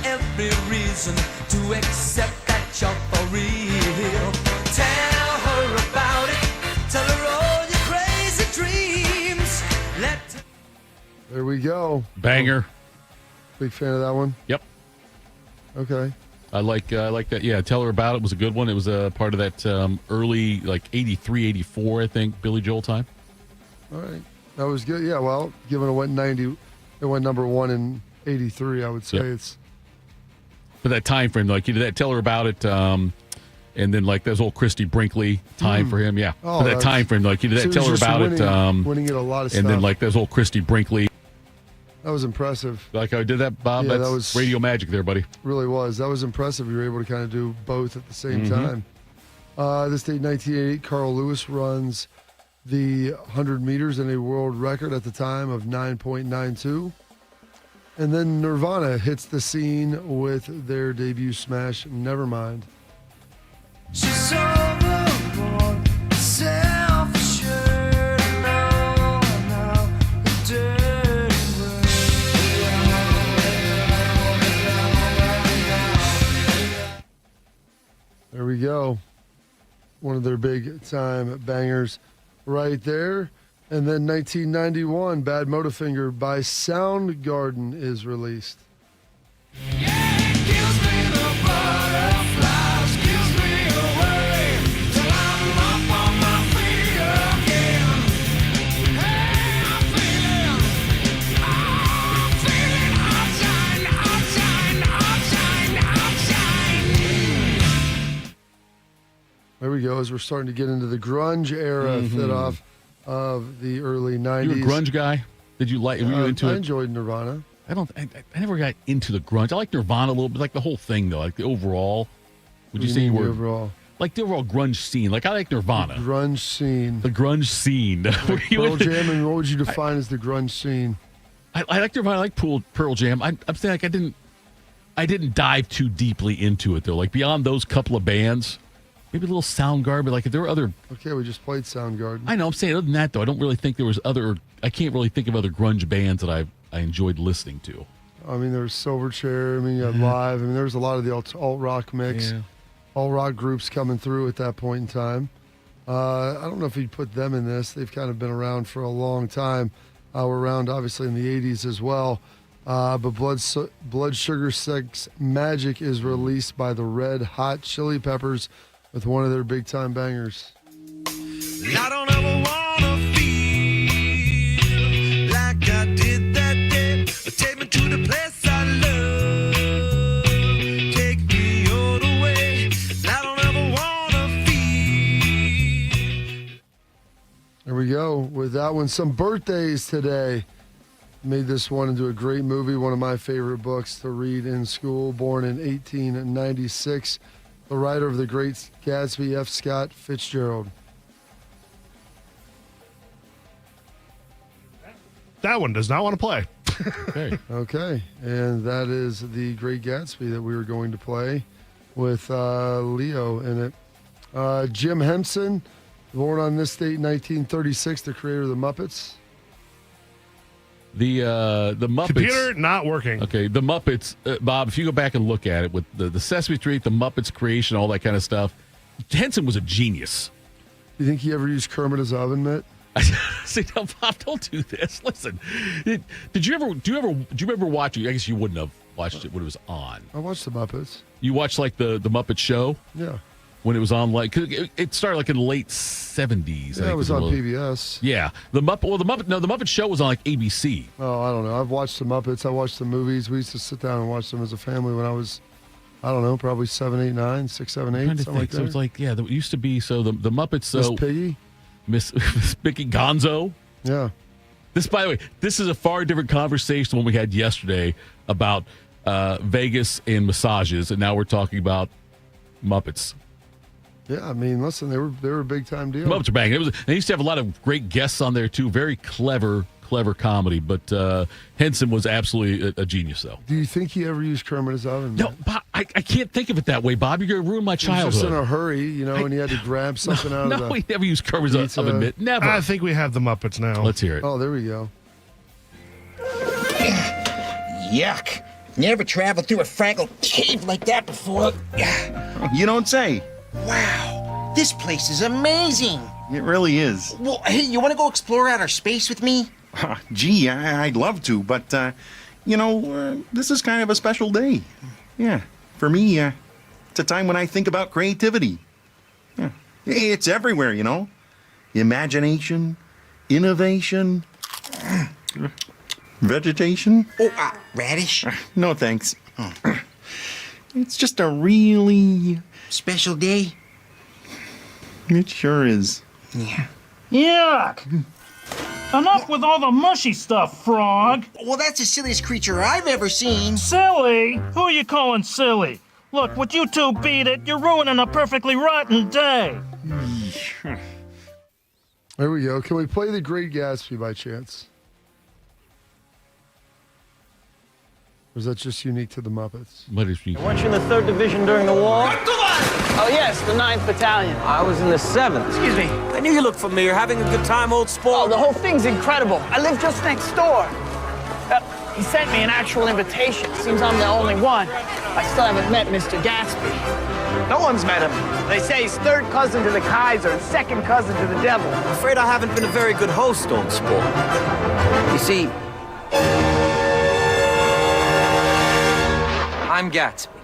every reason to accept that you're for real. Tell her about it. Tell her all your crazy dreams. There we go. Banger. Big fan of that one? Yep. Okay. I like that. Yeah, Tell Her About It was a good one. It was a part of that early, like 83, 84, I think, Billy Joel time. All right. That was good. Yeah, well, given it went 90, it went number one in 83, I would say. It's. But that time frame, like you did that Tell Her About It, and then like that whole Christy Brinkley time for him. Yeah. Oh, but that time frame, like you did that Tell Her About It. Winning it a lot of stuff. And then like that whole Christy Brinkley. That was impressive. Like I did that, Bob? Yeah, That's that was radio magic there, buddy. Really was. That was impressive. You were able to kind of do both at the same time. This date, 1988, Carl Lewis runs the 100 meters in a world record at the time of 9.92. And then Nirvana hits the scene with their debut smash, Nevermind. She's overboard, self-assured, no, dirty word. There we go. One of their big time bangers right there. And then 1991, Bad Motorfinger by Soundgarden is released. There we go, as we're starting to get into the grunge era, Thitoff, of the early 90s. You a grunge guy? Did you like? Were you into I it? enjoyed Nirvana. I never got into the grunge. I like Nirvana a little bit, like the whole thing though, like the overall. Would you say you were overall? Like the overall grunge scene? Like I like Nirvana. The grunge scene. The grunge scene. Like Pearl Jam, and what would you define as the grunge scene? I like Nirvana. I like Pearl Jam. I'm saying like I didn't dive too deeply into it though. Like beyond those couple of bands, maybe a little Soundgarden, but like if there were other. Okay, we just played Soundgarden. I know. I'm saying other than that though, I don't really think there was other. I can't really think of other grunge bands that I enjoyed listening to. I mean, there was Silverchair. I mean, you had Live. I mean, there was a lot of the alt rock mix, alt rock groups coming through at that point in time. I don't know if you'd put them in this. They've kind of been around for a long time. We're around, obviously, in the 80s as well. But Blood Sugar Sex Magic is released by the Red Hot Chili Peppers with one of their big-time bangers. I don't ever wanna feel like I did that day. Take me to the place I love. Take me all the way. I don't ever wanna feel. There we go. With that one, some birthdays today. Made this one into a great movie, one of my favorite books to read in school. Born in 1896, the writer of the great Gatsby, F. Scott Fitzgerald. That one does not want to play. Okay, and that is the Great Gatsby that we were going to play with Leo in it. Jim Henson, born on this date, 1936, the creator of the Muppets. The Muppets. Computer not working. Okay, the Muppets, Bob. If you go back and look at it with the Sesame Street, the Muppets creation, all that kind of stuff, Henson was a genius. You think he ever used Kermit as oven mitt? See, now, Bob, don't do this. Listen, do you remember watching? I guess you wouldn't have watched it when it was on. I watched the Muppets. You watched like the Muppet Show? Yeah. When it was on, like, 'cause it started like in the late 70s. Yeah, it was on PBS. Yeah, the Muppet Show was on like ABC. Oh, I don't know. I've watched the Muppets. I watched the movies. We used to sit down and watch them as a family when I was, I don't know, probably 7, 8, 9, 6, 7, 8, something like that. So it's like, yeah, it used to be. So the Muppets. So Miss Piggy, Miss Mickey Gonzo. Yeah. This, by the way, this is a far different conversation than what we had yesterday about Vegas and massages, and now we're talking about Muppets. Yeah, I mean, listen, they were a big time deal. Muppets are banging. They used to have a lot of great guests on there too. Very clever comedy. But Henson was absolutely a genius, though. Do you think he ever used Kermit as oven mitt? No, Bob, I can't think of it that way, Bob. You're gonna ruin my childhood. He was just in a hurry, and he had to grab something out of the. No, he never used Kermit as oven mitt. Never. I think we have the Muppets now. Let's hear it. Oh, there we go. Yuck. Never traveled through a Fraggle cave like that before. You don't say. Wow, this place is amazing. It really is. Well, hey, you want to go explore outer space with me? Gee, I'd love to, but, this is kind of a special day. Yeah, for me, it's a time when I think about creativity. Yeah. It's everywhere, Imagination, innovation, vegetation. Oh, radish? No, thanks. It's just a really... Special day? It sure is. Yeah. Yuck! Enough with all the mushy stuff, Frog. Well, that's the silliest creature I've ever seen. Silly? Who are you calling silly? Look, would you two beat it? You're ruining a perfectly rotten day. There we go. Can we play The Great Gatsby by chance? Or is that just unique to the Muppets? What is unique? Weren't you in the 3rd Division during the war? Oh, yes, the 9th Battalion. I was in the 7th. Excuse me, I knew you looked familiar. Having a good time, old sport? Oh, the whole thing's incredible. I live just next door. He sent me an actual invitation. Seems I'm the only one. I still haven't met Mr. Gatsby. No one's met him. They say he's 3rd cousin to the Kaiser and 2nd cousin to the devil. I'm afraid I haven't been a very good host, old sport. You see, I'm Gatsby.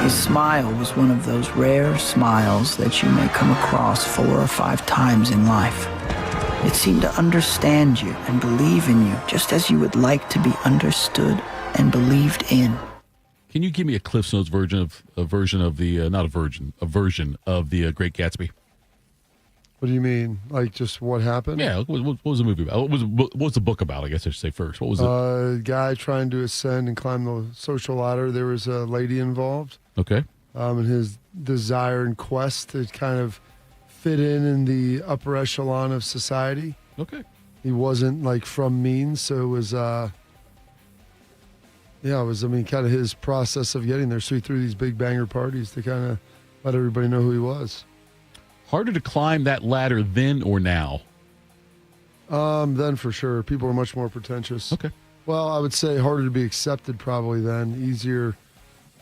His smile was one of those rare smiles that you may come across 4 or 5 times in life. It seemed to understand you and believe in you just as you would like to be understood and believed in. Can you give me a Cliff's Notes version of the version of the Great Gatsby? What do you mean? Like just what happened? Yeah. What was the movie about? What was the book about? I guess I should say first. What was it? A guy trying to ascend and climb the social ladder. There was a lady involved. Okay. And his desire and quest to kind of fit in the upper echelon of society. Okay. He wasn't like from means, so it was kind of his process of getting there. So he threw these big banger parties to kind of let everybody know who he was. Harder to climb that ladder then or now? Then for sure. People are much more pretentious. Okay. Well, I would say harder to be accepted probably then. Easier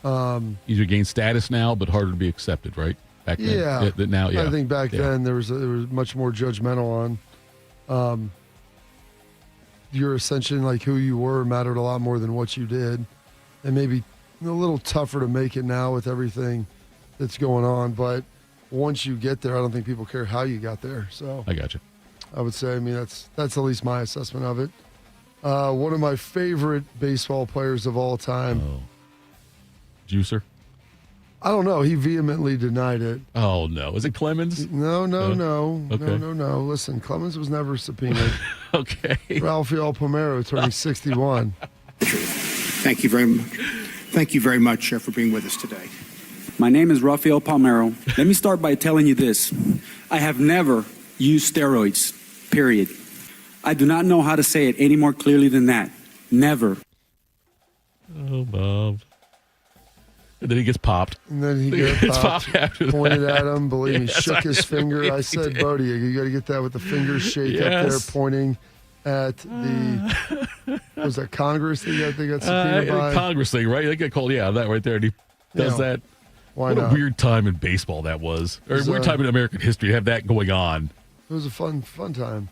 to gain status now, but harder to be accepted, right? Back then. Yeah. Now, yeah. I think back then there was much more judgmental on your ascension, like who you were mattered a lot more than what you did. And maybe a little tougher to make it now with everything that's going on. But once you get there, I don't think people care how you got there. So I got you. I would say, that's at least my assessment of it. One of my favorite baseball players of all time. Oh. Juicer? I don't know. He vehemently denied it. Oh, no. Is it Clemens? No. Okay. No. Listen, Clemens was never subpoenaed. Okay. Rafael Palmeiro turning 61. Thank you very much. Thank you very much for being with us today. My name is Rafael Palmeiro. Let me start by telling you this. I have never used steroids, period. I do not know how to say it any more clearly than that. Never. Oh, Bob. And then he gets popped. And then he gets popped after pointed that. at him, believe me, Yes, shook his finger. yes, I he said, did. Bodie, you got to get that with the finger shake up there, Yes. pointing at the, was that Congress they got subpoenaed by? Congress thing, right? They get called, that right there. And he does that. Why what not? a weird time in baseball that was. Or It was, weird time in American history to have that going on. It was a fun time.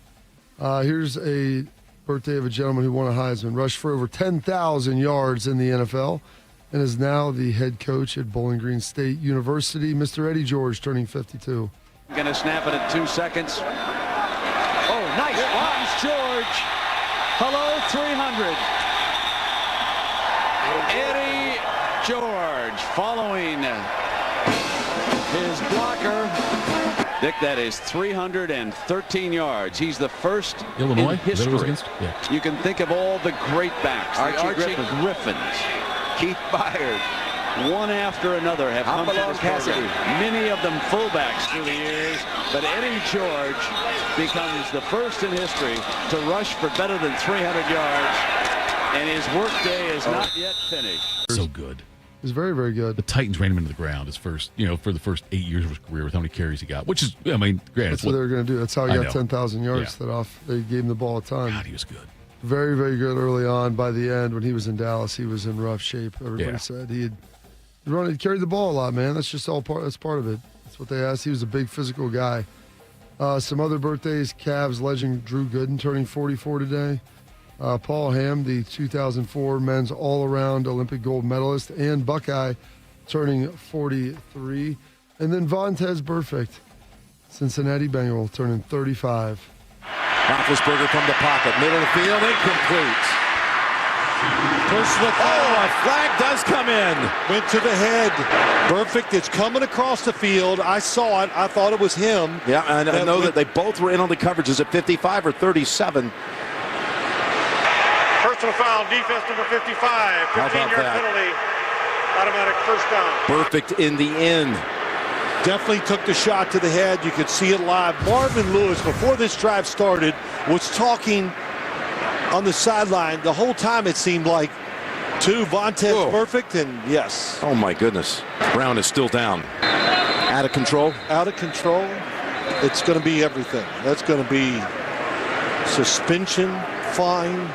Here's a birthday of a gentleman who won a Heisman, rushed for over 10,000 yards in the NFL, and is now the head coach at Bowling Green State University. Mr. Eddie George turning 52. Gonna snap it in 2 seconds. Oh, nice. Here's George. Hello, 300. Eddie George following his blocker. Dick, that is 313 yards. He's the first Illinois? in Is that what it history. was against? Yeah. You can think of all the great backs. Archie Griffins. Keith Byard. One after another have come to this program. Many of them fullbacks through the years, but Eddie George becomes the first in history to rush for better than 300 yards, and his workday is not yet finished. So good. He's very, very good. The Titans ran him into the ground his first, for the first 8 years of his career with how many carries he got, which is, granted. That's what they were going to do. That's how he I got know. 10,000 yards. They gave him the ball a ton. God, he was good. Very, very good early on. By the end, when he was in Dallas, he was in rough shape. Everybody said he'd carried the ball a lot, man. That's just all part. That's part of it. That's what they asked. He was a big physical guy. Some other birthdays: Cavs legend Drew Gooden turning 44 today. Paul Hamm, the 2004 men's all-around Olympic gold medalist and Buckeye, turning 43. And then Vontaze Burfict, Cincinnati Bengal, turning 35. Roethlisberger from the pocket, middle of the field, incomplete. A flag does come in. Went to the head. Burfict is coming across the field. I saw it. I thought it was him. Yeah, and I know that they both were in on the coverages at 55 or 37. Personal foul, defense number 55, 15-yard penalty, automatic first down. Burfict in the end. Definitely took the shot to the head. You could see it live. Marvin Lewis, before this drive started, was talking on the sideline the whole time, it seemed like, to Vontaze Burfict, and yes. Oh, my goodness. Brown is still down. Out of control? Out of control. It's going to be everything. That's going to be suspension, fine.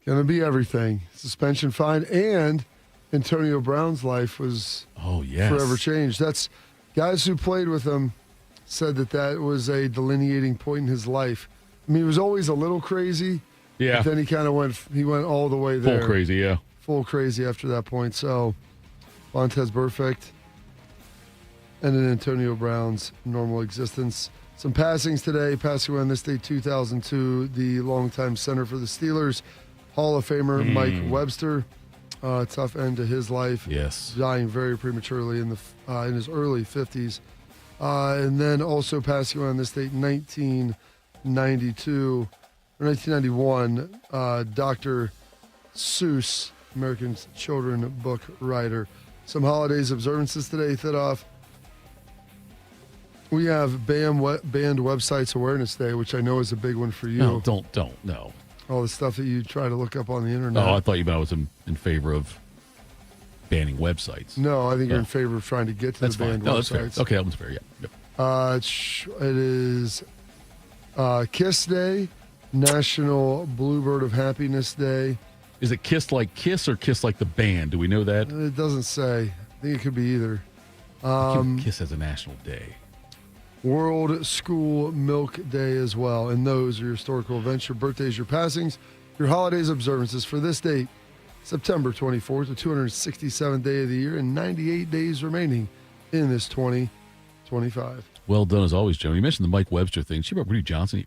Going to be everything. Suspension, fine, and Antonio Brown's life was forever changed. That's guys who played with him said that was a delineating point in his life. I mean, he was always a little crazy. Yeah. But then he kind of went all the way there. Full crazy, yeah. Full crazy after that point. So, Vontaze Burfict and then Antonio Brown's normal existence. Some passings today. Passing away on this day, 2002, the longtime center for the Steelers, Hall of Famer Mike Webster. Tough end to his life. Yes. Dying very prematurely in his early 50s. And then also passing away on this date, 1992 or 1991, Dr. Seuss, American children book writer. Some holidays observances today, Thitoff. We have Banned Websites Awareness Day, which I know is a big one for you. No, don't, no. All the stuff that you try to look up on the internet. Oh, I thought you meant I was in favor of banning websites. No, I think you're in favor of trying to get to the banned websites. That's fair. Okay, that one's fair, yeah. Yep. It is Kiss Day, National Bluebird of Happiness Day. Is it Kiss like Kiss or Kiss like the band? Do we know that? It doesn't say. I think it could be either. Kiss has a national day. World School Milk Day as well. And those are your historical events, your birthdays, your passings, your holidays, observances for this date, September 24th, the 267th day of the year, and 98 days remaining in this 2025. Well done as always, Joe. You mentioned the Mike Webster thing. Did you remember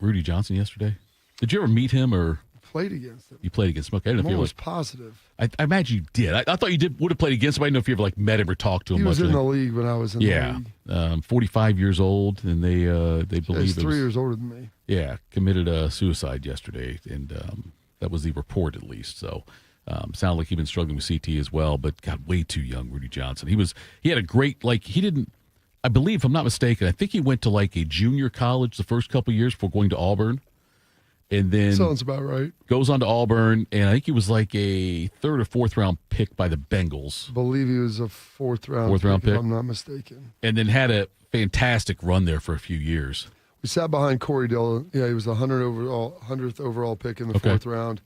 Rudy Johnson yesterday? Did you ever meet him or? Played against him. You played against him. Okay, I didn't know if you were positive. I imagine you did. I thought you would have played against him. I didn't know if you ever met him or talked to him. He was in the league when I was in the league. 45 years old, and they believe he's 3 years older than me. Yeah, committed suicide yesterday, and that was the report at least. So, sounded like he'd been struggling with CT as well, but got way too young. Rudy Johnson. He had a great he didn't. I believe, if I'm not mistaken, I think he went to a junior college the first couple of years before going to Auburn. And then sounds about right. Goes on to Auburn, and I think he was a third or fourth round pick by the Bengals. I believe he was a fourth round pick, if I'm not mistaken. And then had a fantastic run there for a few years. We sat behind Corey Dillon. Yeah, he was the 100th overall pick in the fourth round.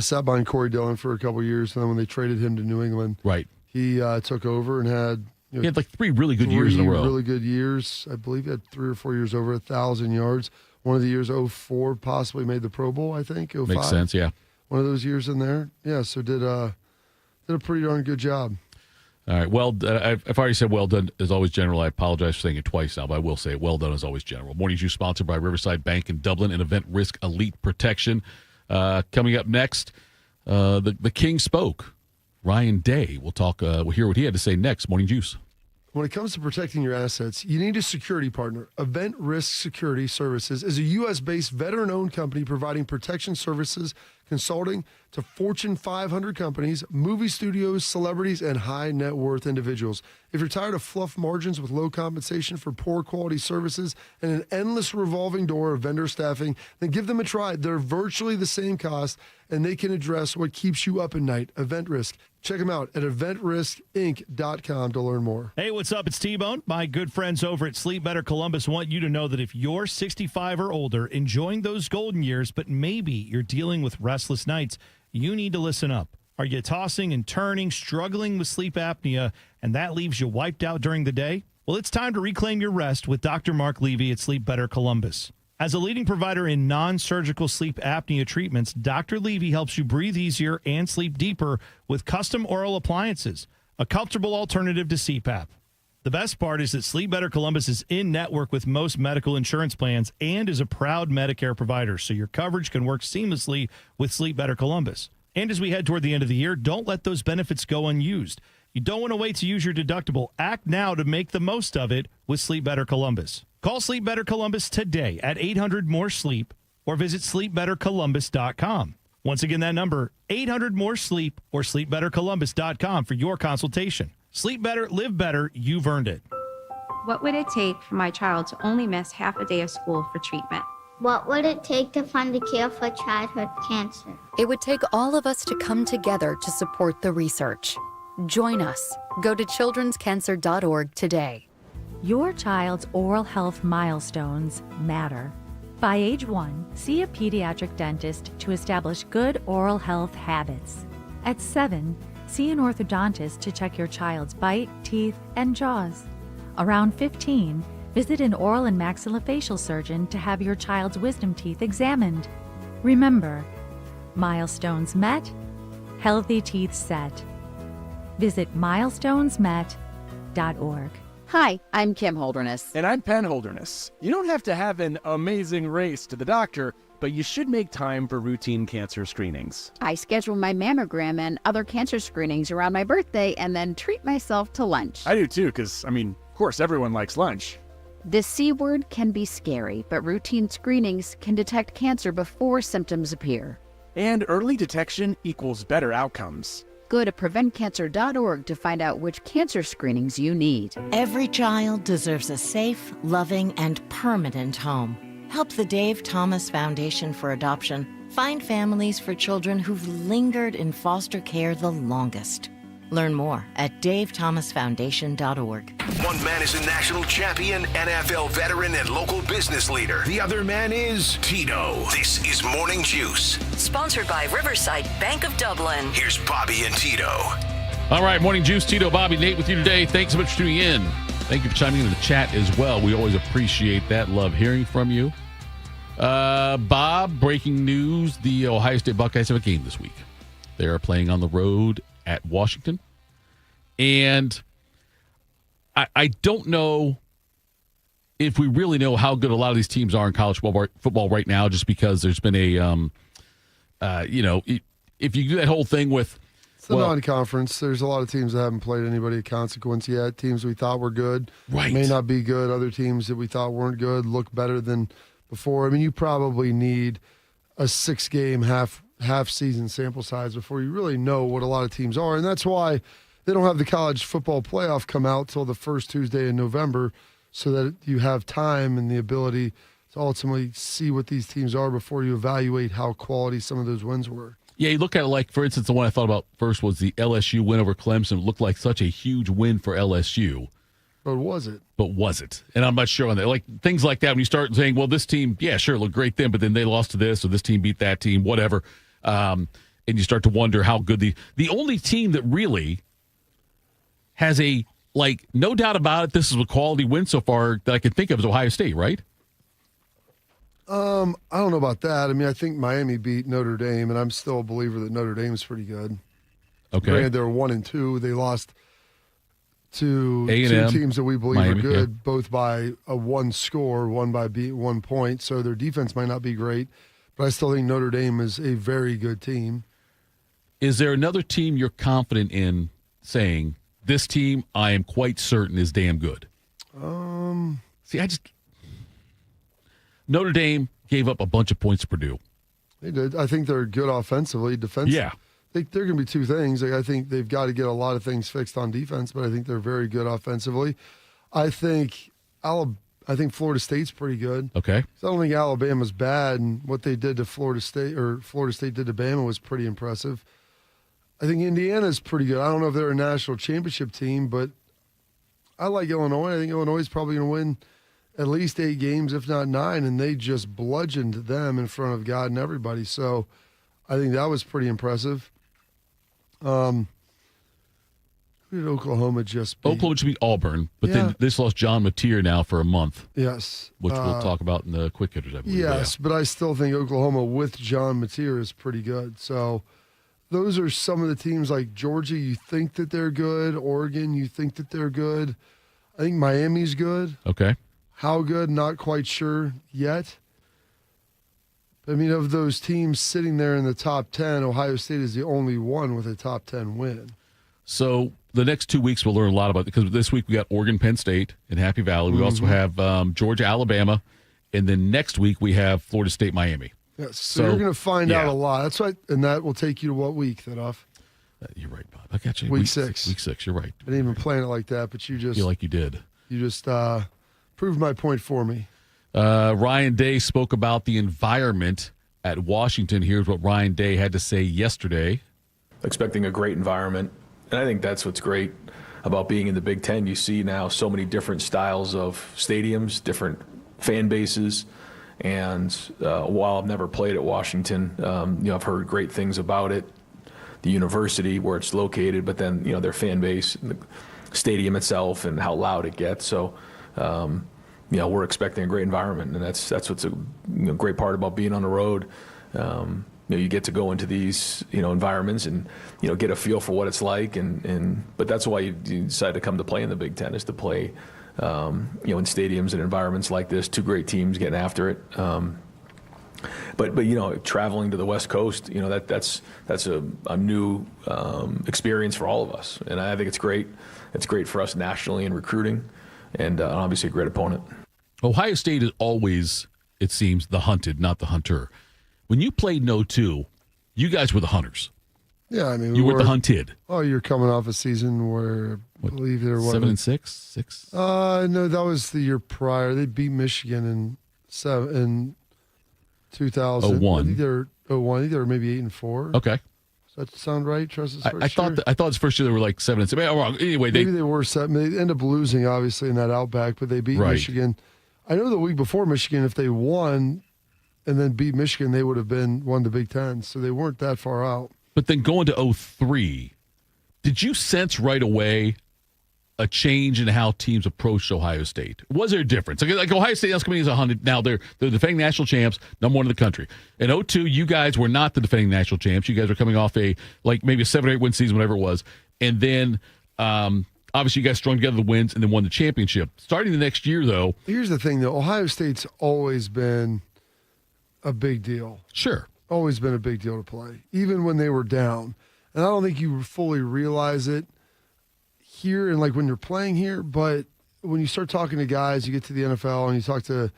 Sat behind Corey Dillon for a couple of years, and then when they traded him to New England, he took over and had. He had 3 really good years in a row. Really good years. I believe he had 3 or 4 years over 1,000 yards. One of the years, 04, possibly made the Pro Bowl, I think. 05. Makes sense, yeah. One of those years in there. Yeah, so did a pretty darn good job. All right, well, I've already said well done as always, General. I apologize for saying it twice now, but I will say it. Well done as always, General. Morning Juice sponsored by Riverside Bank in Dublin and Event Risk Elite Protection. Coming up next, the King spoke. Ryan Day. We'll hear what he had to say next. Morning Juice. When it comes to protecting your assets, you need a security partner. Event Risk Security Services is a U.S.-based, veteran-owned company providing protection services consulting to Fortune 500 companies, movie studios, celebrities, and high net worth individuals. If you're tired of fluff margins with low compensation for poor quality services and an endless revolving door of vendor staffing, then give them a try. They're virtually the same cost, and they can address what keeps you up at night, event risk. Check them out at eventriskinc.com to learn more. Hey, what's up? It's T-Bone. My good friends over at Sleep Better Columbus want you to know that if you're 65 or older, enjoying those golden years, but maybe you're dealing with restless nights, you need to listen up. Are you tossing and turning, struggling with sleep apnea, and that leaves you wiped out during the day? Well, it's time to reclaim your rest with Dr. Mark Levy at Sleep Better Columbus. As a leading provider in non-surgical sleep apnea treatments, Dr. Levy helps you breathe easier and sleep deeper with custom oral appliances, a comfortable alternative to CPAP. The best part is that Sleep Better Columbus is in network with most medical insurance plans and is a proud Medicare provider, so your coverage can work seamlessly with Sleep Better Columbus. And as we head toward the end of the year, don't let those benefits go unused. You don't want to wait to use your deductible. Act now to make the most of it with Sleep Better Columbus. Call Sleep Better Columbus today at 800-MORE-SLEEP or visit sleepbettercolumbus.com. Once again, that number, 800-MORE-SLEEP or sleepbettercolumbus.com for your consultation. Sleep better, live better, you've earned it. What would it take for my child to only miss half a day of school for treatment? What would it take to fund a cure for childhood cancer? It would take all of us to come together to support the research. Join us. Go to childrenscancer.org today. Your child's oral health milestones matter. By age 1, see a pediatric dentist to establish good oral health habits. At 7, see an orthodontist to check your child's bite, teeth, and jaws. Around 15, visit an oral and maxillofacial surgeon to have your child's wisdom teeth examined. Remember, milestones met, healthy teeth set. Visit milestonesmet.org. Hi, I'm Kim Holderness. And I'm Penn Holderness. You don't have to have an amazing race to the doctor, but you should make time for routine cancer screenings. I schedule my mammogram and other cancer screenings around my birthday and then treat myself to lunch. I do too, because, of course, everyone likes lunch. The C word can be scary, but routine screenings can detect cancer before symptoms appear. And early detection equals better outcomes. Go to preventcancer.org to find out which cancer screenings you need. Every child deserves a safe, loving, and permanent home. Help the Dave Thomas Foundation for Adoption find families for children who've lingered in foster care the longest. Learn more at davethomasfoundation.org. One man is a national champion, NFL veteran, and local business leader. The other man is Tito. This is Morning Juice. Sponsored by Riverside Bank of Dublin. Here's Bobby and Tito. All right, Morning Juice, Tito, Bobby, Nate with you today. Thanks so much for tuning in. Thank you for chiming in the chat as well. We always appreciate that. Love hearing from you. Bob, breaking news. The Ohio State Buckeyes have a game this week. They are playing on the road at Washington. And I don't know if we really know how good a lot of these teams are in college football right now, just because there's been a, if you do that whole thing with... It's the non-conference. There's a lot of teams that haven't played anybody of consequence yet. Teams we thought were good may not be good. Other teams that we thought weren't good look better than before. You probably need a 6-game half-season sample size before you really know what a lot of teams are. And that's why they don't have the college football playoff come out till the first Tuesday in November, so that you have time and the ability to ultimately see what these teams are before you evaluate how quality some of those wins were. Yeah, you look at it like, for instance, the one I thought about first was the LSU win over Clemson. It looked like such a huge win for LSU. But was it? And I'm not sure on that. Like, things like that, when you start saying, well, this team, yeah, sure, looked great then, but then they lost to this, or this team beat that team, whatever. And you start to wonder how good the only team that really has a, no doubt about it, this is a quality win so far that I can think of is Ohio State, right? I don't know about that. I think Miami beat Notre Dame, and I'm still a believer that Notre Dame's pretty good. Okay. Granted, they were 1-2. They lost to A&M, two teams that we believe Miami, are good, both by a one score, one by 1 point. So their defense might not be great, but I still think Notre Dame is a very good team. Is there another team you're confident in saying, this team I am quite certain is damn good? Notre Dame gave up a bunch of points to Purdue. They did. I think they're good offensively. Defensively, Yeah. They're going to be two things. Like, I think they've got to get a lot of things fixed on defense, but I think they're very good offensively. I think Florida State's pretty good. Okay. So I don't think Alabama's bad, and what they did to Florida State did to Bama was pretty impressive. I think Indiana's pretty good. I don't know if they're a national championship team, but I like Illinois. I think Illinois is probably going to win at least 8 games, if not 9, and they just bludgeoned them in front of God and everybody. So I think that was pretty impressive. Who did Oklahoma just beat? Oklahoma just beat Auburn, but Yeah. then this lost John Mateer now for a month. Yes. Which we'll talk about in the quick hitters, I believe. Yes, but I still think Oklahoma with John Mateer is pretty good. So those are some of the teams like Georgia, you think that they're good. Oregon, you think that they're good. I think Miami's good. Okay. How good, not quite sure yet. I mean, of those teams sitting there in the top 10, Ohio State is the only one with a top 10 win. So the next 2 weeks we'll learn a lot about it, because this week we got Oregon, Penn State, and Happy Valley. We also have Georgia, Alabama, and then next week we have Florida State, Miami. Yes, so you're going to find out a lot. That's right, and that will take you to what week, Thitoff? You're right, Bob. I got you. Week 6. Week 6, you're right. I didn't even plan it like that, but you just... I feel like you did. You just proved my point for me. Ryan Day spoke about the environment at Washington. Here's what Ryan Day had to say yesterday. Expecting a great environment. And I think that's what's great about being in the Big Ten. You see now so many different styles of stadiums, different fan bases. And while I've never played at Washington, I've heard great things about it, the university where it's located, but then, their fan base, and the stadium itself, and how loud it gets. So, we're expecting a great environment, and that's what's a great part about being on the road. You get to go into these environments and get a feel for what it's like, but that's why you decide to come to play in the Big Ten, is to play in stadiums and environments like this. 2 great teams getting after it. But traveling to the West Coast, that's a new experience for all of us, and I think it's great. It's great for us nationally in recruiting, and obviously a great opponent. Ohio State is always, it seems, the hunted, not the hunter. When you played in 02, you guys were the hunters. Yeah, I mean, you were the hunted. Oh, you're coming off a season where I believe they were 7-6, 6. No, that was the year prior. They beat Michigan in 2000. 01. I think they were 01. I think they were maybe 8-4. Okay. Does that sound right? Trust's first I thought it's first year they were like 7-6. Maybe I'm wrong. Anyway, maybe they were 7. They ended up losing obviously in that Outback, but they beat Michigan. I know the week before Michigan, if they won and then beat Michigan, they would have won the Big Ten. So they weren't that far out. But then going to 03, did you sense right away a change in how teams approached Ohio State? Was there a difference? Like Ohio State is coming as 100. Now they're defending national champs, number 1 in the country. In 02, you guys were not the defending national champs. You guys were coming off maybe a 7 or 8 win season, whatever it was. And then obviously you guys strung together the wins and then won the championship. Starting the next year, though. Here's the thing, though. Ohio State's always been a big deal. Sure. Always been a big deal to play, even when they were down. And I don't think you fully realize it here and when you're playing here, but when you start talking to guys, you get to the NFL and you talk to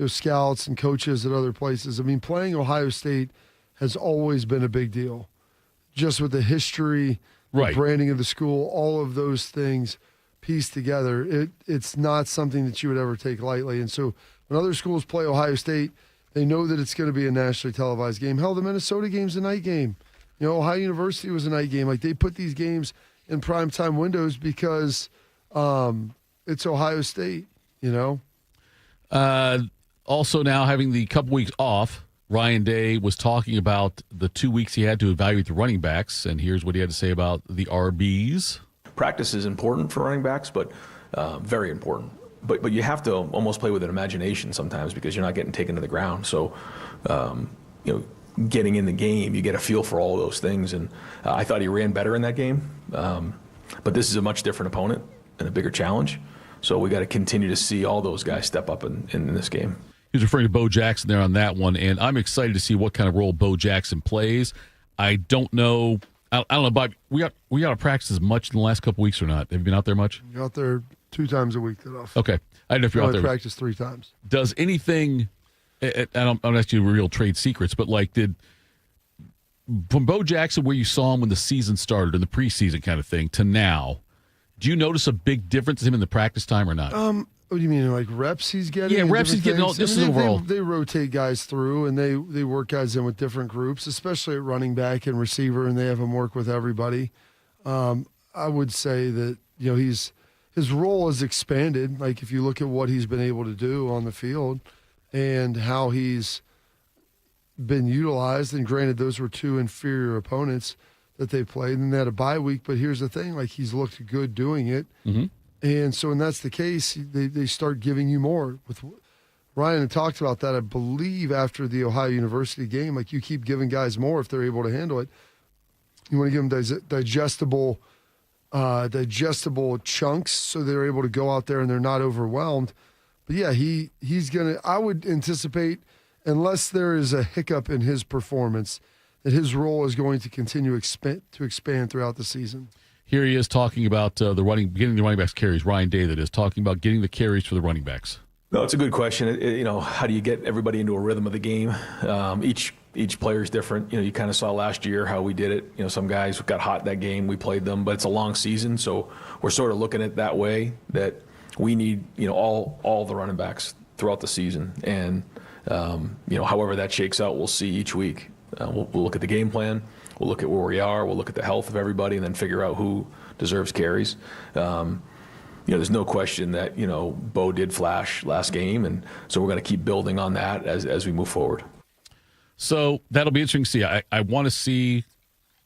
scouts and coaches at other places. I mean, playing Ohio State has always been a big deal, just with the history, the branding of the school, all of those things pieced together. It's not something that you would ever take lightly. And so when other schools play Ohio State, they know that it's going to be a nationally televised game. Hell, the Minnesota game's a night game. Ohio University was a night game. They put these games in primetime windows because it's Ohio State, Also now having the couple weeks off, Ryan Day was talking about the 2 weeks he had to evaluate the running backs, and here's what he had to say about the RBs. Practice is important for running backs, but very important. But you have to almost play with an imagination sometimes because you're not getting taken to the ground. So, getting in the game, you get a feel for all those things. And I thought he ran better in that game. But this is a much different opponent and a bigger challenge. So we got to continue to see all those guys step up in this game. He was referring to Bo Jackson there on that one, and I'm excited to see what kind of role Bo Jackson plays. I don't know. I don't know, Bob. We got to practice as much in the last couple weeks or not. Have you been out there much? You're out there 2 times a week. Okay. I don't know if you're out there. Practice 3 times. Does anything I don't ask you real trade secrets, but like from Bo Jackson, where you saw him when the season started in the preseason kind of thing, to now, do you notice a big difference in him in the practice time or not? What do you mean, like reps he's getting? Yeah, reps he's getting. This is overall. They rotate guys through, and they work guys in with different groups, especially at running back and receiver, and they have him work with everybody. I would say that his role has expanded. Like if you look at what he's been able to do on the field and how he's been utilized, and granted those were two inferior opponents that they played, and they had a bye week, but here's the thing, like he's looked good doing it. Mm-hmm. And so when that's the case, they start giving you more. With Ryan had talked about that, I believe, after the Ohio University game. Like you keep giving guys more if they're able to handle it. You want to give them digestible chunks so they're able to go out there and they're not overwhelmed. But yeah, he's gonna. I would anticipate, unless there is a hiccup in his performance, that his role is going to continue to expand throughout the season. Here he is talking about getting the running backs carries. Ryan Day, that is, talking about getting the carries for the running backs. No, it's a good question. How do you get everybody into a rhythm of the game? Each player is different. You kind of saw last year how we did it. Some guys got hot that game. We played them, but it's a long season, so we're sort of looking at it that way, that we need all the running backs throughout the season. And however that shakes out, we'll see each week. We'll look at the game plan. We'll look at where we are. We'll look at the health of everybody, and then figure out who deserves carries. There's no question that Bo did flash last game, and so we're going to keep building on that as we move forward. So that'll be interesting to see. I want to see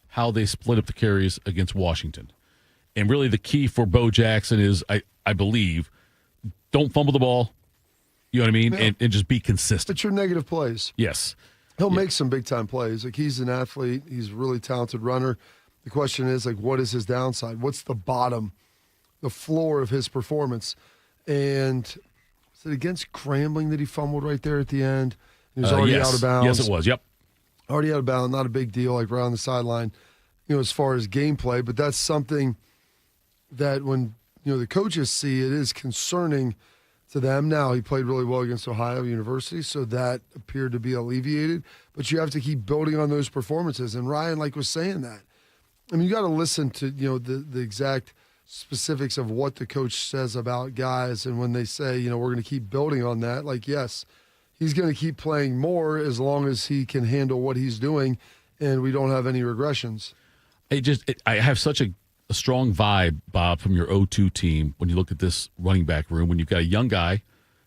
how they split up the carries against Washington, and really the key for Bo Jackson is, I believe, don't fumble the ball. You know what I mean, and just be consistent. It's your negative plays. Yes. He'll make some big-time plays. Like, he's an athlete. He's a really talented runner. The question is, like, what is his downside? What's the bottom, the floor of his performance? And was it against Grambling that he fumbled right there at the end? He was already out of bounds. Yes, it was. Yep. Already out of bounds. Not a big deal, like, right on the sideline, as far as gameplay. But that's something that when, the coaches see, it is concerning to them. Now, he played really well against Ohio University, so that appeared to be alleviated. But you have to keep building on those performances. And Ryan, was saying that. I mean, you got to listen to, the exact specifics of what the coach says about guys. And when they say, we're going to keep building on that, yes, he's going to keep playing more as long as he can handle what he's doing and we don't have any regressions. I have such a strong vibe, Bob, from your 0-2 team when you look at this running back room, when you've got a young guy,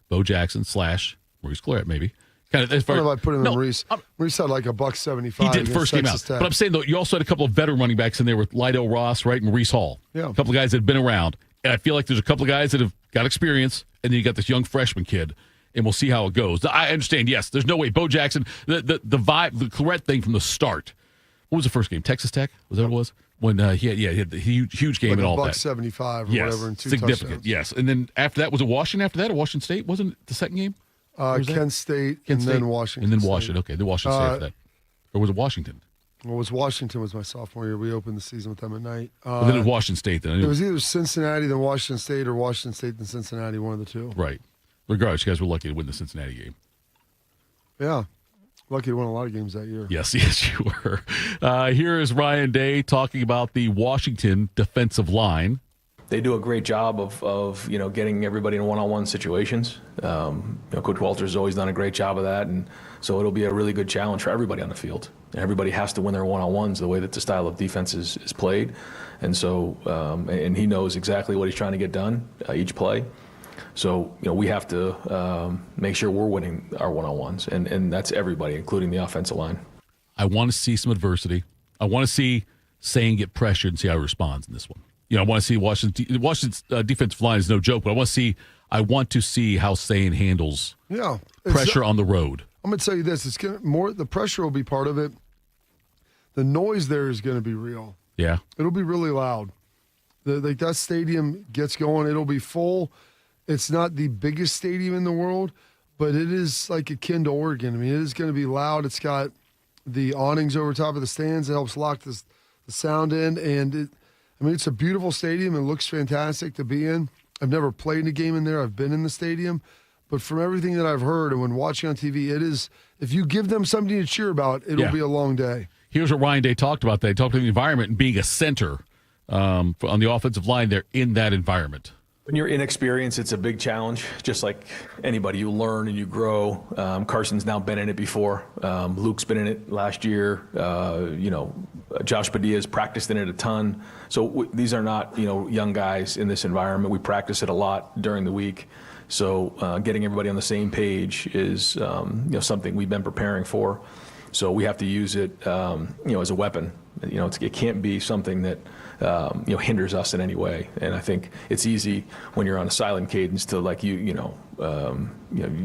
Bo Jackson / Maurice Claret, maybe. Kind of, as far, I don't know if I put him in Maurice. Maurice had like $175. He did first game out. But I'm saying, though, you also had a couple of veteran running backs in there with Lido Ross, right, and Maurice Hall. Yeah. A couple of guys that have been around. And I feel like there's a couple of guys that have got experience, and then you got this young freshman kid, and we'll see how it goes. I understand, yes, there's no way. Bo Jackson, the vibe, the Claret thing from the start. What was the first game? Texas Tech? Was that what it was? When he had the huge game like and all that. $175 or whatever, and 2 significant, touchdowns. yes. And then after that, was it Washington after that or Washington State? Wasn't it the second game? Kent State, and then Washington. And then Washington. Okay, then Washington State after that. Or was it Washington? Well, it was Washington was my sophomore year. We opened the season with them at night. Then it was Washington State. Then it was either Cincinnati, then Washington State, or Washington State, then Cincinnati, one of the two. Right. Regardless, you guys were lucky to win the Cincinnati game. Yeah. Lucky to win a lot of games that year. Yes, you were. Here is Ryan Day talking about the Washington defensive line. They do a great job of getting everybody in one-on-one situations. Coach Walters has always done a great job of that, and so it'll be a really good challenge for everybody on the field. And everybody has to win their one-on-ones the way that the style of defense is played, and so and he knows exactly what he's trying to get done each play. So we have to make sure we're winning our one-on-ones, and that's everybody, including the offensive line. I want to see some adversity. I want to see Sane get pressured and see how he responds in this one. I want to see Washington's defensive line is no joke, but I want to see how Sane handles pressure on the road. I'm going to tell you this: it's the pressure will be part of it. The noise there is going to be real. Yeah, it'll be really loud. That stadium gets going; it'll be full. It's not the biggest stadium in the world, but it is like akin to Oregon. I mean, it is going to be loud. It's got the awnings over top of the stands. It helps lock the sound in, and it's a beautiful stadium. It looks fantastic to be in. I've never played a game in there. I've been in the stadium, But from everything that I've heard and when watching on TV, it is, if you give them something to cheer about, it'll be a long day. Here's what Ryan Day talked about. They talked about the environment and being a center on the offensive line there in that environment. When you're inexperienced, it's a big challenge. Just like anybody, you learn and you grow. Carson's now been in it before. Luke's been in it last year. Josh Padilla's practiced in it a ton. So these are not, young guys in this environment. We practice it a lot during the week. So getting everybody on the same page is, something we've been preparing for. So we have to use it, as a weapon. It can't be something that hinders us in any way. And I think it's easy when you're on a silent cadence to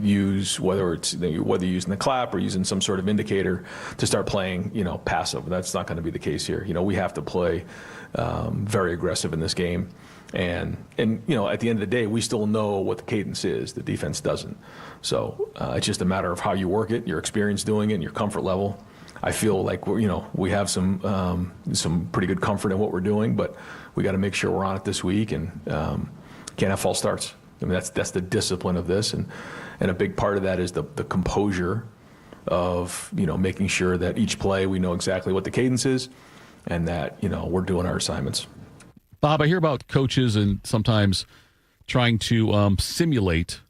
use whether you're using the clap or using some sort of indicator to start playing, passive. That's not going to be the case here. We have to play very aggressive in this game. And at the end of the day, we still know what the cadence is. The defense doesn't. So it's just a matter of how you work it, your experience doing it, and your comfort level. I feel like we have some pretty good comfort in what we're doing, but we got to make sure we're on it this week and can't have false starts. I mean, that's the discipline of this, and a big part of that is the composure of making sure that each play we know exactly what the cadence is, and that we're doing our assignments. Bob, I hear about coaches and sometimes trying to simulate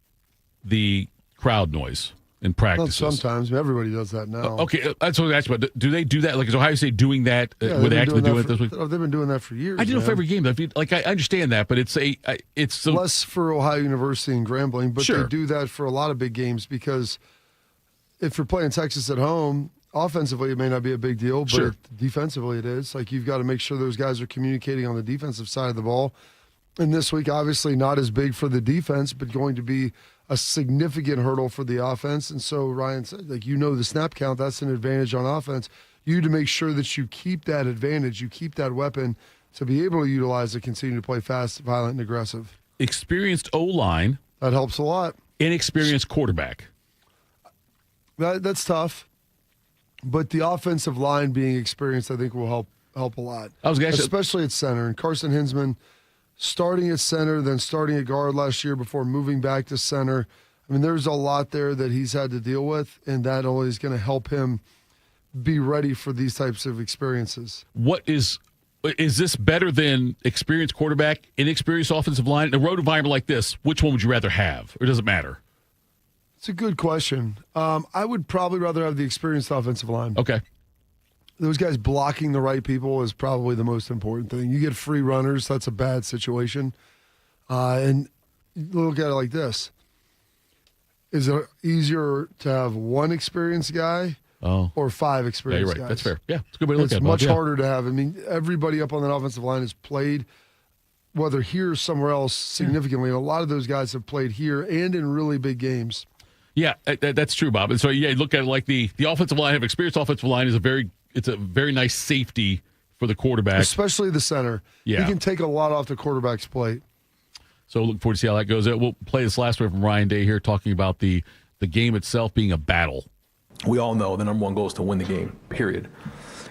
the crowd noise in practices. Not sometimes. Everybody does that now. Okay, that's what I asked about. Do they do that? Like, is Ohio State doing that? Were they actually doing it this week? They've been doing that for years. I didn't know for every game. I understand that, but it's less for Ohio University and Grambling, but sure. They do that for a lot of big games because if you're playing Texas at home, offensively it may not be a big deal, but sure. Defensively it is. Like, you've got to make sure those guys are communicating on the defensive side of the ball. And this week, obviously not as big for the defense, but going to be a significant hurdle for the offense. And so Ryan said, the snap count, that's an advantage on offense. You need to make sure that you keep that advantage, you keep that weapon to be able to utilize it, continue to play fast, violent, and aggressive. Experienced O-line. That helps a lot. Inexperienced quarterback. That's tough. But the offensive line being experienced, I think, will help a lot. Especially at center. And Carson Hinsman starting at center, then starting at guard last year before moving back to center. I mean, there's a lot there that he's had to deal with, and that only is going to help him be ready for these types of experiences. What is this better than experienced quarterback, inexperienced offensive line? In a road environment like this, which one would you rather have, or does it matter? It's a good question. I would probably rather have the experienced offensive line. Okay. Those guys blocking the right people is probably the most important thing. You get free runners, that's a bad situation. And look at it like this. Is it easier to have one experienced guy or five experienced you're right. guys? That's fair. Yeah, it's a good way to look at it. It's much harder to have. I mean, everybody up on that offensive line has played, whether here or somewhere else, significantly. A lot of those guys have played here and in really big games. Yeah, that's true, Bob. And so, look at it like the offensive line, have experienced offensive line is a very nice safety for the quarterback. Especially the center. Yeah. He can take a lot off the quarterback's plate. So look forward to see how that goes. We'll play this last one from Ryan Day here, talking about the game itself being a battle. We all know the number one goal is to win the game, period.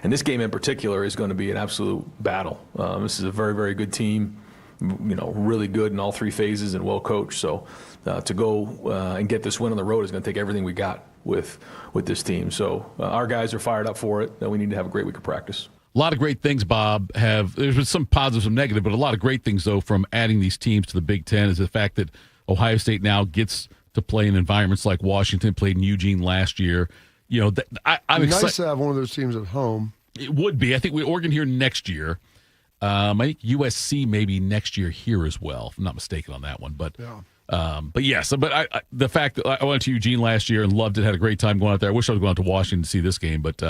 And this game in particular is going to be an absolute battle. This is a very, very good team, really good in all three phases and well coached. So to go and get this win on the road is going to take everything we got with this team. So our guys are fired up for it. We need to have a great week of practice. A lot of great things, Bob. There's been some positive, some negative, but a lot of great things, though, from adding these teams to the Big Ten is the fact that Ohio State now gets to play in environments like Washington, played in Eugene last year. I'm excited. Nice to have one of those teams at home. It would be. I think Oregon here next year. I think USC maybe next year here as well, if I'm not mistaken on that one. But yes, the fact that I went to Eugene last year and loved it, had a great time going out there. I wish I was going out to Washington to see this game, but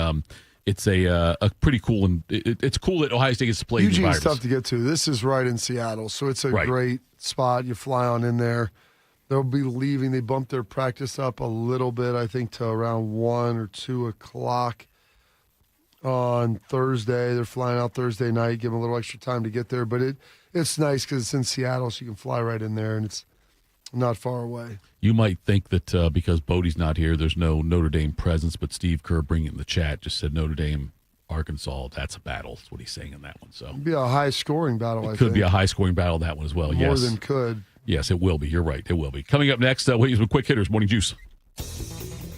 it's a pretty cool, and it's cool that Ohio State gets to play. Eugene's tough to get to. This is right in Seattle, so it's a great spot. You fly on in there. They'll be leaving. They bumped their practice up a little bit, I think, to around 1 or 2 o'clock on Thursday. They're flying out Thursday night, give them a little extra time to get there. But it's nice because it's in Seattle, so you can fly right in there, and it's not far away. You might think that because Bodie's not here, there's no Notre Dame presence, but Steve Kerr, bringing it in the chat, just said Notre Dame, Arkansas, that's a battle. That's what he's saying in that one. So it'd be a high-scoring battle, I think. It could be a high-scoring battle, that one as well, More than could. Yes, it will be. You're right. It will be. Coming up next, we'll use some quick hitters. Morning Juice.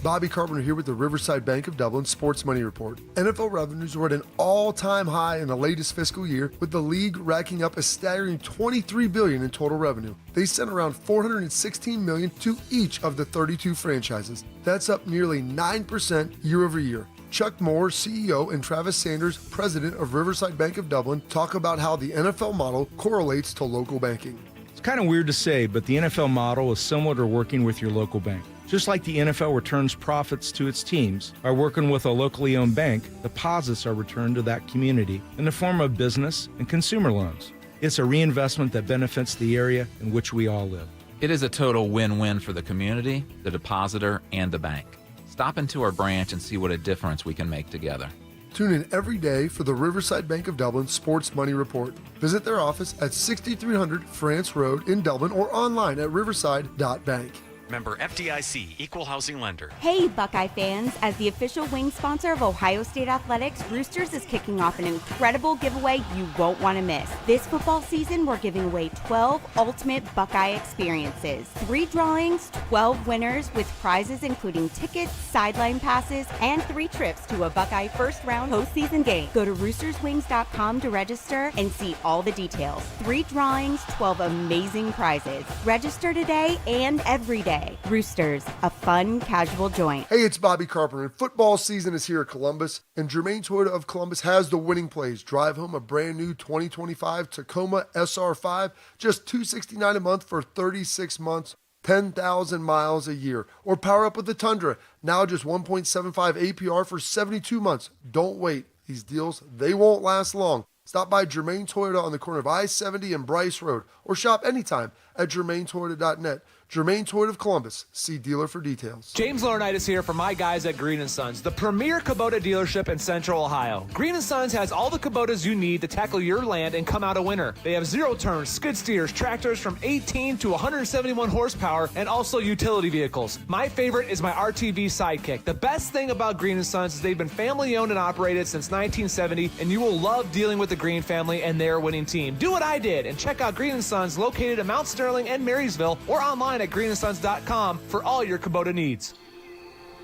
Bobby Carpenter here with the Riverside Bank of Dublin Sports Money Report. NFL revenues were at an all-time high in the latest fiscal year, with the league racking up a staggering $23 billion in total revenue. They sent around $416 million to each of the 32 franchises. That's up nearly 9% year over year. Chuck Moore, CEO, and Travis Sanders, president of Riverside Bank of Dublin, talk about how the NFL model correlates to local banking. It's kind of weird to say, but the NFL model is similar to working with your local bank. Just like the NFL returns profits to its teams, by working with a locally owned bank, deposits are returned to that community in the form of business and consumer loans. It's a reinvestment that benefits the area in which we all live. It is a total win-win for the community, the depositor, and the bank. Stop into our branch and see what a difference we can make together. Tune in every day for the Riverside Bank of Dublin Sports Money Report. Visit their office at 6300 France Road in Dublin or online at riverside.bank. Member FDIC, Equal Housing Lender. Hey, Buckeye fans. As the official wing sponsor of Ohio State Athletics, Roosters is kicking off an incredible giveaway you won't want to miss. This football season, we're giving away 12 ultimate Buckeye experiences. 3 drawings, 12 winners with prizes including tickets, sideline passes, and 3 trips to a Buckeye first-round postseason game. Go to roosterswings.com to register and see all the details. 3 drawings, 12 amazing prizes. Register today and every day. Roosters, a fun, casual joint. Hey, it's Bobby Carpenter, and football season is here at Columbus, and Germain Toyota of Columbus has the winning plays. Drive home a brand new 2025 Tacoma SR5, just $269 a month for 36 months, 10,000 miles a year. Or power up with the Tundra, now just 1.75 APR for 72 months. Don't wait. These deals, they won't last long. Stop by Germain Toyota on the corner of I-70 and Bryce Road, or shop anytime at germaintoyota.net. Germain Toyota of Columbus. See dealer for details. James Laurinaitis here for my guys at Green & Sons, the premier Kubota dealership in Central Ohio. Green & Sons has all the Kubotas you need to tackle your land and come out a winner. They have zero-turn skid steers, tractors from 18 to 171 horsepower, and also utility vehicles. My favorite is my RTV Sidekick. The best thing about Green & Sons is they've been family-owned and operated since 1970, and you will love dealing with the Green family and their winning team. Do what I did and check out Green & Sons located in Mount Sterling and Marysville, or online at greenandsons.com for all your Kubota needs.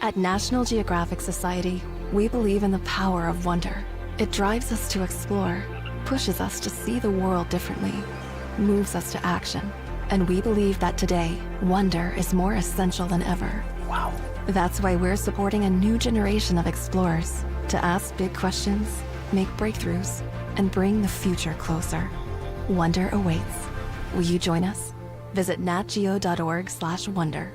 At National Geographic Society, we believe in the power of wonder. It drives us to explore, pushes us to see the world differently, moves us to action. And we believe that today, wonder is more essential than ever. Wow. That's why we're supporting a new generation of explorers to ask big questions, make breakthroughs, and bring the future closer. Wonder awaits. Will you join us? Visit natgeo.org/wonder.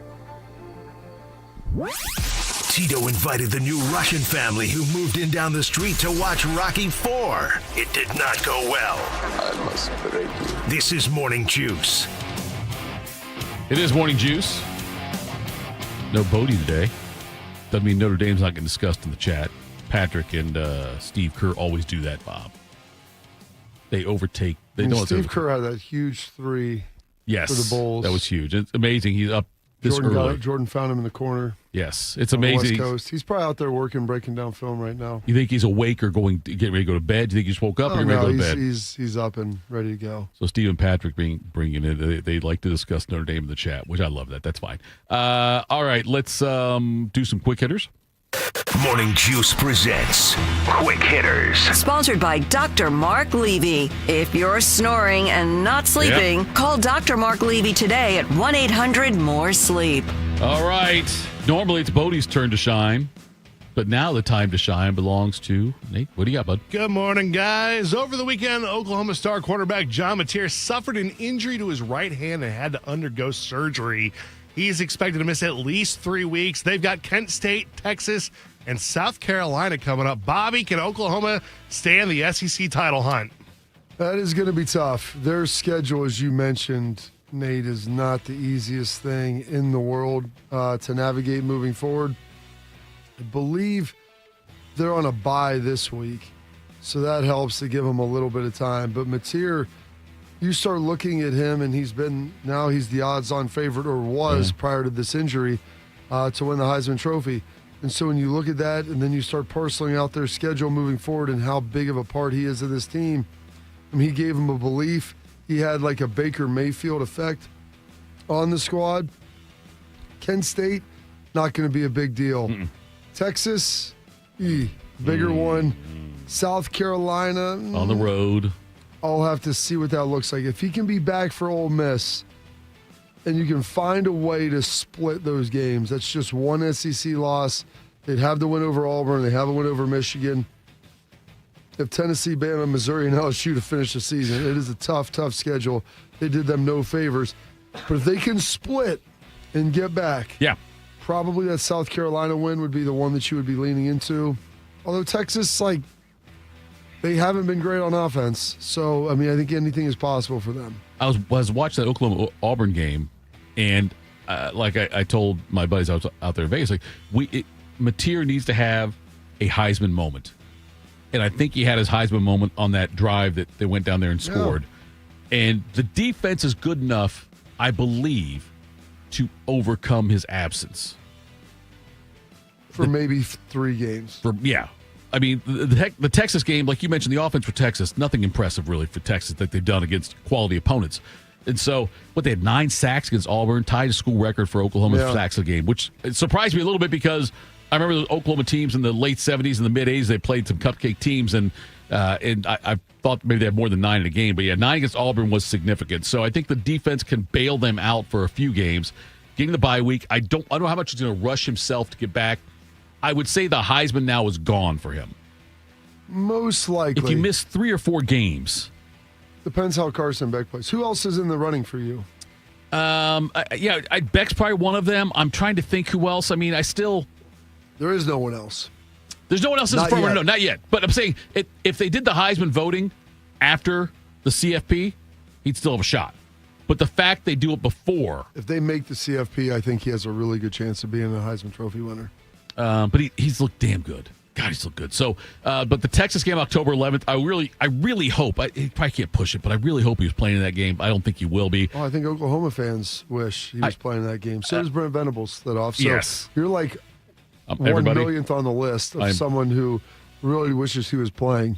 Tito invited the new Russian family who moved in down the street to watch Rocky IV. It did not go well. I must break you. This is Morning Juice. It is Morning Juice. No Bodie today. Doesn't mean Notre Dame's not getting discussed in the chat. Patrick and Steve Kerr always do that, Bob. They overtake. They know Steve Kerr had that huge 3. Yes, for the Bulls. That was huge. It's amazing. He's up this early. Jordan found him in the corner. Yes, it's on the amazing. West Coast. He's probably out there working, breaking down film right now. You think he's awake or getting ready to go to bed? Do you think he just woke up or ready to go to bed? He's up and ready to go. So Steve and Patrick bringing in. They like to discuss Notre Dame in the chat, which I love that. That's fine. All right, let's do some quick hitters. Morning Juice presents Quick Hitters. Sponsored by Dr. Mark Levy. If you're snoring and not sleeping, call Dr. Mark Levy today at 1-800-MORE-SLEEP. All right. Normally it's Bodie's turn to shine, but now the time to shine belongs to Nate. What do you got, bud? Good morning, guys. Over the weekend, Oklahoma star quarterback John Mateer suffered an injury to his right hand and had to undergo surgery. He's expected to miss at least 3 weeks. They've got Kent State, Texas, and South Carolina coming up. Bobby, can Oklahoma stay in the SEC title hunt? That is going to be tough. Their schedule, as you mentioned, Nate, is not the easiest thing in the world to navigate moving forward. I believe they're on a bye this week, so that helps to give them a little bit of time. But Mateer, you start looking at him, and he's the odds-on favorite, or was prior to this injury, to win the Heisman Trophy. And so when you look at that, and then you start parceling out their schedule moving forward and how big of a part he is of this team, I mean, he gave him a belief. He had like a Baker Mayfield effect on the squad. Kent State, not going to be a big deal. Texas, bigger one. South Carolina. On the road. I'll have to see what that looks like. If he can be back for Ole Miss and you can find a way to split those games, that's just one SEC loss. They'd have the win over Auburn. They have a win over Michigan. If Tennessee, Bama, Missouri, and LSU to finish the season, it is a tough, tough schedule. They did them no favors. But if they can split and get back, probably that South Carolina win would be the one that you would be leaning into. Although Texas, they haven't been great on offense. So, I think anything is possible for them. I was watching that Oklahoma-Auburn game, and I told my buddies out there in Vegas, Mateer needs to have a Heisman moment. And I think he had his Heisman moment on that drive that they went down there and scored. Yeah. And the defense is good enough, I believe, to overcome his absence. For maybe 3 games. The Texas game, like you mentioned, the offense for Texas, nothing impressive really for Texas that they've done against quality opponents. And so, they had 9 sacks against Auburn, tied a school record for Oklahoma's sacks a game, which surprised me a little bit because I remember the Oklahoma teams in the late 70s and the mid-80s, they played some cupcake teams, and I thought maybe they had more than 9 in a game. But 9 against Auburn was significant. So I think the defense can bail them out for a few games. Getting the bye week, I don't know how much he's going to rush himself to get back. I would say the Heisman now is gone for him. Most likely. If you miss 3 or 4 games. Depends how Carson Beck plays. Who else is in the running for you? Beck's probably one of them. I'm trying to think who else. There is no one else. There's no one else in the front runner. No, not yet. But I'm saying if they did the Heisman voting after the CFP, he'd still have a shot. But the fact they do it before. If they make the CFP, I think he has a really good chance of being a Heisman Trophy winner. But he's looked damn good. God, he's looked good. So, but the Texas game, October 11th, I really hope. He probably can't push it, but I really hope he was playing in that game. I don't think he will be. Oh, I think Oklahoma fans wish he was playing in that game. So does Brent Venables, Thitoff. So yes. You're like 1/millionth on the list of someone who really wishes he was playing.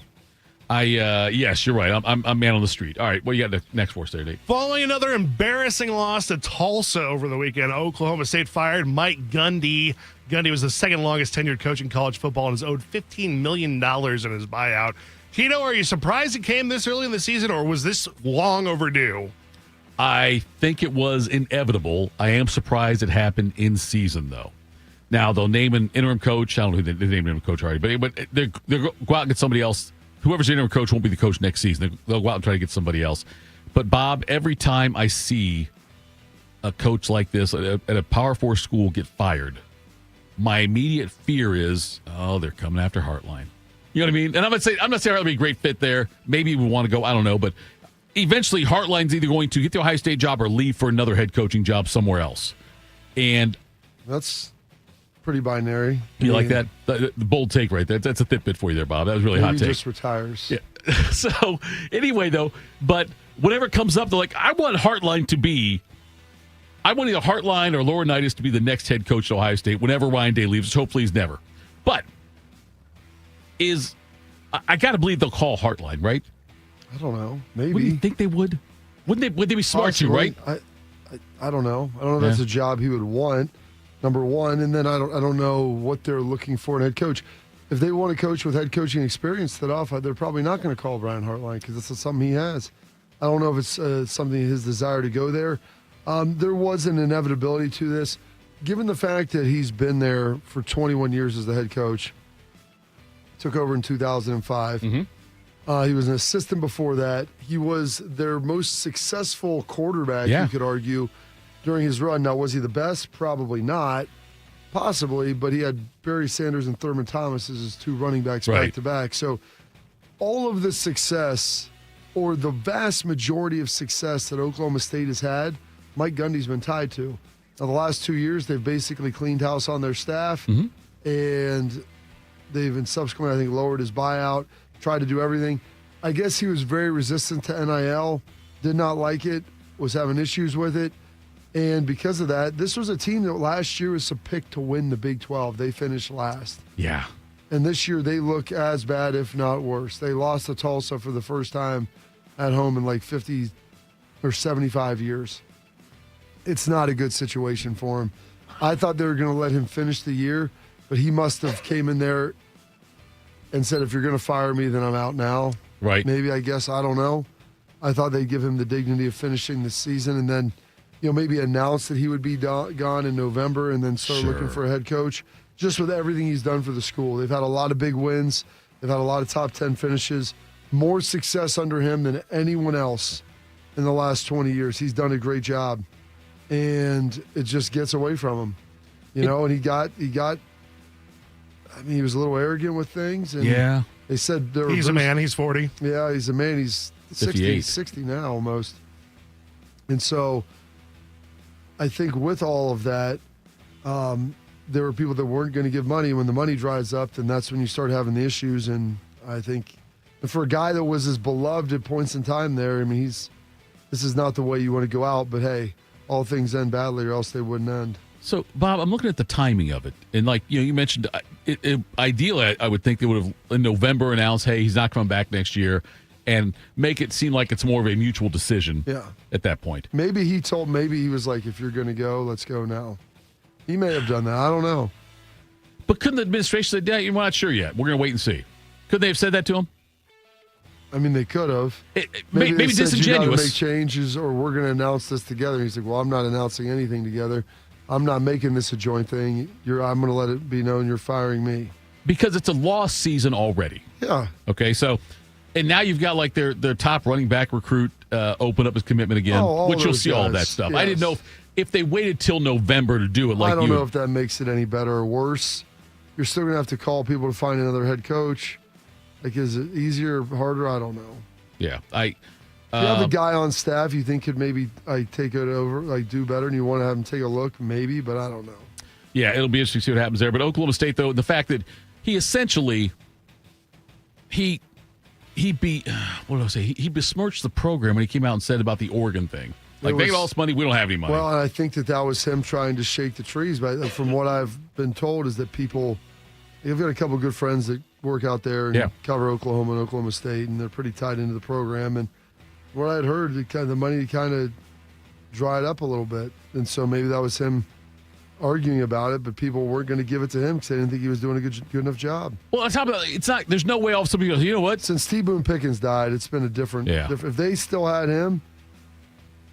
Yes, you're right. I'm man on the street. All right, what do you got next for us there, Nate? Following another embarrassing loss to Tulsa over the weekend, Oklahoma State fired Mike Gundy. Gundy was the second longest tenured coach in college football and is owed $15 million in his buyout. Tito, are you surprised it came this early in the season, or was this long overdue? I think it was inevitable. I am surprised it happened in season, though. Now, they'll name an interim coach. I don't know who they named interim coach already, but they'll go out and get somebody else. Whoever's the interim coach won't be the coach next season. They'll go out and try to get somebody else. But, Bob, every time I see a coach like this at a Power 4 school get fired, my immediate fear is, they're coming after Hartline. You know what I mean? And I'm not saying Hartline would be a great fit there. Maybe we want to go. I don't know. But eventually, Hartline's either going to get the Ohio State job or leave for another head coaching job somewhere else. And that's pretty binary. You like that? The bold take right there. That's a Fitbit for you there, Bob. That was really hot take. He just retires. Yeah. So, anyway, though, but whatever comes up, they're like, I want Hartline to be. I want either Hartline or Laurinaitis to be the next head coach at Ohio State whenever Ryan Day leaves. Hopefully he's never. But I got to believe they'll call Hartline, right? I don't know. Maybe. Wouldn't you think they would? Would they be smart to, right? I don't know. I don't know if that's a job he would want, number one. And then I don't know what they're looking for in head coach. If they want a coach with head coaching experience, they're probably not going to call Brian Hartline because that's something he has. I don't know if it's something his desire to go there. There was an inevitability to this. Given the fact that he's been there for 21 years as the head coach, took over in 2005. Mm-hmm. He was an assistant before that. He was their most successful quarterback, you could argue, during his run. Now, was he the best? Probably not. Possibly, but he had Barry Sanders and Thurman Thomas as his 2 running backs back-to-back. So all of the success, or the vast majority of success that Oklahoma State has had, Mike Gundy's been tied to. Now, the last 2 years, they've basically cleaned house on their staff, and they've subsequently, I think, lowered his buyout, tried to do everything. I guess he was very resistant to NIL, did not like it, was having issues with it, and because of that, this was a team that last year was picked to win the Big 12. They finished last. Yeah. And this year, they look as bad, if not worse. They lost to Tulsa for the first time at home in like 50 or 75 years. it's not a good situation for him. I thought they were going to let him finish the year, but he must have came in there and said, if you're going to fire me, then I'm out now. Right. Maybe, I guess. I don't know. I thought they'd give him the dignity of finishing the season and then, maybe announce that he would be gone in November and then start looking for a head coach. Just with everything he's done for the school. They've had a lot of big wins. They've had a lot of top 10 finishes. More success under him than anyone else in the last 20 years. He's done a great job. And it just gets away from him. And he was a little arrogant with things. And they said he's a man. He's 40. Yeah, he's a man. He's 60 now almost. And so I think with all of that, there were people that weren't going to give money. When the money dries up, then that's when you start having the issues. And I think for a guy that was as beloved at points in time there, this is not the way you want to go out. But hey, all things end badly or else they wouldn't end. So, Bob, I'm looking at the timing of it. And you mentioned, ideally, I would think they would have in November announced, hey, he's not coming back next year, and make it seem like it's more of a mutual decision at that point. Maybe he was like, if you're going to go, let's go now. He may have done that. I don't know. But couldn't the administration say, yeah, we're not sure yet. We're going to wait and see. Could they have said that to him? They could have. Maybe disingenuous. You got to make changes or we're going to announce this together. He's like, well, I'm not announcing anything together. I'm not making this a joint thing. I'm going to let it be known you're firing me. Because it's a lost season already. Yeah. Okay, so, and now you've got their top running back recruit open up his commitment again, which you'll see all that stuff. Yes. I didn't know if they waited till November to do it. I don't know if that makes it any better or worse. You're still going to have to call people to find another head coach. Is it easier or harder? I don't know. Yeah, If you have a guy on staff you think could maybe take it over, do better, and you want to have him take a look, maybe, but I don't know. Yeah, it'll be interesting to see what happens there. But Oklahoma State, though, the fact that he essentially he besmirched the program when he came out and said about the Oregon thing. They get all this money, we don't have any money. Well, and I think that was him trying to shake the trees. But from what I've been told is that you've got a couple of good friends that work out there and cover Oklahoma and Oklahoma State, and they're pretty tied into the program. And what I had heard, the money kind of dried up a little bit. And so maybe that was him arguing about it, but people weren't going to give it to him because they didn't think he was doing a good enough job. Well, on top of that, it's not. There's no way all of somebody goes, you know what? Since T. Boone Pickens died, it's been a different. If they still had him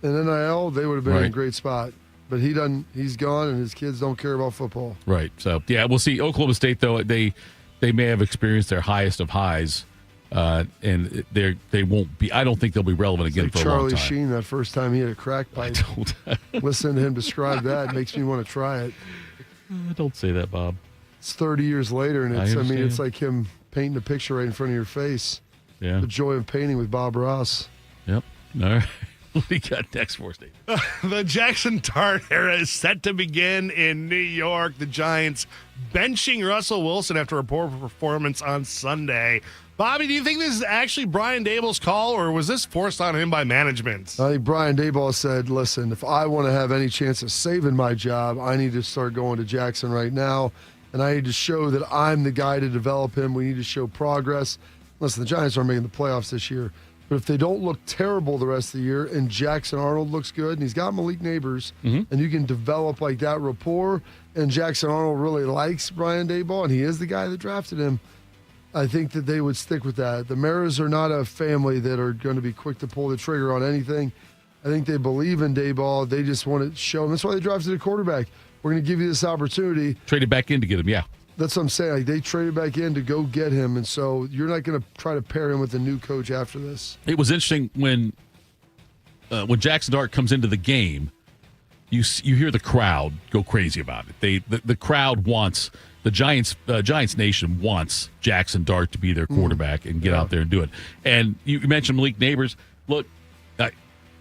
in NIL, they would have been in a great spot. But he doesn't. He's gone, and his kids don't care about football. Right. So we'll see. Oklahoma State, though, they may have experienced their highest of highs. And they won't be. I don't think they'll be relevant again for a long time. Charlie Sheen, that first time he had a crack pipe. Listening to him describe that makes me want to try it. Don't say that, Bob. It's 30 years later, and it's like him painting a picture right in front of your face. Yeah. The joy of painting with Bob Ross. Yep. All right. What do you got next for us, Dave? The Jackson Dart era is set to begin in New York. The Giants benching Russell Wilson after a poor performance on Sunday. Bobby, do you think this is actually Brian Daboll's call, or was this forced on him by management? I think Brian Daboll said, listen, if I want to have any chance of saving my job, I need to start going to Jackson right now, and I need to show that I'm the guy to develop him. We need to show progress. Listen, the Giants aren't making the playoffs this year, but if they don't look terrible the rest of the year and Jackson Arnold looks good, and he's got Malik Neighbors, and you can develop that rapport, and Jackson Arnold really likes Brian Daboll, and he is the guy that drafted him, I think that they would stick with that. The Maras are not a family that are going to be quick to pull the trigger on anything. I think they believe in Daboll. They just want to show him. That's why they drafted a quarterback. We're going to give you this opportunity. Traded back in to get him, yeah. That's what I'm saying. They traded back in to go get him, and so you're not going to try to pair him with a new coach after this. It was interesting when Jackson Dart comes into the game, you hear the crowd go crazy about it. The crowd wants – the Giants Nation wants Jackson Dart to be their quarterback and get out there and do it. And you mentioned Malik Neighbors. Look,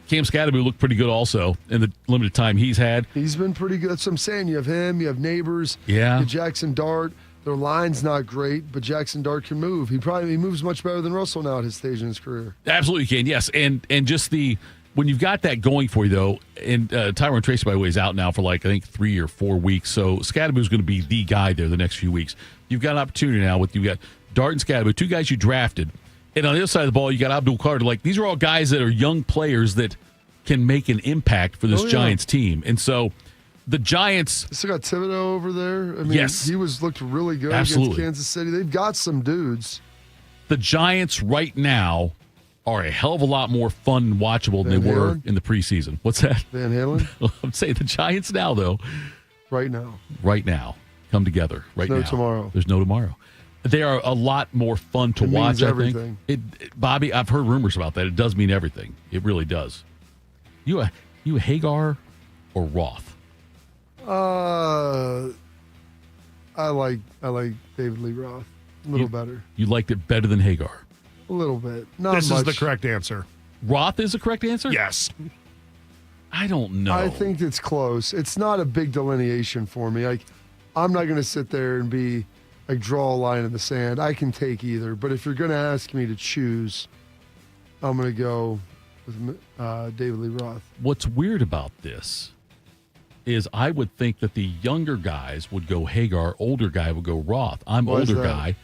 Cam Scadaboo looked pretty good also in the limited time he's had. He's been pretty good. That's what I'm saying. You have him, you have Neighbors, you have Jackson Dart. Their line's not great, but Jackson Dart can move. He moves much better than Russell now at his stage in his career. Absolutely can, yes. And just when you've got that going for you, though, and Tyrone Tracy, by the way, is out now for I think 3 or 4 weeks. So Scadaboo's going to be the guy there the next few weeks. You've got an opportunity now you've got Dart and Scadaboo, two guys you drafted. And on the other side of the ball, you got Abdul Carter. These are all guys that are young players that can make an impact for this Giants team. And so the Giants... They still got Thibodeau over there. I mean, yes. he looked really good Absolutely. against Kansas City. They've got some dudes. The Giants right now are a hell of a lot more fun and watchable than they were in the preseason. What's that? Van Halen? I'm saying the Giants now, though. Right now. Come together right now. There's no tomorrow. There's no tomorrow. They are a lot more fun to watch, I everything. think. Bobby, I've heard rumors about that. It does mean everything. It really does. You a Hagar or Roth? I like David Lee Roth a little better. You liked it better than Hagar? A little bit. Not this much. is the correct answer. Roth is the correct answer? Yes. I don't know. I think it's close. It's not a big delineation for me. I'm not going to sit there and draw a line in the sand. I can take either. But if you're going to ask me to choose, I'm going to go with David Lee Roth. What's weird about this is I would think that the younger guys would go Hagar, older guy would go Roth. I'm older guy.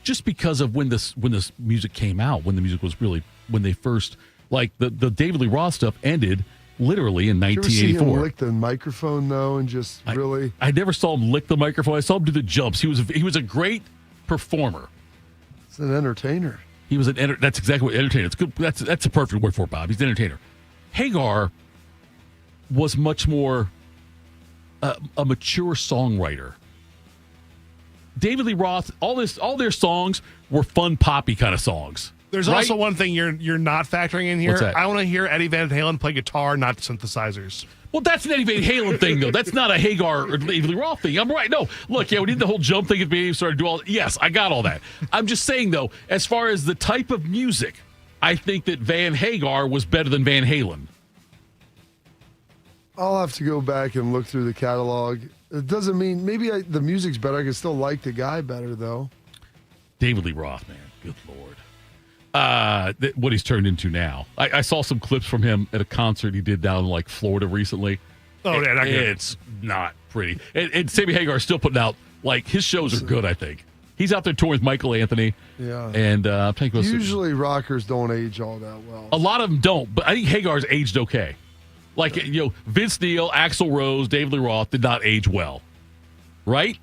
Just because of when this music came out, when the music was really, when they first, like the David Lee Roth stuff ended literally in 1984. Did you ever see him lick the microphone though, and just really? I never saw him lick the microphone. I saw him do the jumps. He was a great performer. He's an entertainer. He was that's exactly what entertainer. It's good. That's a perfect word for it, Bob. He's an entertainer. Hagar was much more a mature songwriter. David Lee Roth, all their songs were fun, poppy kind of songs. There's also one thing you're not factoring in here. What's that? I want to hear Eddie Van Halen play guitar, not synthesizers. Well, that's an Eddie Van Halen thing, though. That's not a Hagar or David Lee Roth thing. I'm right. No, look, we did the whole jump thing at the beginning, started to do all. Yes, I got all that. I'm just saying, though, as far as the type of music, I think that Van Hagar was better than Van Halen. I'll have to go back and look through the catalog. It doesn't mean maybe the music's better. I can still like the guy better, though. David Lee Roth, man. Good Lord. What he's turned into now. I saw some clips from him at a concert he did down in Florida recently. Oh, yeah, not good. It's not pretty. And Sammy Hagar is still putting out, his shows are good, I think. He's out there touring with Michael Anthony. Yeah. And I'm thinking usually rockers don't age all that well. A lot of them don't, but I think Hagar's aged okay. Vince Neil, Axl Rose, David Lee Roth did not age well. Right?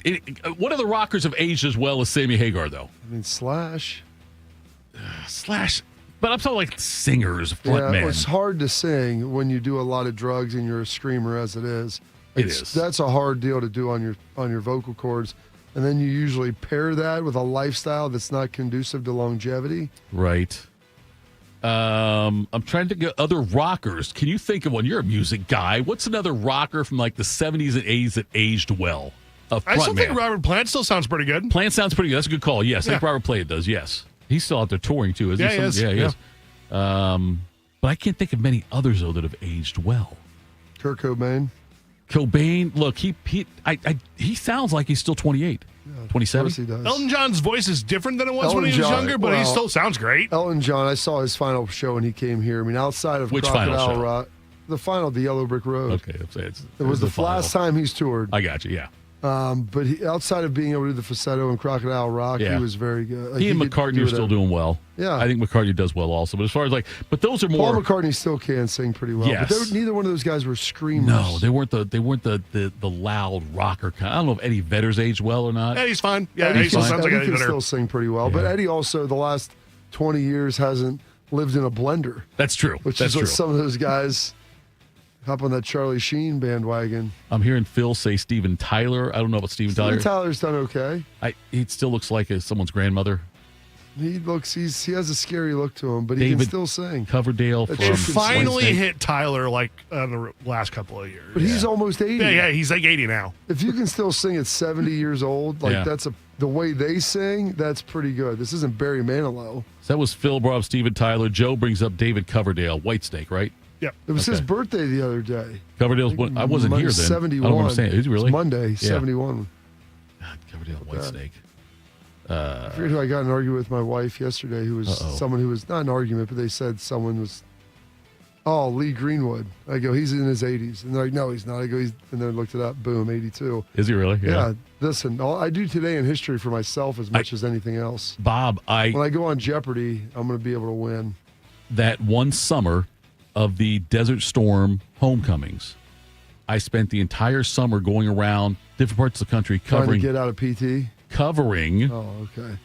What other rockers have aged as well as Sammy Hagar, though? I mean, Slash. But I'm talking singers, frontmen. It's hard to sing when you do a lot of drugs and you're a screamer as it is. It is. That's a hard deal to do on your vocal cords. And then you usually pair that with a lifestyle that's not conducive to longevity. Right. I'm trying to get other rockers. Can you think of one? You're a music guy. What's another rocker from the 70s and 80s that aged well? I still think Robert Plant still sounds pretty good. Plant sounds pretty good. That's a good call. Yes, I think Robert Plant does. Yes. He's still out there touring, too, isn't he? He is. Yeah, he is. But I can't think of many others, though, that have aged well. Kurt Cobain. Look, he sounds like he's still 28. 27? Of course he does. Elton John's voice is different than it was when he was younger, but he still sounds great. Elton John, I saw his final show when he came here. I mean, outside of Which Crocodile final show? Rock, the final, the Yellow Brick Road. Okay, it was the last time he's toured. I got you, yeah. But outside of being able to do the falsetto and Crocodile Rock, he was very good. He and McCartney are still doing well. Yeah. I think McCartney does well also. But as far as but those are more. Paul McCartney still can sing pretty well. Yes. But neither one of those guys were screamers. No, they weren't the loud rocker kind. I don't know if Eddie Vedder's aged well or not. Eddie's fine. Yeah, Eddie still sounds like Eddie Eddie can Vedder. still sing pretty well. But Eddie also, the last 20 years, hasn't lived in a blender. That's true. Which That's is what true. some of those guys hop on that Charlie Sheen bandwagon. I'm hearing Phil say Steven Tyler. I don't know about Steven Tyler. Steven Tyler's done okay. He still looks like someone's grandmother. He has a scary look to him, but he can still sing. Coverdale from It finally Wednesday. hit Tyler in the last couple of years. But he's almost 80. Yeah, he's 80 now. If you can still sing at 70 years old, that's the way they sing, that's pretty good. This isn't Barry Manilow. So that was Phil brought up Steven Tyler. Joe brings up David Coverdale, Whitesnake, right? Yep. It was his birthday the other day. Coverdale's I wasn't here then. 71. I don't understand. Is he really? It's Monday, 71. God, Coverdale, Whitesnake. I forget who I got in an argument with my wife yesterday, who was someone who was not an argument, but they said someone was, Lee Greenwood. I go, he's in his 80s. And they're like, no, he's not. I go, and then I looked it up. Boom, 82. Is he really? Yeah. Listen, I do today in history for myself as much as anything else. Bob, when I go on Jeopardy, I'm going to be able to win. That one summer of the Desert Storm homecomings. I spent the entire summer going around different parts of the country Trying to get out of PT? Covering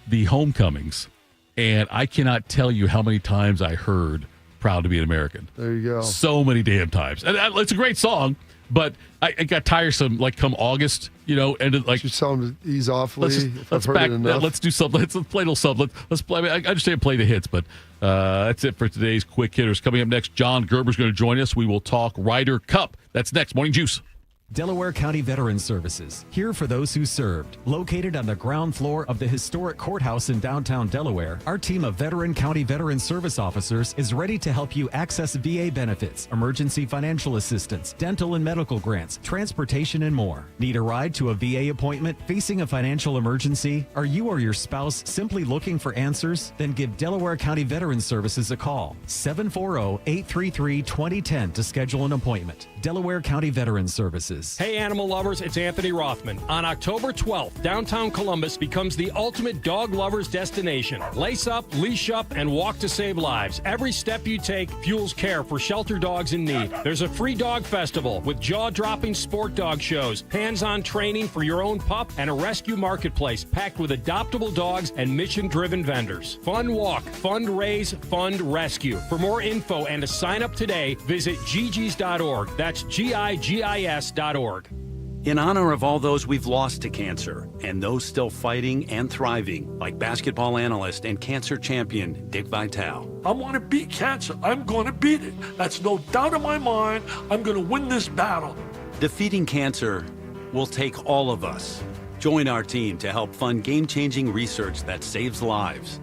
the homecomings. And I cannot tell you how many times I heard Proud to Be an American. There you go. So many damn times. And it's a great song, but I got tiresome, like, come August, and like. Just tell them to ease off, Lee. Let's do something. Let's play a little something. Let's play. I understand play the hits, but that's it for today's Quick Hitters. Coming up next, John Gerber is going to join us. We will talk Ryder Cup. That's next. Morning Juice. Delaware County Veterans Services, here for those who served. Located on the ground floor of the historic courthouse in downtown Delaware, our team of veteran county veteran service officers is ready to help you access VA benefits, emergency financial assistance, dental and medical grants, transportation, and more. Need a ride to a VA appointment? Facing a financial emergency? Are you or your spouse simply looking for answers? Then give Delaware County Veterans Services a call. 740-833-2010 to schedule an appointment. Delaware County Veterans Services. Hey, animal lovers, it's Anthony Rothman. On October 12th, downtown Columbus becomes the ultimate dog lovers destination. Lace up, leash up, and walk to save lives. Every step you take fuels care for shelter dogs in need. There's a free dog festival with jaw-dropping sport dog shows, hands-on training for your own pup, and a rescue marketplace packed with adoptable dogs and mission-driven vendors. Fun walk, fundraise, fund rescue. For more info and to sign up today, visit gigis.org. That's GIGIS.org. In honor of all those we've lost to cancer and those still fighting and thriving, like basketball analyst and cancer champion Dick Vitale. I want to beat cancer. I'm going to beat it. That's no doubt in my mind. I'm going to win this battle. Defeating cancer will take all of us. Join our team to help fund game-changing research that saves lives.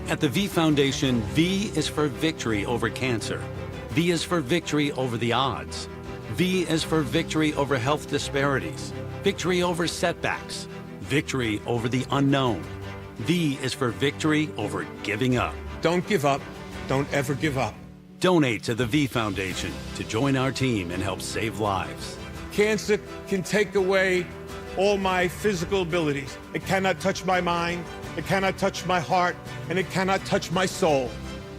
At the V Foundation, V is for victory over cancer. V is for victory over the odds. V is for victory over health disparities, victory over setbacks, victory over the unknown. V is for victory over giving up. Don't give up. Don't ever give up. Donate to the V Foundation to join our team and help save lives. Cancer can take away all my physical abilities. It cannot touch my mind, it cannot touch my heart, and it cannot touch my soul.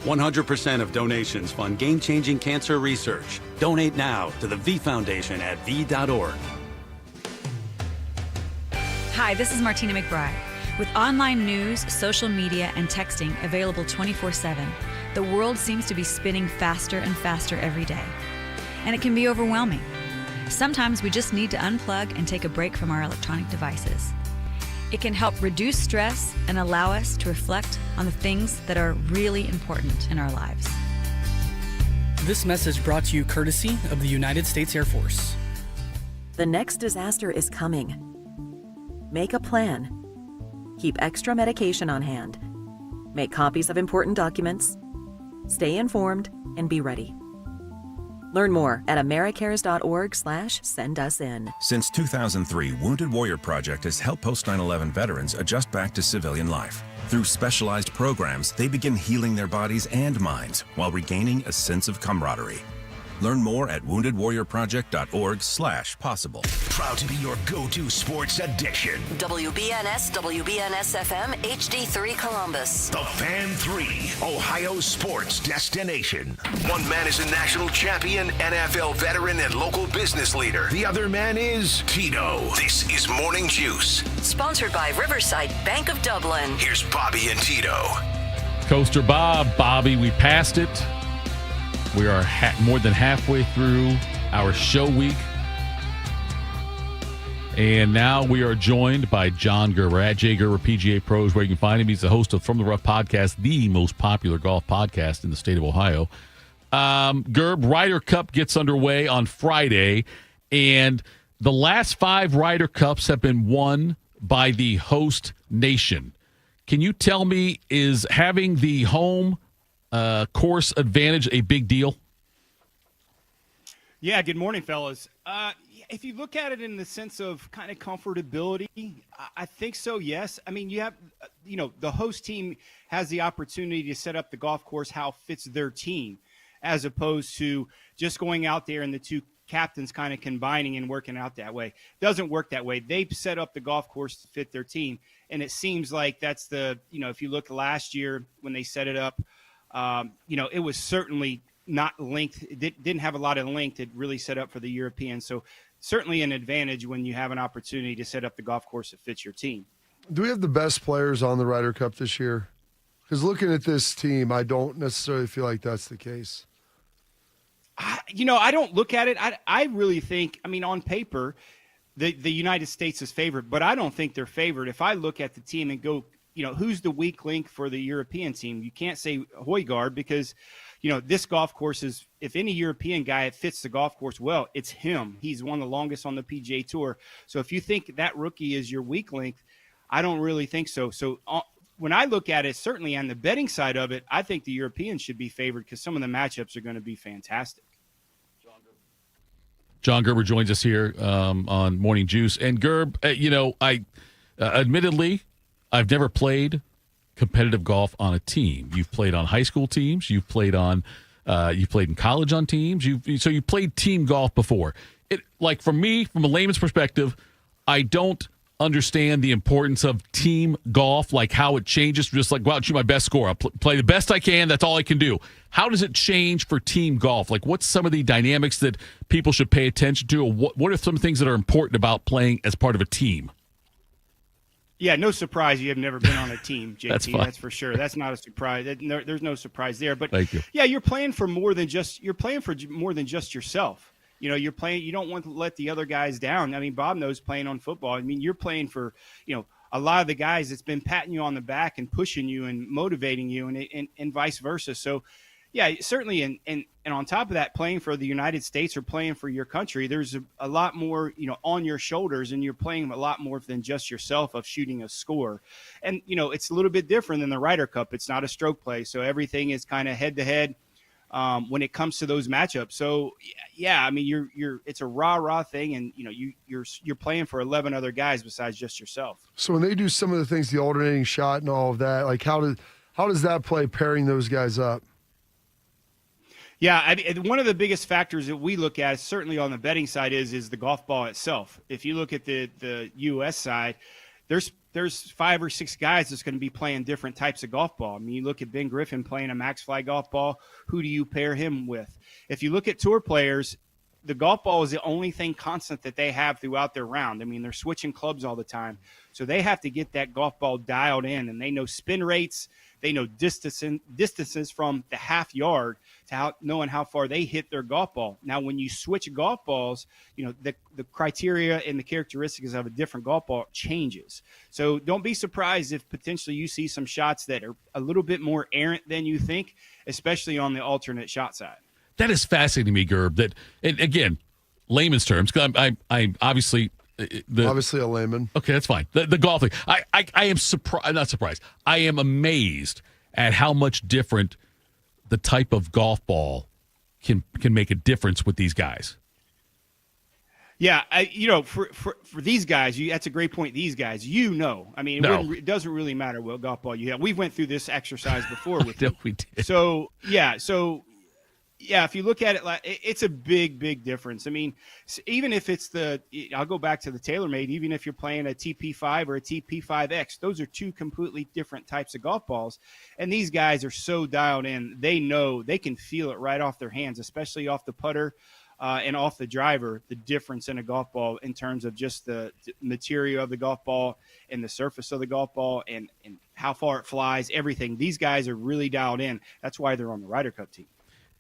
100% of donations fund game-changing cancer research. Donate now to the V Foundation at v.org. Hi, this is Martina McBride. With online news, social media, and texting available 24/7, the world seems to be spinning faster and faster every day. And it can be overwhelming. Sometimes we just need to unplug and take a break from our electronic devices. It can help reduce stress and allow us to reflect on the things that are really important in our lives. This message brought to you courtesy of the United States Air Force. The next disaster is coming. Make a plan. Keep extra medication on hand. Make copies of important documents. Stay informed and be ready. Learn more at americares.org/send-us-in. Since 2003, Wounded Warrior Project has helped post 9/11 veterans adjust back to civilian life. Through specialized programs, they begin healing their bodies and minds while regaining a sense of camaraderie. Learn more at woundedwarriorproject.org/possible. Proud to be your go-to sports addiction. WBNS, WBNS-FM, HD3 Columbus. The Fan 3, Ohio sports destination. One man is a national champion, NFL veteran, and local business leader. The other man is Tito. This is Morning Juice. Sponsored by Riverside Bank of Dublin. Here's Bobby and Tito. Coaster Bobby, we passed it. We are more than halfway through our show week. And now we are joined by John Gerber at J. Gerber PGA Pros, where you can find him. He's the host of From the Rough podcast, the most popular golf podcast in the state of Ohio. Ryder Cup gets underway on Friday, and the last 5 Ryder Cups have been won by the host nation. Can you tell me, is having the home course advantage a big deal? Yeah, good morning, fellas. If you look at it in the sense of kind of comfortability, I think so, yes. I mean, you have, the host team has the opportunity to set up the golf course how it fits their team, as opposed to just going out there and the two captains kind of combining and working out that way. It doesn't work that way. They've set up the golf course to fit their team, and it seems like that's the, if you look last year when they set it up, it was certainly, not linked, didn't have a lot of length that really set up for the European. So certainly an advantage when you have an opportunity to set up the golf course that fits your team. Do we have the best players on the Ryder Cup this year? Because looking at this team, I don't necessarily feel like that's the case. I don't look at it. I really think, on paper, the United States is favored, but I don't think they're favored. If I look at the team and go, who's the weak link for the European team? You can't say Højgaard because, this golf course is, if any European guy fits the golf course well, it's him. He's one of the longest on the PGA Tour. So if you think that rookie is your weak link, I don't really think so. So when I look at it, certainly on the betting side of it, I think the Europeans should be favored because some of the matchups are going to be fantastic. John Gerber joins us here on Morning Juice. And Gerb, I admittedly, I've never played competitive golf on a team. You've played on high school teams. You've played in college on teams. So you played team golf before. For me, from a layman's perspective, I don't understand the importance of team golf, like how it changes. Just like, go out and shoot my best score. I'll play the best I can. That's all I can do. How does it change for team golf? Like, what's some of the dynamics that people should pay attention to? Or what are some things that are important about playing as part of a team? Yeah, no surprise you have never been on a team, JT. That's for sure. That's not a surprise. There's no surprise there. But thank you. Yeah, you're playing for more than just yourself. You're playing. You don't want to let the other guys down. Bob knows playing on football. You're playing for a lot of the guys that's been patting you on the back and pushing you and motivating you, and vice versa. So, yeah, certainly. And on top of that, playing for the United States or playing for your country, there's a lot more on your shoulders, and you're playing a lot more than just yourself of shooting a score. And it's a little bit different than the Ryder Cup. It's not a stroke play, so everything is kind of head to head. When it comes to those matchups. So yeah, it's a rah thing, and you're playing for 11 other guys besides just yourself. So when they do some of the things, the alternating shot and all of that, like how does that play pairing those guys up? Yeah, one of the biggest factors that we look at, certainly on the betting side, is the golf ball itself. If you look at the U.S. side, there's 5 or 6 guys that's going to be playing different types of golf ball. You look at Ben Griffin playing a Max Fly golf ball. Who do you pair him with? If you look at tour players, the golf ball is the only thing constant that they have throughout their round. They're switching clubs all the time. So they have to get that golf ball dialed in, and they know spin rates. They know distances from the half yard to knowing how far they hit their golf ball. Now, when you switch golf balls, the criteria and the characteristics of a different golf ball changes. So don't be surprised if potentially you see some shots that are a little bit more errant than you think, especially on the alternate shot side. That is fascinating to me, Gerb. That, and again, layman's terms, because I'm obviously obviously a layman. Okay, that's fine. The golf thing. I am surprised. Not surprised. I am amazed at how much different the type of golf ball can make a difference with these guys. Yeah, for these guys, that's a great point. These guys, it doesn't really matter what golf ball you have. We went through this exercise before with you. We did. So if you look at it, it's a big difference. Even if it's I'll go back to the TaylorMade, even if you're playing a TP5 or a TP5X, those are 2 completely different types of golf balls. And these guys are so dialed in. They know, they can feel it right off their hands, especially off the putter and off the driver, the difference in a golf ball in terms of just the material of the golf ball and the surface of the golf ball and how far it flies, everything. These guys are really dialed in. That's why they're on the Ryder Cup team.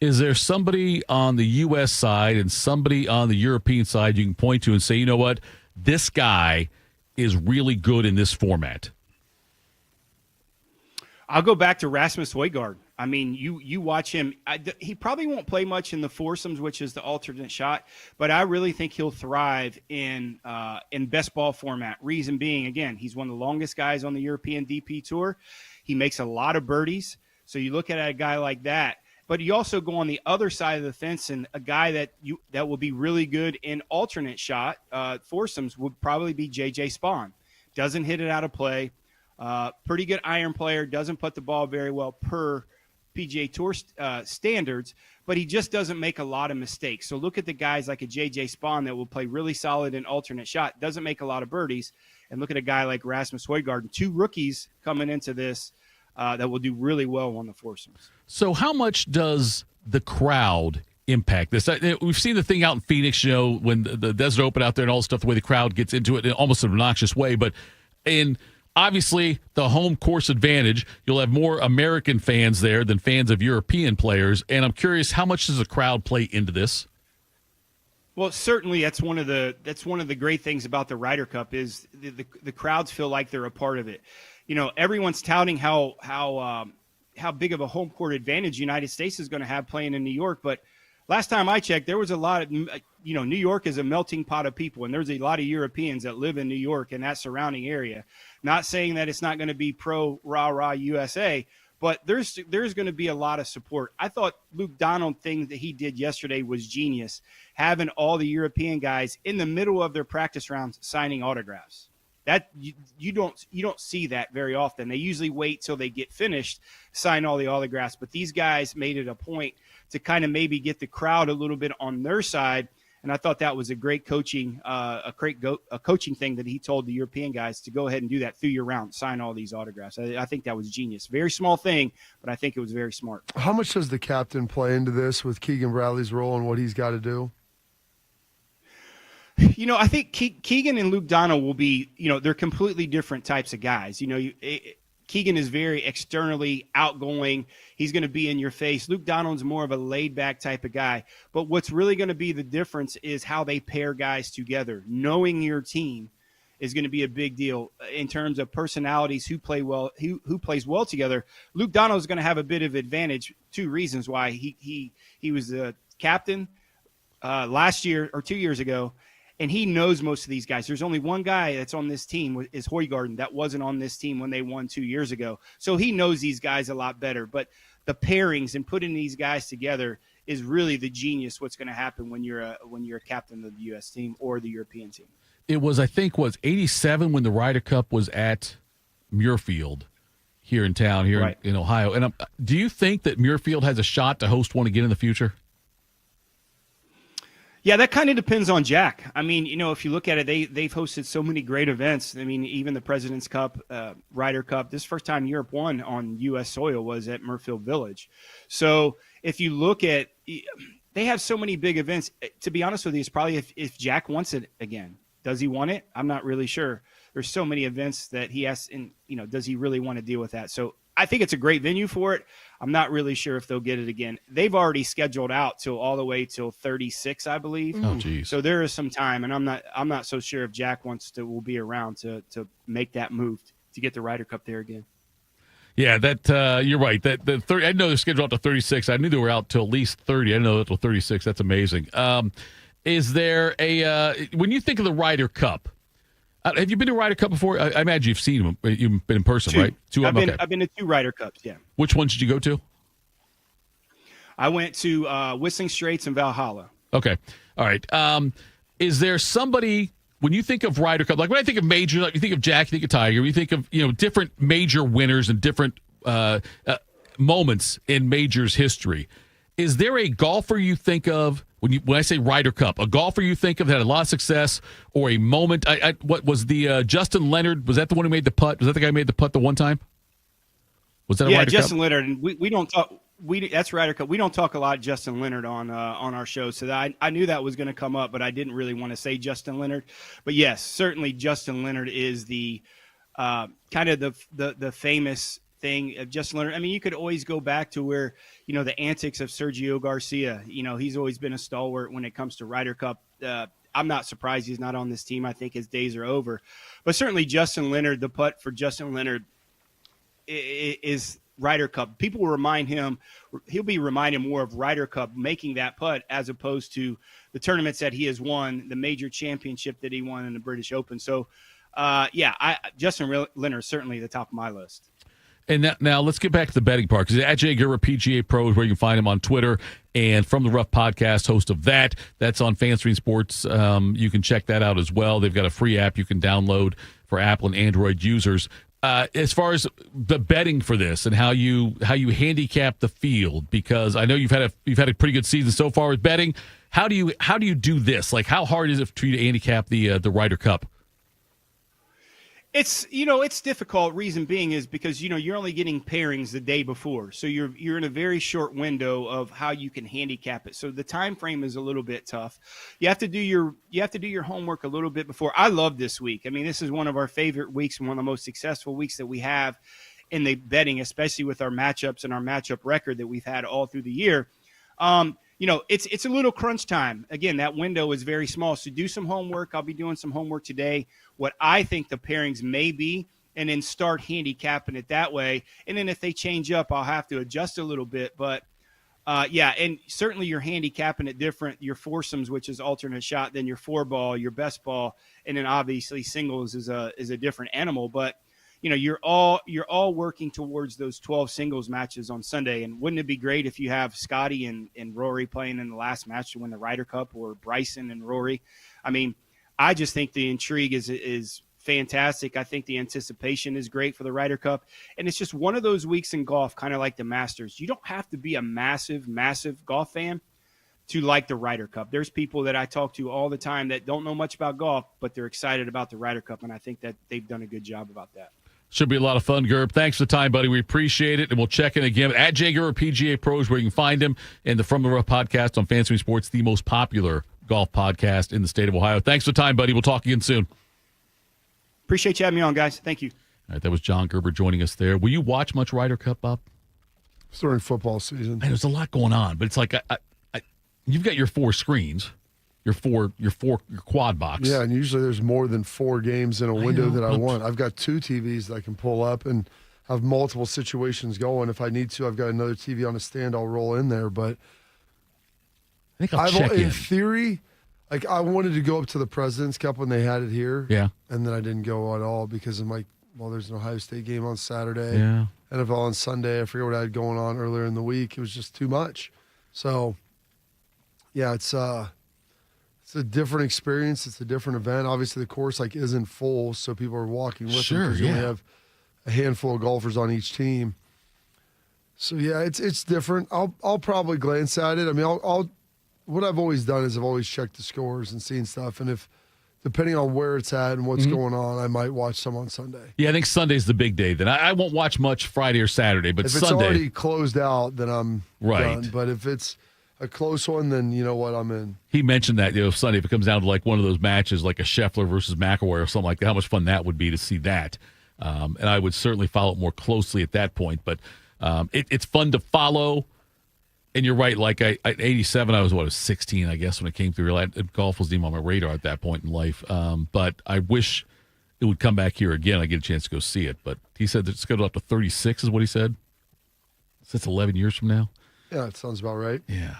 Is there somebody on the U.S. side and somebody on the European side you can point to and say, you know what, this guy is really good in this format? I'll go back to Rasmus Højgaard. You watch him. He probably won't play much in the foursomes, which is the alternate shot, but I really think he'll thrive in best ball format. Reason being, again, he's one of the longest guys on the European DP Tour. He makes a lot of birdies. So you look at a guy like that. But you also go on the other side of the fence, and a guy that will be really good in alternate shot foursomes would probably be J.J. Spaun. Doesn't hit it out of play. Pretty good iron player. Doesn't put the ball very well per PGA Tour standards, but he just doesn't make a lot of mistakes. So look at the guys like a J.J. Spaun that will play really solid in alternate shot. Doesn't make a lot of birdies. And look at a guy like Rasmus Højgaard. 2 rookies coming into this that will do really well on the foursomes. So how much does the crowd impact this? We've seen the thing out in Phoenix, when the Desert Open out there and all the stuff, the way the crowd gets into it in almost an obnoxious way. But obviously, the home course advantage, you'll have more American fans there than fans of European players. And I'm curious, how much does the crowd play into this? Well, certainly that's one of the great things about the Ryder Cup is the crowds feel like they're a part of it. Everyone's touting how big of a home court advantage the United States is going to have playing in New York, but last time I checked, there was a lot of, New York is a melting pot of people, and there's a lot of Europeans that live in New York and that surrounding area. Not saying that it's not going to be pro-rah-rah USA, but there's going to be a lot of support. I thought Luke Donald thing that he did yesterday was genius, having all the European guys in the middle of their practice rounds signing autographs. That you don't see that very often. They usually wait till they get finished, sign all the autographs. But these guys made it a point to kind of maybe get the crowd a little bit on their side. And I thought that was a great coaching, coaching thing that he told the European guys to go ahead and do that through your round, sign all these autographs. I think that was genius. Very small thing, but I think it was very smart. How much does the captain play into this with Keegan Bradley's role and what he's got to do? I think Keegan and Luke Donald will be, they're completely different types of guys. Keegan is very externally outgoing. He's going to be in your face. Luke Donald's more of a laid-back type of guy. But what's really going to be the difference is how they pair guys together. Knowing your team is going to be a big deal in terms of personalities, who play well, who plays well together. Luke Donald is going to have a bit of advantage. Two reasons why he was the captain last year or 2 years ago. And he knows most of these guys. There's only one guy that's on this team is Højgaard that wasn't on this team when they won 2 years ago. So he knows these guys a lot better. But the pairings and putting these guys together is really the genius. What's going to happen when you're a captain of the U.S. team or the European team? It was, I think, 87 when the Ryder Cup was at Muirfield here in town, in Ohio. And do you think that Muirfield has a shot to host one again in the future? Yeah, that kind of depends on Jack. I mean, if you look at it, they've hosted so many great events. I mean, even the President's Cup, Ryder Cup. This first time Europe won on U.S. soil was at Muirfield Village. So if you look at, they have so many big events. To be honest with you, it's probably if Jack wants it again. Does he want it? I'm not really sure. There's so many events that he has, and does he really want to deal with that? So I think it's a great venue for it. I'm not really sure if they'll get it again. They've already scheduled out all the way till 36, I believe. Oh, geez. So there is some time, and I'm not so sure if Jack will be around to make that move to get the Ryder Cup there again. Yeah, that you're right. That the 30, I know they're scheduled out to 36. I knew they were out till at least 30. I didn't know that till 36. That's amazing. Is there when you think of the Ryder Cup? Have you been to Ryder Cup before? I imagine you've seen them. You've been in person, right? I've been to 2 Ryder Cups, yeah. Which ones did you go to? I went to Whistling Straits and Valhalla. Okay. All right. Is there somebody, when you think of Ryder Cup, like when I think of major, like you think of Jack, you think of Tiger, you think of, different major winners and different moments in majors history. Is there a golfer you think of when I say Ryder Cup, a golfer you think of that had a lot of success, or a moment? What was the Justin Leonard? Was that the one who made the putt? Was that the guy who made the putt the one time? Was that a Ryder Justin Cup? Leonard. And we don't talk. That's Ryder Cup. We don't talk a lot Justin Leonard on our show, so I knew that was going to come up, but I didn't really want to say Justin Leonard. But yes, certainly Justin Leonard is the kind of the famous thing of Justin Leonard. I mean, you could always go back to where, the antics of Sergio Garcia. He's always been a stalwart when it comes to Ryder Cup. I'm not surprised he's not on this team. I think his days are over. But certainly Justin Leonard, the putt for Justin Leonard is Ryder Cup. People will he'll be reminded more of Ryder Cup making that putt as opposed to the tournaments that he has won, the major championship that he won in the British Open. So, Justin Leonard is certainly the top of my list. And now let's get back to the betting part, because at Jay Gerber PGA Pro is where you can find him on Twitter, and From the Rough podcast, host of that's on FanStream Sports. You can check that out as well. They've got a free app you can download for Apple and Android users. As far as the betting for this and how you handicap the field, because I know you've had a pretty good season so far with betting. How do you do this? Like, how hard is it for you to handicap the Ryder Cup? It's difficult. Reason being is because, you're only getting pairings the day before. So you're in a very short window of how you can handicap it. So the time frame is a little bit tough. You have to do your homework a little bit before. I love this week. I mean, this is one of our favorite weeks and one of the most successful weeks that we have in the betting, especially with our matchups and our matchup record that we've had all through the year. It's a little crunch time. Again, that window is very small. So do some homework. I'll be doing some homework today, what I think the pairings may be, and then start handicapping it that way. And then if they change up, I'll have to adjust a little bit. But, and certainly you're handicapping it different. Your foursomes, which is alternate shot, then your 4-ball, your best ball, and then obviously singles is a different animal. But, you're all working towards those 12 singles matches on Sunday. And wouldn't it be great if you have Scotty and Rory playing in the last match to win the Ryder Cup, or Bryson and Rory? I mean, I just think the intrigue is fantastic. I think the anticipation is great for the Ryder Cup. And it's just one of those weeks in golf, kind of like the Masters. You don't have to be a massive, massive golf fan to like the Ryder Cup. There's people that I talk to all the time that don't know much about golf, but they're excited about the Ryder Cup. And I think that they've done a good job about that. Should be a lot of fun, Gerb. Thanks for the time, buddy. We appreciate it, and we'll check in again at Jay Gerber PGA Pros, where you can find him, and the From the Rough podcast on Fantasy Sports, the most popular golf podcast in the state of Ohio. Thanks for the time, buddy. We'll talk again soon. Appreciate you having me on, guys. Thank you. All right, that was John Gerber joining us there. Will you watch much Ryder Cup, Bob? It's during football season. Man, there's a lot going on, but it's like you've got your 4 screens. Your quad box. Yeah, and usually there's more than 4 games in a window that I want. I've got 2 TVs that I can pull up and have multiple situations going. If I need to, I've got another TV on a stand I'll roll in there. But I think I'll check in theory, like I wanted to go up to the President's Cup when they had it here. Yeah. And then I didn't go at all because I'm like, well, there's an Ohio State game on Saturday. Yeah. NFL on Sunday. I forget what I had going on earlier in the week. It was just too much. So, yeah, it's a different experience. It's a different event. Obviously, the course isn't full, so people are walking with them because you only have a handful of golfers on each team. So yeah, it's different. I'll probably glance at it. I mean, I'll what I've always done is I've always checked the scores and seen stuff, and if depending on where it's at and what's going on, I might watch some on Sunday. Yeah, I think Sunday's the big day. Then I won't watch much Friday or Saturday, but if Sunday, it's already closed out, then I'm right. done. But if it's a close one, then you know what, I'm in. He mentioned that, Sunday, if it comes down to one of those matches, like a Scheffler versus McIlroy or something like that, how much fun that would be to see that. And I would certainly follow it more closely at that point. But it's fun to follow. And you're right, at 87, I was 16, I guess, when it came through. Golf wasn't even on my radar at that point in life. But I wish it would come back here again. I get a chance to go see it. But he said it's going to go up to 36 is what he said. So that's 11 years from now. Yeah, it sounds about right. Yeah.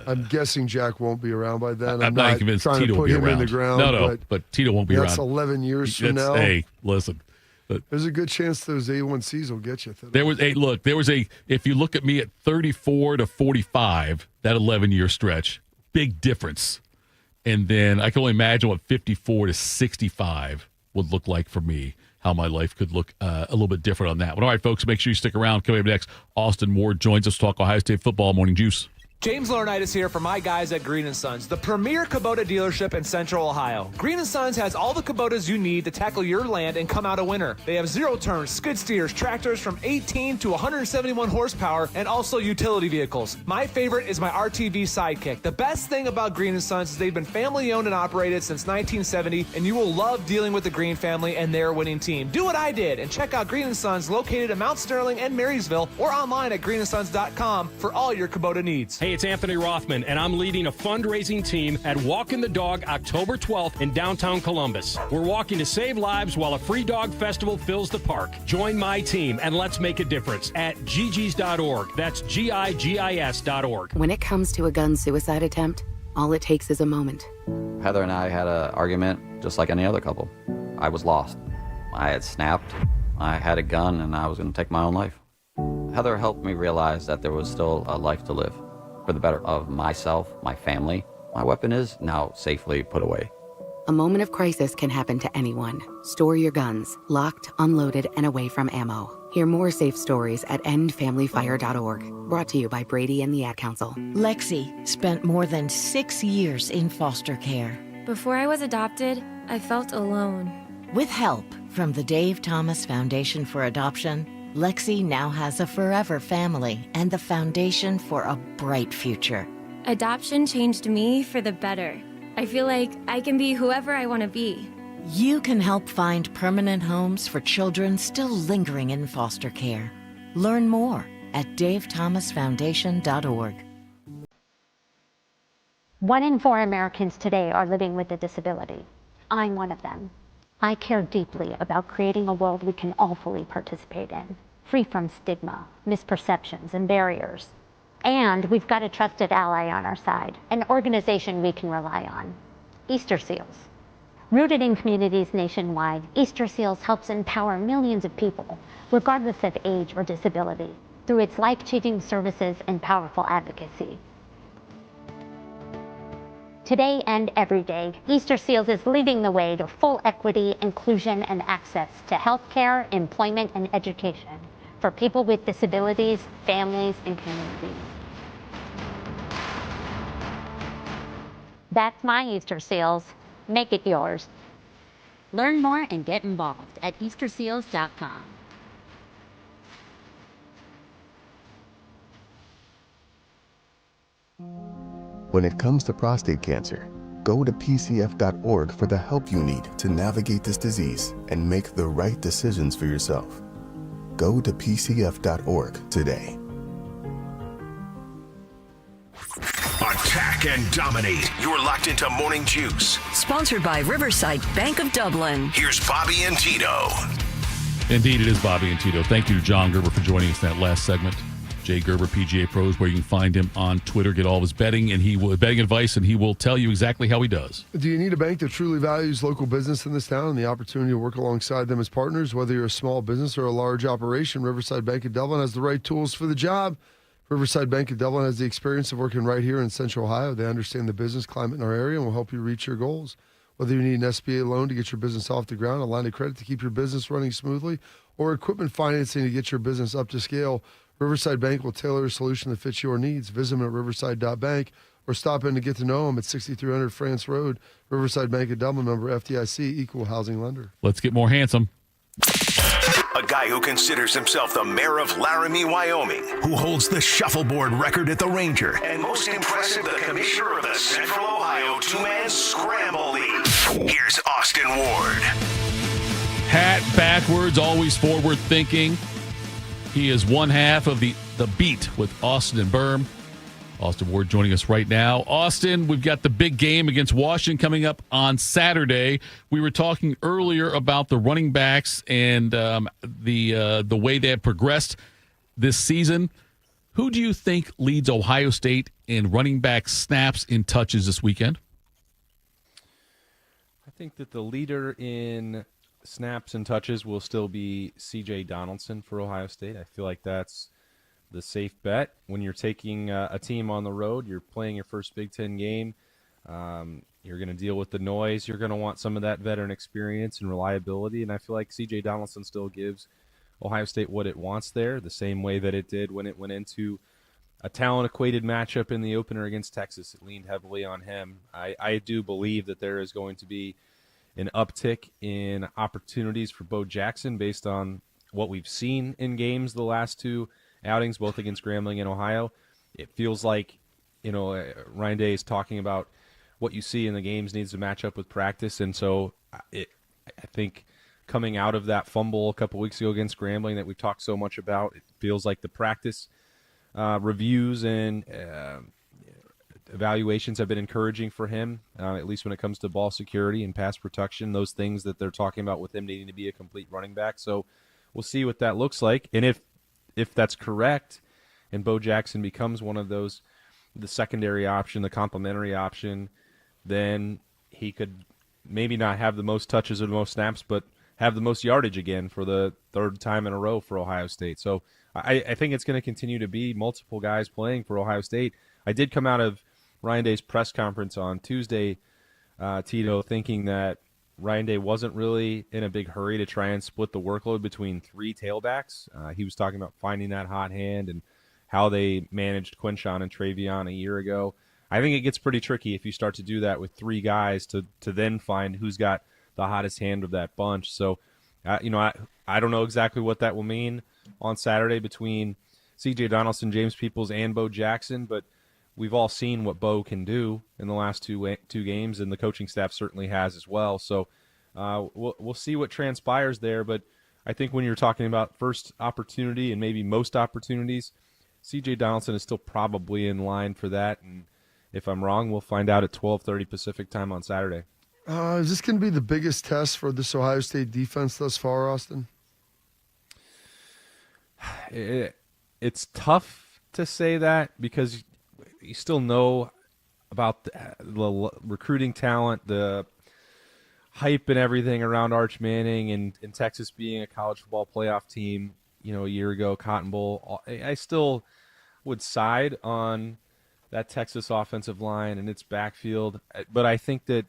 I'm guessing Jack won't be around by then. I'm not convinced trying Tito to will put be him around. in the ground. No, but Tito won't be around. That's 11 years from now. Hey, listen. There's a good chance those A1Cs will get you. If you look at me at 34 to 45, that 11-year stretch, big difference. And then I can only imagine what 54 to 65 would look like for me, how my life could look a little bit different on that. But all right, folks, make sure you stick around. Coming up next, Austin Ward joins us to talk Ohio State football. Morning Juice. James Laurinaitis here for my guys at Green & Sons, the premier Kubota dealership in Central Ohio. Green & Sons has all the Kubotas you need to tackle your land and come out a winner. They have zero-turn skid steers, tractors from 18 to 171 horsepower, and also utility vehicles. My favorite is my RTV Sidekick. The best thing about Green & Sons is they've been family-owned and operated since 1970, and you will love dealing with the Green family and their winning team. Do what I did and check out Green & Sons located in Mount Sterling and Marysville or online at greenandsons.com for all your Kubota needs. Hey, it's Anthony Rothman, and I'm leading a fundraising team at Walking the Dog October 12th in downtown Columbus. We're walking to save lives while a free dog festival fills the park. Join my team, and let's make a difference at gigis.org. That's GIGIS.org. When it comes to a gun suicide attempt, all it takes is a moment. Heather and I had an argument just like any other couple. I was lost. I had snapped. I had a gun, and I was going to take my own life. Heather helped me realize that there was still a life to live. For the better of myself, my family, my weapon is now safely put away. A moment of crisis can happen to anyone. Store your guns, locked, unloaded, and away from ammo. Hear more safe stories at endfamilyfire.org. Brought to you by Brady and the Ad Council. Lexi spent more than 6 years in foster care. Before I was adopted, I felt alone. With help from the Dave Thomas Foundation for Adoption, Lexi now has a forever family and the foundation for a bright future. Adoption changed me for the better. I feel like I can be whoever I want to be. You can help find permanent homes for children still lingering in foster care. Learn more at davethomasfoundation.org. 1 in 4 Americans today are living with a disability. I'm one of them. I care deeply about creating a world we can all fully participate in, free from stigma, misperceptions, and barriers. And we've got a trusted ally on our side, an organization we can rely on, Easter Seals. Rooted in communities nationwide, Easter Seals helps empower millions of people, regardless of age or disability, through its life-changing services and powerful advocacy. Today and every day, Easter Seals is leading the way to full equity, inclusion, and access to healthcare, employment, and education for people with disabilities, families, and communities. That's my Easter Seals. Make it yours. Learn more and get involved at easterseals.com. When it comes to prostate cancer, go to pcf.org for the help you need to navigate this disease and make the right decisions for yourself. Go to pcf.org today. Attack and dominate. You're locked into Morning Juice. Sponsored by Riverside Bank of Dublin. Here's Bobby and Tito. Indeed, it is Bobby and Tito. Thank you to John Gerber for joining us in that last segment. Jay Gerber, PGA Pros, where you can find him on Twitter, get all of his betting advice, and he will tell you exactly how he does. Do you need a bank that truly values local business in this town and the opportunity to work alongside them as partners? Whether you're a small business or a large operation, Riverside Bank of Dublin has the right tools for the job. Riverside Bank of Dublin has the experience of working right here in Central Ohio. They understand the business climate in our area and will help you reach your goals. Whether you need an SBA loan to get your business off the ground, a line of credit to keep your business running smoothly, or equipment financing to get your business up to scale, Riverside Bank will tailor a solution that fits your needs. Visit them at riverside.bank or stop in to get to know them at 6300 France Road. Riverside Bank of Dublin, member FDIC, equal housing lender. Let's get more handsome. A guy who considers himself the mayor of Laramie, Wyoming, who holds the shuffleboard record at the Ranger, and most impressive, the commissioner of the Central Ohio two-man scramble league. Here's Austin Ward. Hat backwards, always forward thinking. He is one half of the Beat with Austin and Berm. Austin Ward joining us right now. Austin, we've got the big game against Washington coming up on Saturday. We were talking earlier about the running backs and the way they have progressed this season. Who do you think leads Ohio State in running back snaps and touches this weekend? I think that the leader in snaps and touches will still be C.J. Donaldson for Ohio State. I feel like that's the safe bet. When you're taking a team on the road, you're playing your first Big Ten game, you're going to deal with the noise. You're going to want some of that veteran experience and reliability, and I feel like C.J. Donaldson still gives Ohio State what it wants there, the same way that it did when it went into a talent-equated matchup in the opener against Texas. It leaned heavily on him. I do believe that there is going to be an uptick in opportunities for Bo Jackson based on what we've seen in games the last two outings, both against Grambling and Ohio. It feels like, Ryan Day is talking about what you see in the games needs to match up with practice. And so I think coming out of that fumble a couple weeks ago against Grambling that we've talked so much about, it feels like the practice reviews and evaluations have been encouraging for him, at least when it comes to ball security and pass protection, those things that they're talking about with him needing to be a complete running back. So we'll see what that looks like. And if that's correct and Bo Jackson becomes one of those, the secondary option, the complementary option, then he could maybe not have the most touches or the most snaps, but have the most yardage again for the third time in a row for Ohio State. So I think it's going to continue to be multiple guys playing for Ohio State. I did come out of Ryan Day's press conference on Tuesday, Tito, thinking that Ryan Day wasn't really in a big hurry to try and split the workload between three tailbacks. He was talking about finding that hot hand and how they managed Quinshon and Travion a year ago. I think it gets pretty tricky if you start to do that with three guys to then find who's got the hottest hand of that bunch. So, I don't know exactly what that will mean on Saturday between C.J. Donaldson, James Peoples, and Bo Jackson, but we've all seen what Bo can do in the last two games, and the coaching staff certainly has as well. So we'll see what transpires there. But I think when you're talking about first opportunity and maybe most opportunities, C.J. Donaldson is still probably in line for that. And if I'm wrong, we'll find out at 12:30 Pacific time on Saturday. Is this going to be the biggest test for this Ohio State defense thus far, Austin? It's tough to say that because you still know about the recruiting talent, the hype and everything around Arch Manning and Texas being a college football playoff team, a year ago, Cotton Bowl. I still would side on that Texas offensive line and its backfield. But I think that,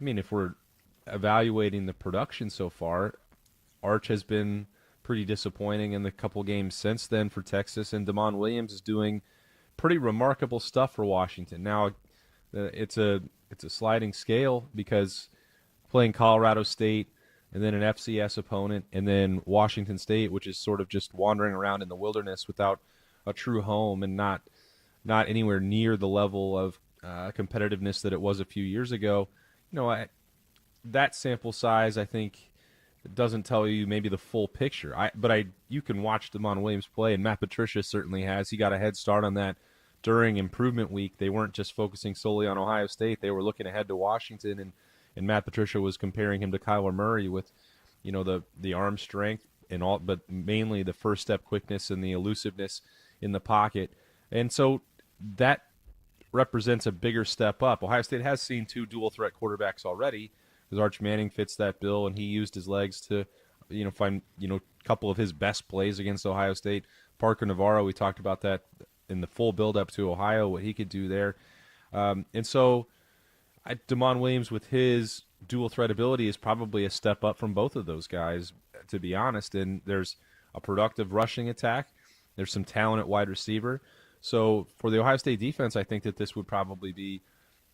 if we're evaluating the production so far, Arch has been pretty disappointing in the couple games since then for Texas, and Damon Williams is doing pretty remarkable stuff for Washington. Now, it's a sliding scale because playing Colorado State and then an FCS opponent and then Washington State, which is sort of just wandering around in the wilderness without a true home and not anywhere near the level of competitiveness that it was a few years ago. That sample size, I think, doesn't tell you maybe the full picture. You can watch Damon Williams play, and Matt Patricia certainly has. He got a head start on that during improvement week. They weren't just focusing solely on Ohio State. They were looking ahead to Washington, and Matt Patricia was comparing him to Kyler Murray with, the arm strength and all, but mainly the first step quickness and the elusiveness in the pocket. And so that represents a bigger step up. Ohio State has seen two dual threat quarterbacks already, because Arch Manning fits that bill, and he used his legs to, find, a couple of his best plays against Ohio State. Parker Navarro, we talked about that in the full build-up to Ohio, what he could do there. And so Damon Williams, with his dual threat ability, is probably a step up from both of those guys, to be honest. And there's a productive rushing attack. There's some talent at wide receiver. So for the Ohio State defense, I think that this would probably be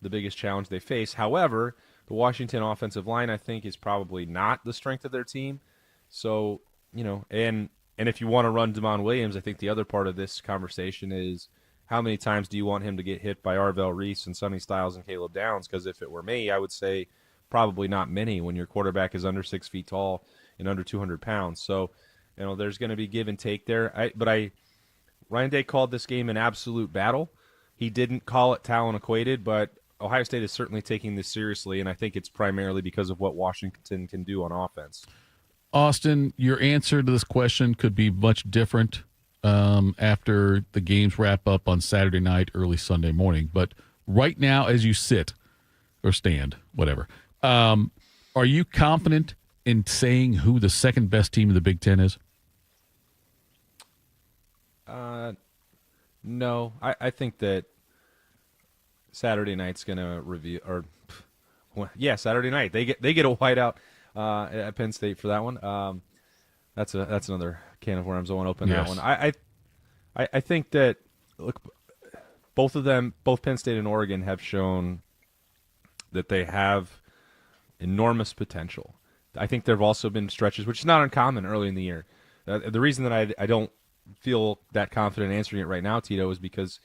the biggest challenge they face. However, the Washington offensive line, I think, is probably not the strength of their team. So, and if you want to run Damon Williams, I think the other part of this conversation is how many times do you want him to get hit by Arvell Reese and Sonny Styles and Caleb Downs? Because if it were me, I would say probably not many when your quarterback is under 6 feet tall and under 200 pounds. So, there's going to be give and take there. Ryan Day called this game an absolute battle. He didn't call it talent equated, but Ohio State is certainly taking this seriously, and I think it's primarily because of what Washington can do on offense. Austin, your answer to this question could be much different after the games wrap up on Saturday night, early Sunday morning. But right now, as you sit or stand, whatever, are you confident in saying who the second best team in the Big Ten is? No. I think that Saturday night's going to reveal, Saturday night they get a whiteout at Penn State for that one. That's another can of worms. I won't open that one. I think that both Penn State and Oregon have shown that they have enormous potential. I think there have also been stretches, which is not uncommon early in the year. The reason that I don't feel that confident answering it right now, Tito, is because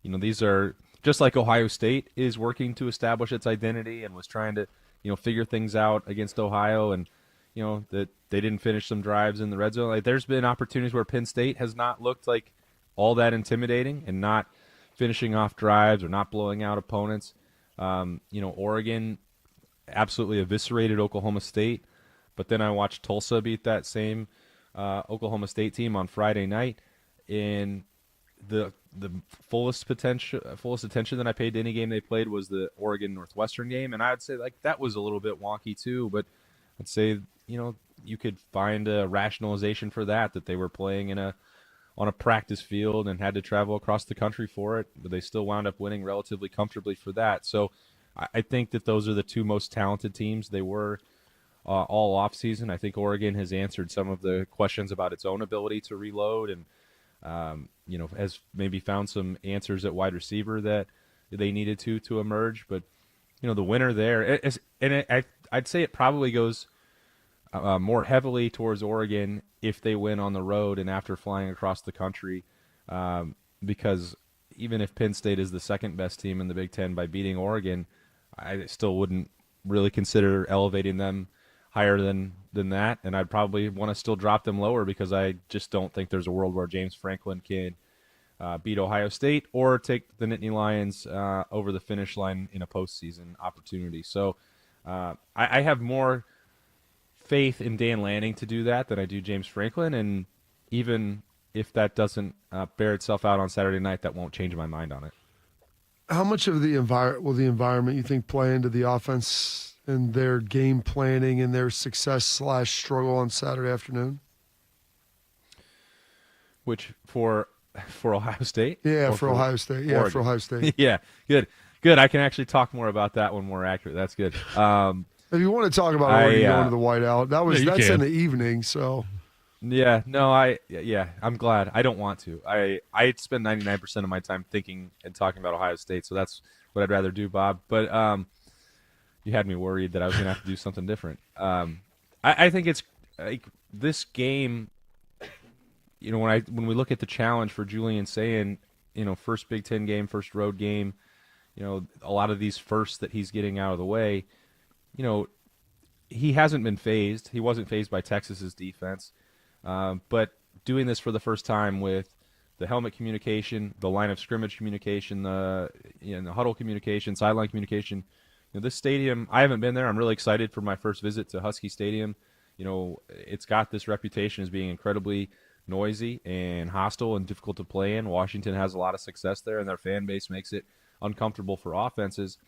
these are just like Ohio State is working to establish its identity and was trying to figure things out against Ohio, and that they didn't finish some drives in the red zone. Like, there's been opportunities where Penn State has not looked like all that intimidating and not finishing off drives or not blowing out opponents. Oregon absolutely eviscerated Oklahoma State, but then I watched Tulsa beat that same Oklahoma State team on Friday night, and the fullest attention that I paid to any game they played was the Oregon Northwestern game, and I would say that was a little bit wonky too, but I'd say you could find a rationalization for that they were playing on a practice field and had to travel across the country for it, but they still wound up winning relatively comfortably for that. So I think that those are the two most talented teams. They were all offseason. I think Oregon has answered some of the questions about its own ability to reload and has maybe found some answers at wide receiver that they needed to emerge. But, the winner there, I'd say it probably goes more heavily towards Oregon if they win on the road and after flying across the country, because even if Penn State is the second best team in the Big Ten by beating Oregon, I still wouldn't really consider elevating them higher than that, and I'd probably want to still drop them lower because I just don't think there's a world where James Franklin can beat Ohio State or take the Nittany Lions over the finish line in a postseason opportunity. So I have more faith in Dan Lanning to do that than I do James Franklin, and even if that doesn't bear itself out on Saturday night, that won't change my mind on it. How much of the environment you think play into the offense and their game planning and their success/struggle on Saturday afternoon? Which for Ohio State? Yeah, for Ohio State. Yeah, Oregon? for Ohio State. Yeah, good. I can actually talk more about that one more accurate. That's good. If you want to talk about Oregon going to the whiteout, that's in the evening. So. Yeah, no, I'm glad. I don't want to. I spend 99% of my time thinking and talking about Ohio State, so that's what I'd rather do, Bob. But you had me worried that I was going to have to do something different. I think it's like this game. You know, when we look at the challenge for Julian Sayin, you know, first Big Ten game, first road game, you know, a lot of these firsts that he's getting out of the way, you know, he hasn't been phased. He wasn't phased by Texas's defense. But doing this for the first time with the helmet communication, the line of scrimmage communication, the huddle communication, sideline communication, you know, this stadium, I haven't been there. I'm really excited for my first visit to Husky Stadium. You know, it's got this reputation as being incredibly noisy and hostile and difficult to play in. Washington has a lot of success there, and their fan base makes it uncomfortable for offenses.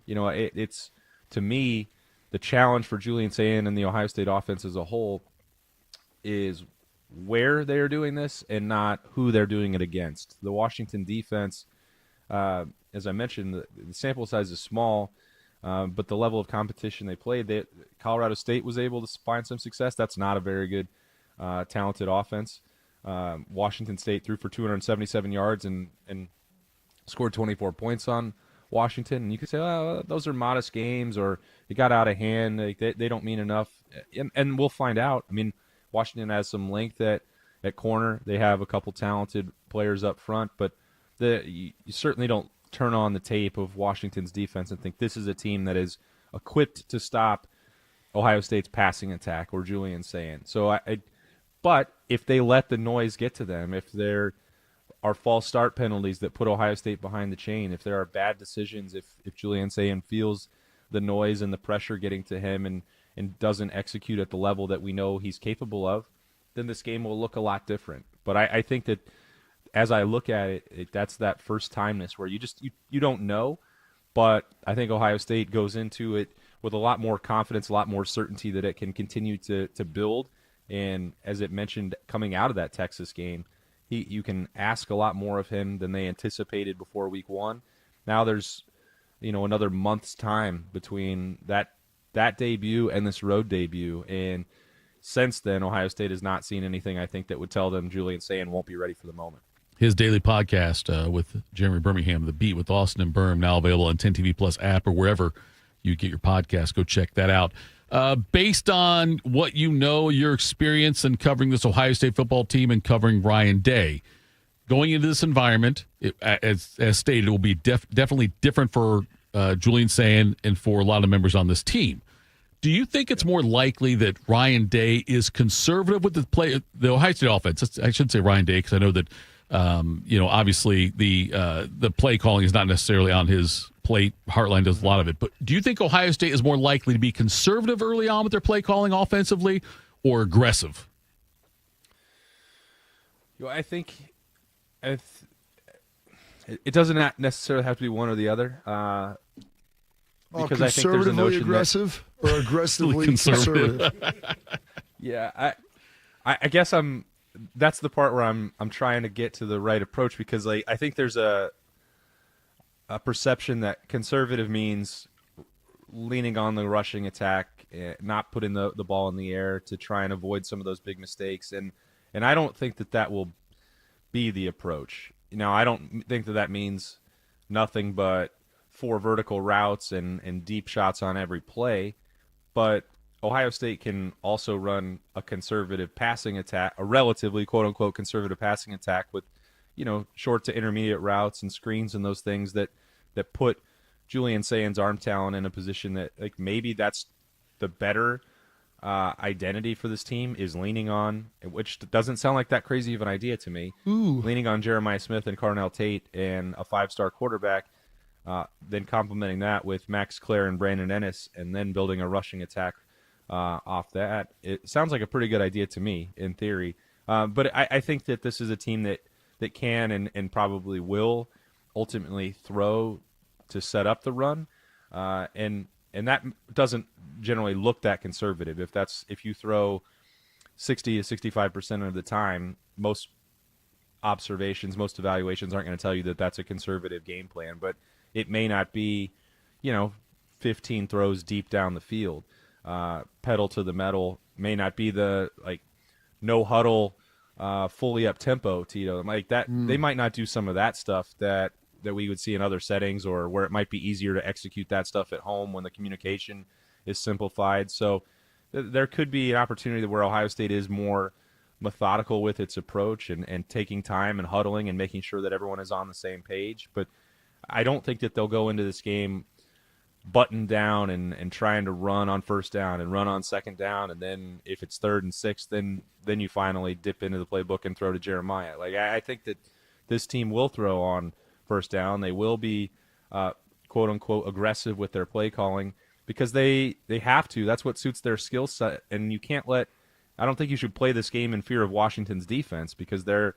You know, it's, to me, the challenge for Julian Sayin and the Ohio State offense as a whole is where they are doing this and not who they're doing it against. The Washington defense, as I mentioned, the sample size is small, but the level of competition they played, Colorado State was able to find some success. That's not a very good, talented offense. Washington State threw for 277 yards and scored 24 points on Washington. And you could say, oh, those are modest games, or it got out of hand. Like, they don't mean enough. And we'll find out. I mean, Washington has some length at corner. They have a couple talented players up front, but you certainly don't turn on the tape of Washington's defense and think this is a team that is equipped to stop Ohio State's passing attack or Julian Sayin. So but if they let the noise get to them, if there are false start penalties that put Ohio State behind the chain, if there are bad decisions, if Julian Sayin feels the noise and the pressure getting to him and doesn't execute at the level that we know he's capable of, then this game will look a lot different. But I think that as I look at it, that's that first timeness where you don't know, but I think Ohio State goes into it with a lot more confidence, a lot more certainty that it can continue to build. And as it mentioned, coming out of that Texas game, you can ask a lot more of him than they anticipated before week one. Now there's, you know, another month's time between that debut and this road debut, and since then Ohio State has not seen anything I think that would tell them Julian Sayin won't be ready for the moment. His daily podcast with Jeremy Birmingham, The Beat with Austin and Berm, now available on 10 TV Plus app or wherever you get your podcast. Go check that out. Based on what you know, your experience in covering this Ohio State football team and covering Ryan Day, going into this environment, as stated, it will be definitely different for Julian Sayin and for a lot of members on this team. Do you think it's more likely that Ryan Day is conservative with the Ohio State offense? I should say Ryan Day because I know that obviously the play calling is not necessarily on his plate. Hartline does a lot of it. But do you think Ohio State is more likely to be conservative early on with their play calling offensively or aggressive? I think it doesn't necessarily have to be one or the other. Because I think there's a notion aggressive or aggressively conservative. Yeah, I guess that's the part where I'm trying to get to the right approach, because I think there's a perception that conservative means leaning on the rushing attack, not putting the ball in the air to try and avoid some of those big mistakes, and I don't think that will be the approach. Now, I don't think that means nothing but 4 vertical routes and deep shots on every play, but Ohio State can also run a conservative passing attack, a relatively quote-unquote conservative passing attack with, short to intermediate routes and screens and those things that put Julian Sayan's arm talent in a position that, like, maybe that's the better identity for this team, is leaning on, which doesn't sound like that crazy of an idea to me, leaning on Jeremiah Smith and Carnell Tate and a 5-star quarterback, then complementing that with Max Clare and Brandon Ennis, and then building a rushing attack off that. It sounds like a pretty good idea to me in theory. But I think that this is a team that can and probably will ultimately throw to set up the run. And that doesn't generally look that conservative. If you throw 60 to 65% of the time, most evaluations aren't going to tell you that that's a conservative game plan, but it may not be, 15 throws deep down the field. Pedal to the metal may not be the no huddle, fully up tempo, Tito. Like that, they might not do some of that stuff that we would see in other settings, or where it might be easier to execute that stuff at home when the communication is simplified. So there could be an opportunity where Ohio State is more methodical with its approach and taking time and huddling and making sure that everyone is on the same page. But I don't think that they'll go into this game buttoned down and trying to run on first down and run on second down, and then if it's 3rd and 6, then you finally dip into the playbook and throw to Jeremiah. Like, I think that this team will throw on first down. They will be quote unquote aggressive with their play calling because they have to. That's what suits their skill set, and you can't I don't think you should play this game in fear of Washington's defense, because they're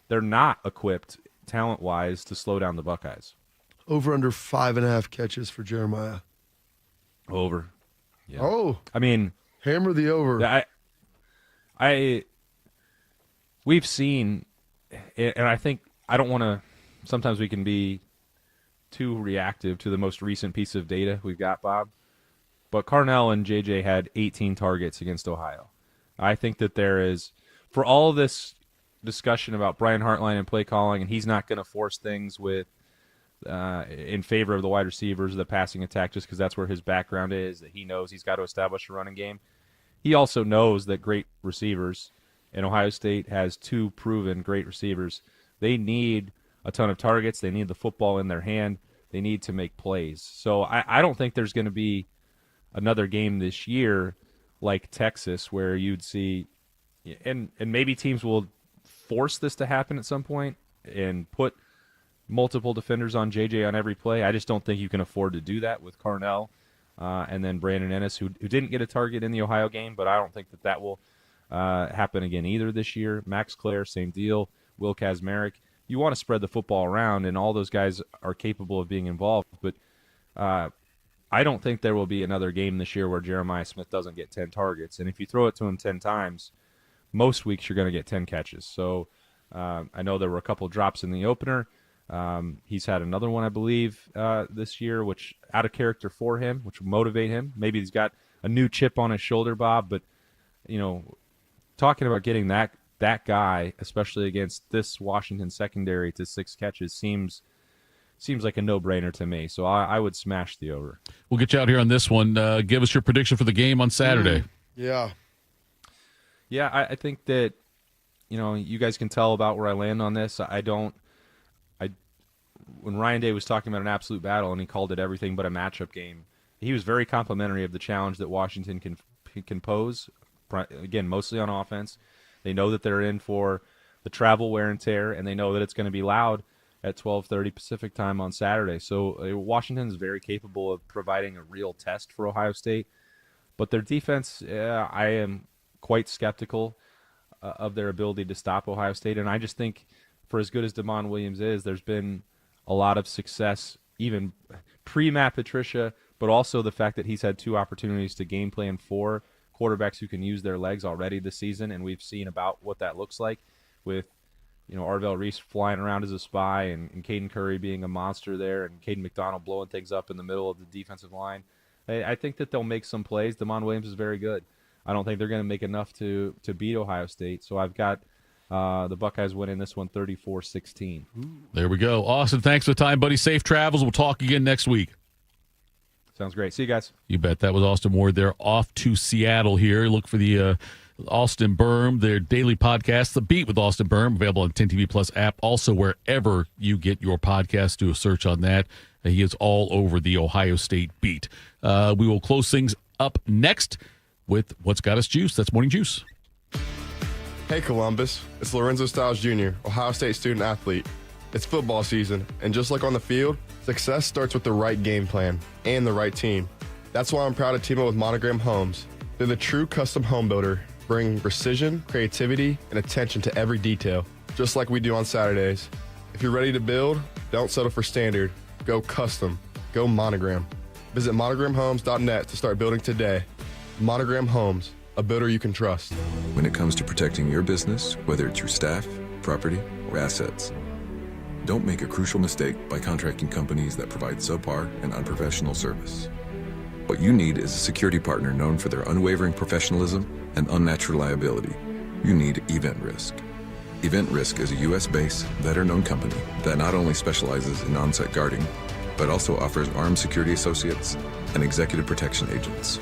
not equipped talent wise to slow down the Buckeyes. Over under 5.5 catches for Jeremiah. Over. Yeah. Oh, I mean, hammer the over. We've seen, and I think I don't want to. Sometimes we can be too reactive to the most recent piece of data we've got, Bob. But Carnell and JJ had 18 targets against Ohio. I think that there is, for all of this discussion about Brian Hartline and play calling, and he's not going to force things with in favor of the wide receivers, the passing attack, just because that's where his background is, that he knows he's got to establish a running game. He also knows that great receivers, and Ohio State has 2 proven great receivers, they need a ton of targets. They need the football in their hand. They need to make plays. So I don't think there's going to be another game this year like Texas where you'd see, and maybe teams will force this to happen at some point and put multiple defenders on JJ on every play. I just don't think you can afford to do that with Carnell and then Brandon Ennis, who didn't get a target in the Ohio game, but I don't think that will happen again either this year. Max Clare, same deal. Will Kazmarek. You want to spread the football around, and all those guys are capable of being involved, but I don't think there will be another game this year where Jeremiah Smith doesn't get 10 targets. And if you throw it to him 10 times, most weeks you're going to get 10 catches. So I know there were a couple drops in the opener. He's had another one, I believe, this year, which out of character for him, which will motivate him. Maybe he's got a new chip on his shoulder, Bob. But, talking about getting that guy, especially against this Washington secondary, to 6 catches seems like a no-brainer to me. So I would smash the over. We'll get you out here on this one. Give us your prediction for the game on Saturday. Yeah. Yeah, I think that, you guys can tell about where I land on this. When Ryan Day was talking about an absolute battle and he called it everything but a matchup game, he was very complimentary of the challenge that Washington can pose, again, mostly on offense. They know that they're in for the travel wear and tear, and they know that it's going to be loud at 12:30 Pacific time on Saturday. So Washington is very capable of providing a real test for Ohio State. But their defense, I am quite skeptical of their ability to stop Ohio State. And I just think for as good as Damon Williams is, there's been a lot of success, even pre-Matt Patricia, but also the fact that he's had 2 opportunities to game plan for quarterbacks who can use their legs already this season, and we've seen about what that looks like with Arvell Reese flying around as a spy and Caden Curry being a monster there and Caden McDonald blowing things up in the middle of the defensive line. I think that they'll make some plays. Damon Williams is very good. I don't think they're going to make enough to beat Ohio State, so I've got the Buckeyes winning this one 34-16. There we go. Austin, thanks for the time, buddy. Safe travels. We'll talk again next week. Sounds great. See you guys. You bet. That was Austin Ward. They're off to Seattle here. Look for the Austin Berm, their daily podcast, The Beat with Austin Berm, available on 10 TV Plus app. Also, wherever you get your podcast, do a search on that. He is all over the Ohio State beat. We will close things up next with What's Got Us Juiced. That's Morning Juice. Hey, Columbus. It's Lorenzo Stiles Jr., Ohio State student athlete. It's football season, and just like on the field, success starts with the right game plan and the right team. That's why I'm proud to team up with Monogram Homes. They're the true custom home builder, bringing precision, creativity, and attention to every detail, just like we do on Saturdays. If you're ready to build, don't settle for standard. Go custom. Go Monogram. Visit monogramhomes.net to start building today. Monogram Homes, a builder you can trust. When it comes to protecting your business, whether it's your staff, property, or assets, don't make a crucial mistake by contracting companies that provide subpar and unprofessional service. What you need is a security partner known for their unwavering professionalism and unmatched reliability. You need Event Risk. Event Risk is a U.S.-based, veteran-owned company that not only specializes in on-site guarding, but also offers armed security associates and executive protection agents.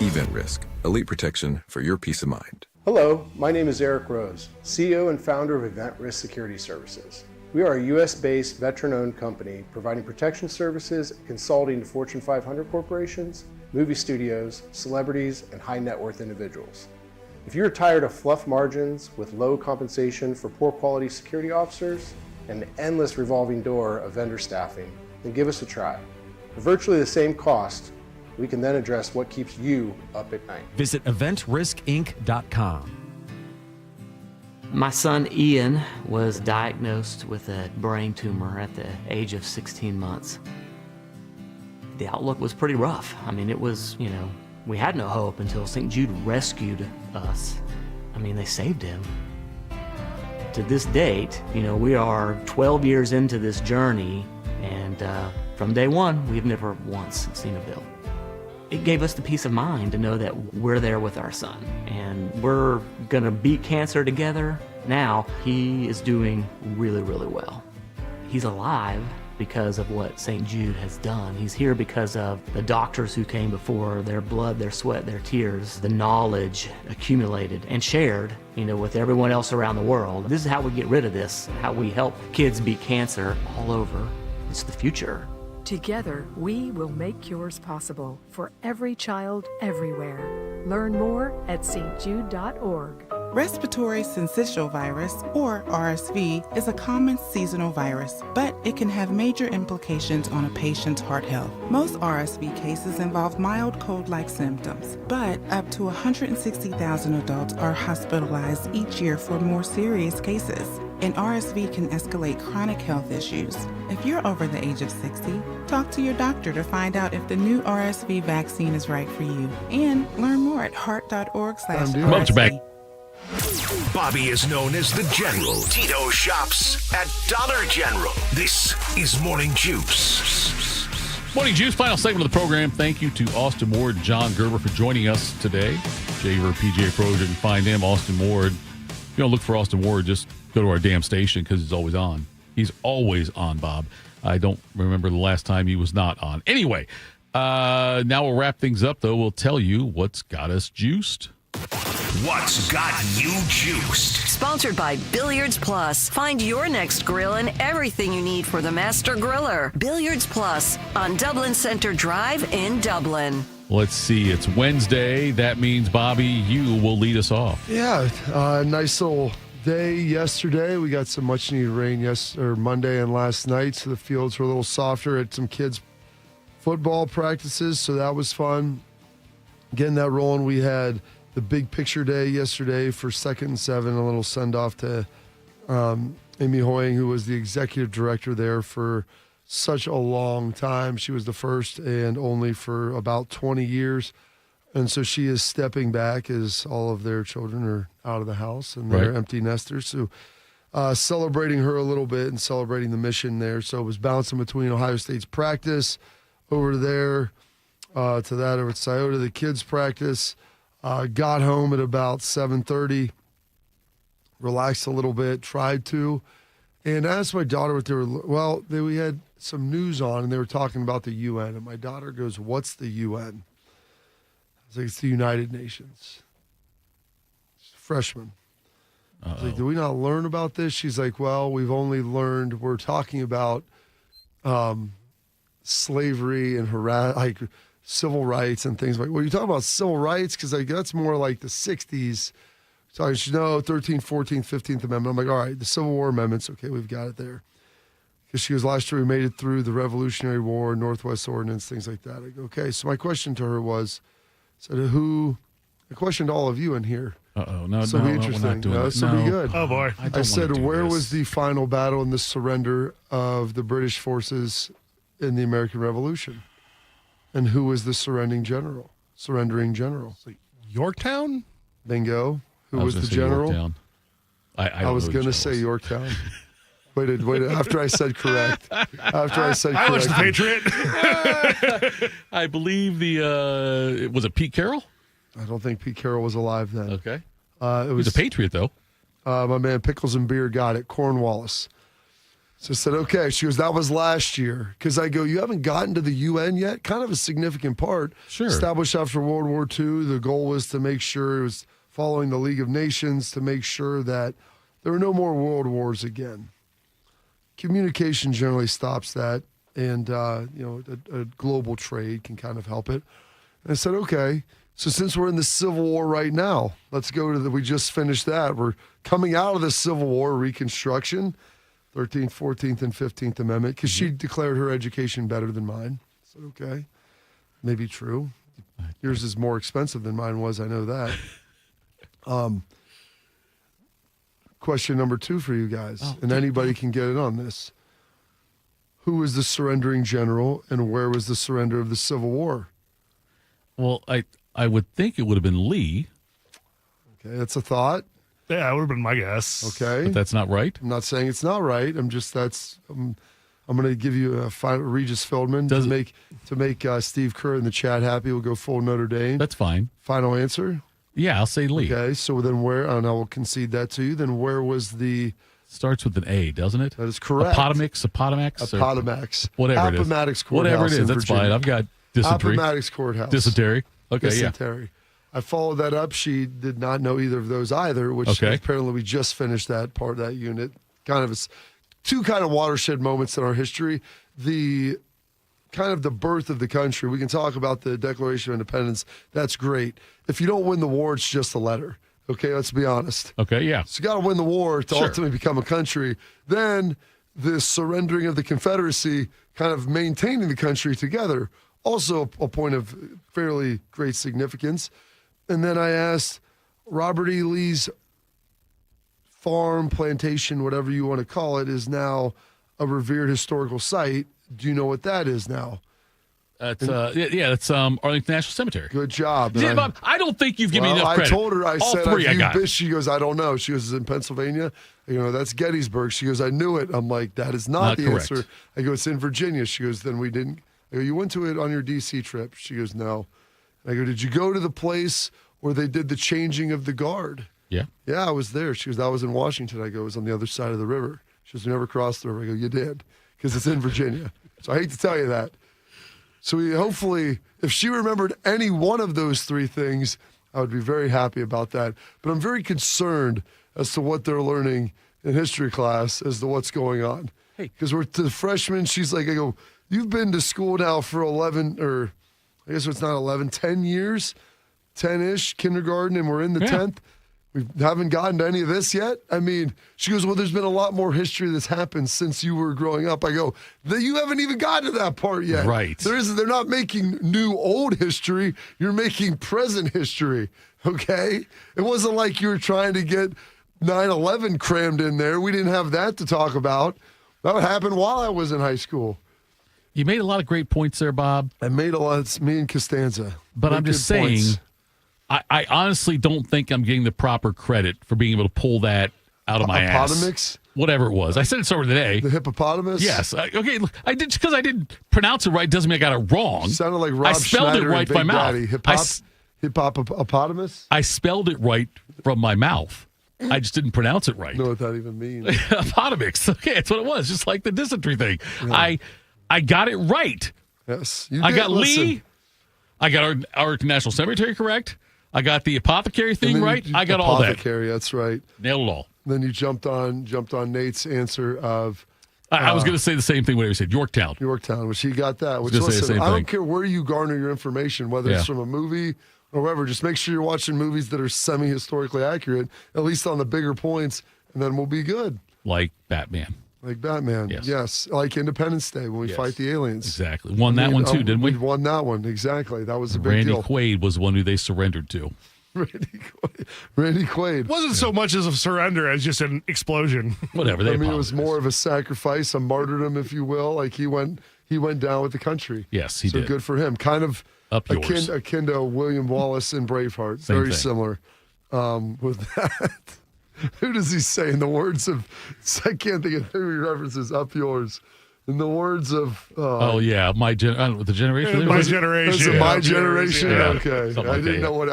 Event Risk, elite protection for your peace of mind. Hello, my name is Eric Rose, CEO and founder of Event Risk Security Services. We are a U.S.-based, veteran-owned company providing protection services and consulting to Fortune 500 corporations, movie studios, celebrities, and high-net-worth individuals. If you're tired of fluff margins with low compensation for poor quality security officers and the endless revolving door of vendor staffing, then give us a try. For virtually the same cost, we can then address what keeps you up at night. Visit eventriskinc.com. My son Ian was diagnosed with a brain tumor at the age of 16 months. The outlook was pretty rough. I mean, it was, we had no hope until St. Jude rescued us. I mean, they saved him. To this date, we are 12 years into this journey, and from day one, we've never once seen a bill. It gave us the peace of mind to know that we're there with our son, and we're gonna beat cancer together. Now, he is doing really, really well. He's alive because of what St. Jude has done. He's here because of the doctors who came before, their blood, their sweat, their tears, the knowledge accumulated and shared, with everyone else around the world. This is how we get rid of this, how we help kids beat cancer all over. It's the future. Together, we will make cures possible for every child everywhere. Learn more at stjude.org. Respiratory syncytial virus, or RSV, is a common seasonal virus, but it can have major implications on a patient's heart health. Most RSV cases involve mild cold-like symptoms, but up to 160,000 adults are hospitalized each year for more serious cases. And RSV can escalate chronic health issues. If you're over the age of 60, talk to your doctor to find out if the new RSV vaccine is right for you. And learn more at heart.org/RSV. Bobby is known as the General. Tito shops at Dollar General. This is Morning Juice. Morning Juice, final segment of the program. Thank you to Austin Ward and John Gerber for joining us today. Javer, PGA Pro, you can find him, Austin Ward. If you don't look for Austin Ward, just go to our damn station because he's always on. He's always on, Bob. I don't remember the last time he was not on. Anyway, now we'll wrap things up, though. We'll tell you what's got us juiced. What's got you juiced? Sponsored by Billiards Plus. Find your next grill and everything you need for the master griller. Billiards Plus on Dublin Center Drive in Dublin. Let's see. It's Wednesday. That means, Bobby, you will lead us off. Yeah, nice little day yesterday. We got some much needed rain Monday and last night, so the fields were a little softer at some kids' football practices, so that was fun. Getting that rolling. We had the big picture day yesterday for 2nd and 7, a little send-off to Amy Hoying, who was the executive director there for such a long time. She was the first and only for about 20 years. And so she is stepping back as all of their children are out of the house and they're empty nesters. So celebrating her a little bit and celebrating the mission there. So it was bouncing between Ohio State's practice over there to that over at Scioto, the kids' practice. Got home at about 7:30, relaxed a little bit, tried to, And I asked my daughter what they were. Well, we had some news on, and they were talking about the UN. And my daughter goes, "What's the UN?" I was like, "It's the United Nations." She's a freshman. I was like, "Did we not learn about this?" She's like, "Well, we've only learned. We're talking about slavery and like civil rights and things like." Well, you talking about civil rights because like that's more like the '60s. So I should know 13th, 14th, 15th Amendment. I'm like, all right, the Civil War amendments. Okay, we've got it there. Because she goes, last year we made it through the Revolutionary War, Northwest Ordinance, things like that. I go, okay. So my question to her was, I questioned all of you in here. No, so no, be no, interesting. we're not doing no, it. so No. be good. Oh, boy. I said, where was the final battle and the surrender of the British forces in the American Revolution? And who was the surrendering general? Yorktown? Bingo. Who I was the gonna say general? Yorktown. I was going to say Yorktown. Wait, after I said correct. I watched The Patriot. I believe was it Pete Carroll? I don't think Pete Carroll was alive then. Okay. It was a Patriot, though. My man Pickles and Beer got it, Cornwallis. So I said, okay. She goes, that was last year. Because I go, you haven't gotten to the UN yet? Kind of a significant part. Sure. Established after World War II. The goal was to make sure it was following the League of Nations to make sure that there were no more world wars again. Communication generally stops that, and a global trade can kind of help it. And I said, okay, so since we're in the Civil War right now, let's go to we just finished that. We're coming out of the Civil War, Reconstruction, 13th, 14th, and 15th Amendment, because she declared her education better than mine. I said, okay, maybe true. Yours is more expensive than mine was, I know that. Question number 2 for you guys, and anybody can get it on this. Who was the surrendering general, and where was the surrender of the Civil War? Well, I would think it would have been Lee. Okay, that's a thought. Yeah, that would have been my guess. Okay. But that's not right. I'm not saying it's not right. I'm going to give you a final Regis Feldman to make Steve Kerr in the chat happy. We'll go full Notre Dame. That's fine. Final answer? Yeah, I'll say Lee. Okay, so then where, and I will concede that to you, then where was the... Starts with an A, doesn't it? That is correct. Appomattox? Whatever it is. Appomattox Courthouse. Whatever it is, that's fine. I've got dysentery. Appomattox Courthouse. Dysentery. Okay, Dysentery. I followed that up. She did not know either of those either, which apparently we just finished that part of that unit. Kind of two kind of watershed moments in our history. The kind of the birth of the country. We can talk about the Declaration of Independence. That's great. If you don't win the war, it's just a letter. Okay, let's be honest. Okay, yeah. So you got to win the war to ultimately become a country. Then the surrendering of the Confederacy, kind of maintaining the country together, also a point of fairly great significance. And then I asked, Robert E. Lee's farm, plantation, whatever you want to call it, is now a revered historical site. Do you know what that is now? That's Arlington National Cemetery. Good job. Yeah, Bob, I don't think you've given me enough credit. I told her, All said, three I got. She goes, I don't know. She goes, it's in Pennsylvania. That's Gettysburg. She goes, I knew it. I'm like, that is not the correct. answer. I go, it's in Virginia. She goes, then we didn't. I go, you went to it on your D.C. trip. She goes, no. I go, did you go to the place where they did the changing of the guard? Yeah. Yeah, I was there. She goes, I was in Washington. I go, it was on the other side of the river. She goes, we never crossed the river. I go, you did, because it's in Virginia. So I hate to tell you that. So hopefully, if she remembered any one of those three things, I would be very happy about that. But I'm very concerned as to what they're learning in history class as to what's going on. Because we're to the freshmen, she's like, I go, you've been to school now for 11, or I guess it's not 11, 10 years, 10-ish, kindergarten, and we're in the 10th. We haven't gotten to any of this yet. I mean, she goes, well, there's been a lot more history that's happened since you were growing up. I go, you haven't even gotten to that part yet. Right. They're not making new old history. You're making present history, okay? It wasn't like you were trying to get 9/11 crammed in there. We didn't have that to talk about. That happened while I was in high school. You made a lot of great points there, Bob. I made a lot. It's me and Costanza. But I'm just saying... Points. I honestly don't think I'm getting the proper credit for being able to pull that out of my ass. Hippopotamus? Whatever it was. I said it over today. The hippopotamus? Yes. Okay, look, I did, because I didn't pronounce it right doesn't mean I got it wrong. Sounded like Rob I spelled Schneider it right and from my Big mouth. Daddy. Hippopotamus? I spelled it right from my mouth. I just didn't pronounce it right. Know what that even means? Apotemics. Okay, that's what it was. Just like the dysentery thing. Yeah. I got it right. Yes, I got Lee. I got our National Cemetery correct. I got the apothecary thing right. I got all that. Apothecary, that's right. Nailed it all. Then you jumped on Nate's answer of. I was going to say the same thing when he said Yorktown. Yorktown, which he got that. Which say the same I don't thing. care where you garner your information, whether it's from a movie or wherever. Just make sure you're watching movies that are semi-historically accurate, at least on the bigger points, and then we'll be good. Like Batman. Like Batman, yes. Like Independence Day when we fight the aliens. Exactly. Won that one too, didn't we? We won that one, exactly. That was a big deal. Randy Quaid was the one who they surrendered to. Randy Quaid. Wasn't so much as a surrender as just an explosion. Whatever. It was more of a sacrifice, a martyrdom, if you will. Like he went down with the country. Yes, he did. So good for him. Kind of akin to William Wallace in Braveheart. Very thing. Similar with that. Who does he say in the words of? I can't think of who he references. Up yours. In the words of. The generation. My generation. My generation. Yeah. Okay. I didn't know what.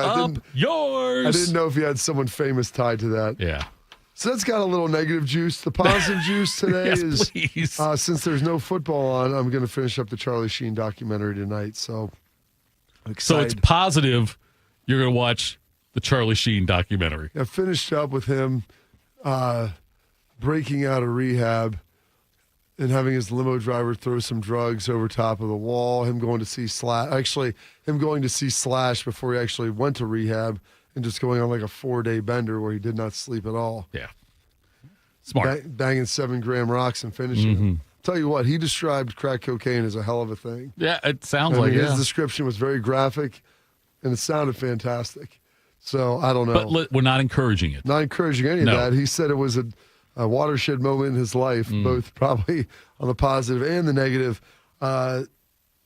Yours. I didn't know if you had someone famous tied to that. Yeah. So that's got a little negative juice. The positive juice today is since there's no football on, I'm going to finish up the Charlie Sheen documentary tonight. So I'm excited. So it's positive. You're going to watch the Charlie Sheen documentary. I finished up with him breaking out of rehab and having his limo driver throw some drugs over top of the wall. Him going to see Slash. Actually, him going to see Slash before he actually went to rehab and just going on like a 4-day bender where he did not sleep at all. Yeah. Smart. Banging 7-gram rocks and finishing them. Tell you what, he described crack cocaine as a hell of a thing. Yeah, it sounds like it. His description was very graphic and it sounded fantastic. So, I don't know. But we're not encouraging it. Not encouraging any of that. He said it was a watershed moment in his life, both probably on the positive and the negative. I'm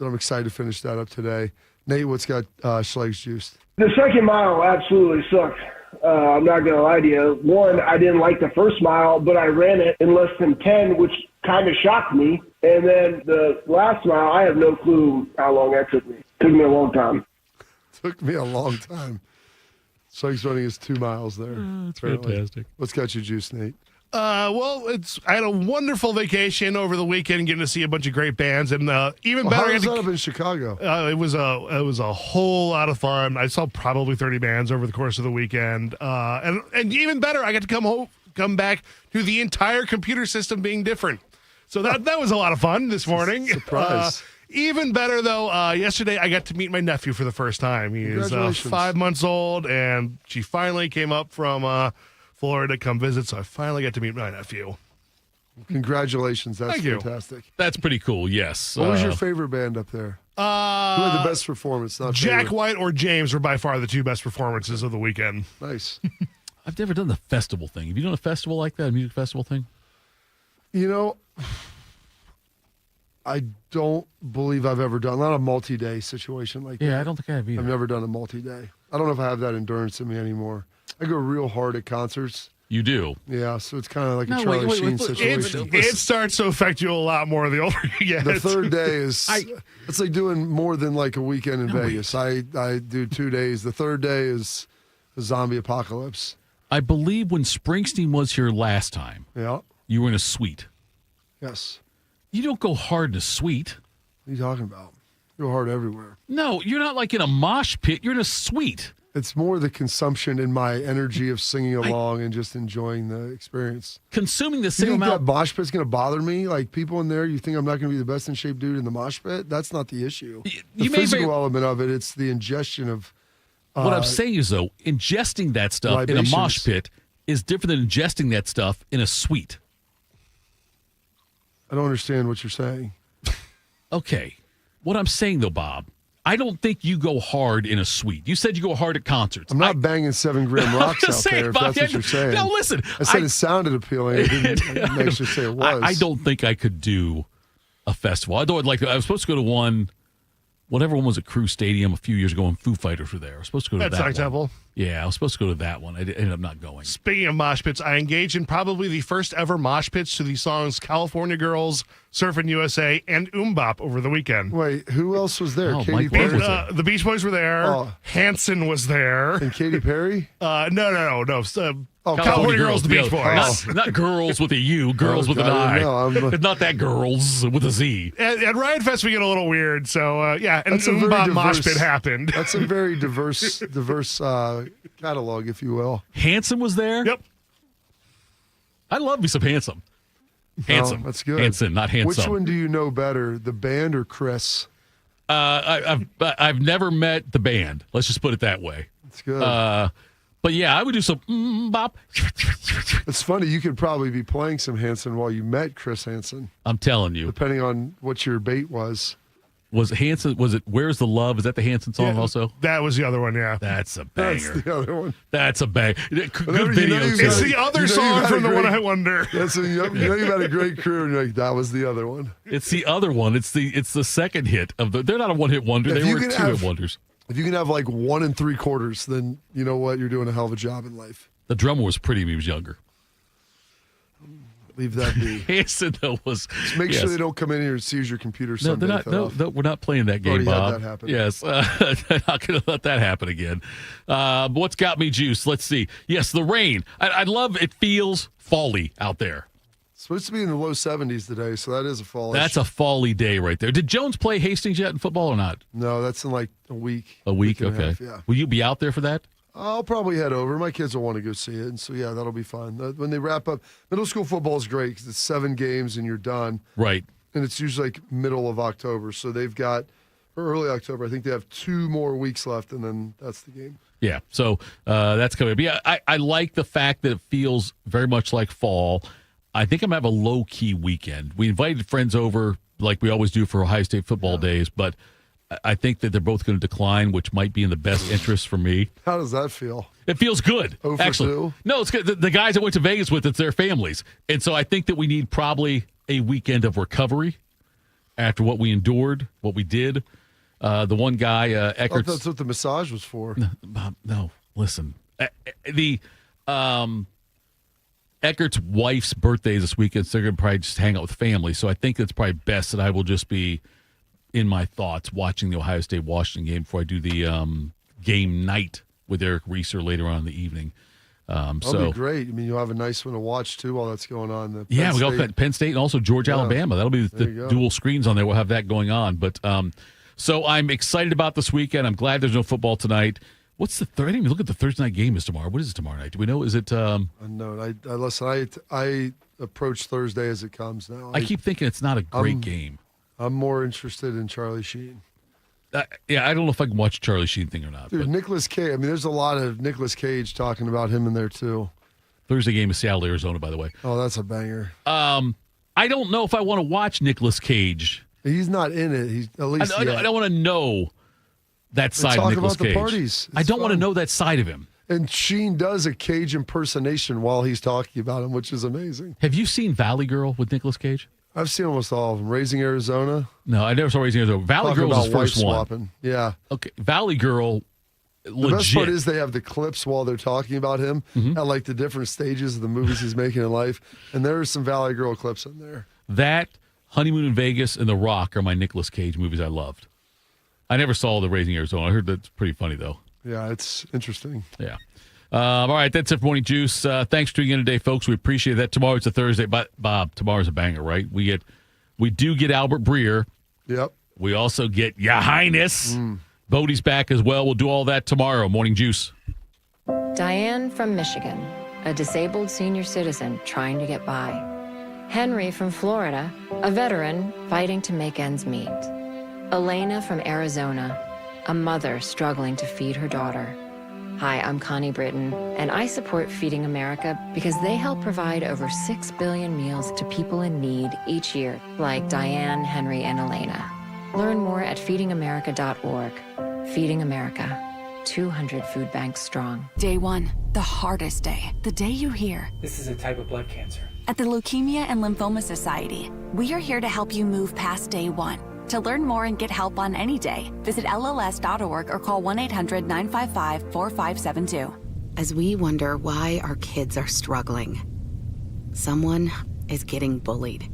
excited to finish that up today. Nate, what's got Schlegs juiced? The second mile absolutely sucked. I'm not going to lie to you. One, I didn't like the first mile, but I ran it in less than 10, which kind of shocked me. And then the last mile, I have no clue how long that took me. It took me a long time. Took me a long time. Schlegs running his 2 miles there. It's fantastic. What's got you juiced, Nate? I had a wonderful vacation over the weekend, getting to see a bunch of great bands, and even better. How was that up in Chicago? It was a whole lot of fun. I saw probably 30 bands over the course of the weekend, and even better, I got to come back to the entire computer system being different. So that was a lot of fun this morning. Surprise. Even better though, yesterday I got to meet my nephew for the first time. He is 5 months old, and she finally came up from Florida to come visit, so I finally got to meet my nephew. Congratulations. That's Thank you. fantastic. That's pretty cool, yes. What was your favorite band up there? Who had the best performance? Jack White or James were by far the two best performances of the weekend. Nice. I've never done the festival thing. Have you done a festival like that, a music festival thing? You know, I don't believe I've ever done, not a multi-day situation like that. Yeah, I don't think I have either. I've never done a multi-day. I don't know if I have that endurance in me anymore. I go real hard at concerts. You do? Yeah, so it's kind of like a Charlie Sheen situation. It starts to affect you a lot more the older you get. The third day is, it's like doing more than like a weekend in Vegas. I do 2 days. The third day is a zombie apocalypse. I believe when Springsteen was here last time, you were in a suite. Yes. You don't go hard in a suite. What are you talking about? You go hard everywhere. No, you're not like in a mosh pit. You're in a suite. It's more the consumption in my energy of singing along and just enjoying the experience. Consuming the same you think amount. that mosh pit's going to bother me? Like people in there, you think I'm not going to be the best in shape dude in the mosh pit? That's not the issue. The physical element of it, it's the ingestion of. What I'm saying is, though, ingesting that stuff libations. in a mosh pit is different than ingesting that stuff in a suite. I don't understand what you're saying. Okay. What I'm saying, though, Bob, I don't think you go hard in a suite. You said you go hard at concerts. I'm not banging 7-gram rocks out there, if that's what you're saying. No, listen. I said it sounded appealing. I didn't make sure say it was. I don't think I could do a festival. I was supposed to go to one, whatever one was at Crew Stadium a few years ago when Foo Fighters were there. I was supposed to go to that Sonic one. Temple. Yeah, I was supposed to go to that one. I ended up not going. Speaking of mosh pits, I engaged in probably the first ever mosh pits to the songs California Girls, Surfin' USA, and Bop over the weekend. Wait, who else was there? Oh, Katy Mike Perry? was there. The Beach Boys were there. Oh. Hanson was there. And Katy Perry? No. Oh, California Girls, the Beach Boys. Not girls with a U, girls with an I. It's not that girls with a Z. At Riot Fest, we get a little weird. So, and That's a very Bop diverse- mosh pit happened. That's a very diverse catalog, if you will. Hanson was there? Yep. I love me some Handsome. Handsome. Oh, that's good. Hanson, not handsome. Which one do you know better, the band or Chris? I've never met the band. Let's just put it that way. That's good. But yeah, I would do some bop. It's funny. You could probably be playing some Hanson while you met Chris Hansen. I'm telling you. Depending on what your bait was. Was it Where's the Love? Is that the Hanson song also? That was the other one, yeah. That's a banger. That's the other one. That's a bang. Good Whenever video. It's the other song from the One Hit Wonder. That's you've had a great career, and you're like, that was the other one. It's the other one. It's the second hit of the. They're not a one-hit wonder. If They you were can two-hit wonders. If you can have like 1 3/4, then you know what? You're doing a hell of a job in life. The drummer was pretty when he was younger. Leave that be. Hanson, though, was. Just make sure they don't come in here and seize your computer. No, they're not. No, we're not playing that game, Already had Bob. that happen. Yes, not going to let that happen again. But what's got me juiced? Let's see. Yes, the rain. I love. It feels fall-y out there. It's supposed to be in the low 70s today, so that is a fall. That's a fall-y day right there. Did Jones play Hastings yet in football or not? No, that's in like a week. A week, and a okay. half, yeah. Will you be out there for that? I'll probably head over. My kids will want to go see it, and so yeah, that'll be fun. When they wrap up, middle school football is great because it's 7 games and you're done. Right. And it's usually like middle of October, so they've got or early October. I think they have 2 more weeks left, and then that's the game. Yeah, so that's coming. But yeah, I like the fact that it feels very much like fall. I think I'm going to have a low-key weekend. We invited friends over like we always do for Ohio State football days, but I think that they're both going to decline, which might be in the best interest for me. How does that feel? It feels good. Oh, for actually. 2? No, it's good. The guys I went to Vegas with, it's their families. And so I think that we need probably a weekend of recovery after what we endured, what we did. The one guy, Eckert's. That's what the massage was for. No, listen. Eckert's wife's birthday is this weekend, so they're going to probably just hang out with family. So I think it's probably best that I will just be in my thoughts watching the Ohio State-Washington game before I do the game night with Eric Reeser later on in the evening. That'll be great. I mean, you'll have a nice one to watch, too, while that's going on. We got Penn State and also Georgia, Alabama. That'll be the dual screens on there. We'll have that going on. But so I'm excited about this weekend. I'm glad there's no football tonight. What's the third? I didn't even look at the Thursday night game is tomorrow. What is it tomorrow night? Do we know? Is it? Unknown. Listen, I approach Thursday as it comes now. I keep thinking it's not a great game. I'm more interested in Charlie Sheen. Yeah, I don't know if I can watch Charlie Sheen thing or not. Dude, Nicolas Cage. I mean, there's a lot of Nicolas Cage talking about him in there, too. Thursday game is Seattle, Arizona, by the way. Oh, that's a banger. I don't know if I want to watch Nicolas Cage. He's not in it. He's at least. I don't want to know that side of Nicolas Cage. About the parties. I don't want to know that side of him. And Sheen does a Cage impersonation while he's talking about him, which is amazing. Have you seen Valley Girl with Nicolas Cage? I've seen almost all of them. Raising Arizona. No, I never saw Raising Arizona. Valley Girl was his first one. Swapping. Yeah. Okay, Valley Girl. Legit. The best part is they have the clips while they're talking about him at like the different stages of the movies he's making in life, and there are some Valley Girl clips in there. That, Honeymoon in Vegas, and The Rock are my Nicolas Cage movies I loved. I never saw The Raising Arizona. I heard that's pretty funny, though. Yeah, it's interesting. Yeah. All right, that's it for Morning Juice. Thanks for tuning in today, folks. We appreciate that. Tomorrow's a Thursday. But, Bob, tomorrow's a banger, right? We do get Albert Breer. Yep. We also get Ya Highness. Bodie's back as well. We'll do all that tomorrow. Morning Juice. Diane from Michigan, a disabled senior citizen trying to get by. Henry from Florida, a veteran fighting to make ends meet. Elena from Arizona, a mother struggling to feed her daughter. Hi, I'm Connie Britton, and I support Feeding America because they help provide over 6 billion meals to people in need each year, like Diane, Henry, and Elena. Learn more at feedingamerica.org. Feeding America, 200 food banks strong. Day 1, the hardest day. The day you hear, "This is a type of blood cancer." At the Leukemia and Lymphoma Society, we are here to help you move past day 1 To learn more and get help on any day, visit LLS.org or call 1-800-955-4572. As we wonder why our kids are struggling, someone is getting bullied.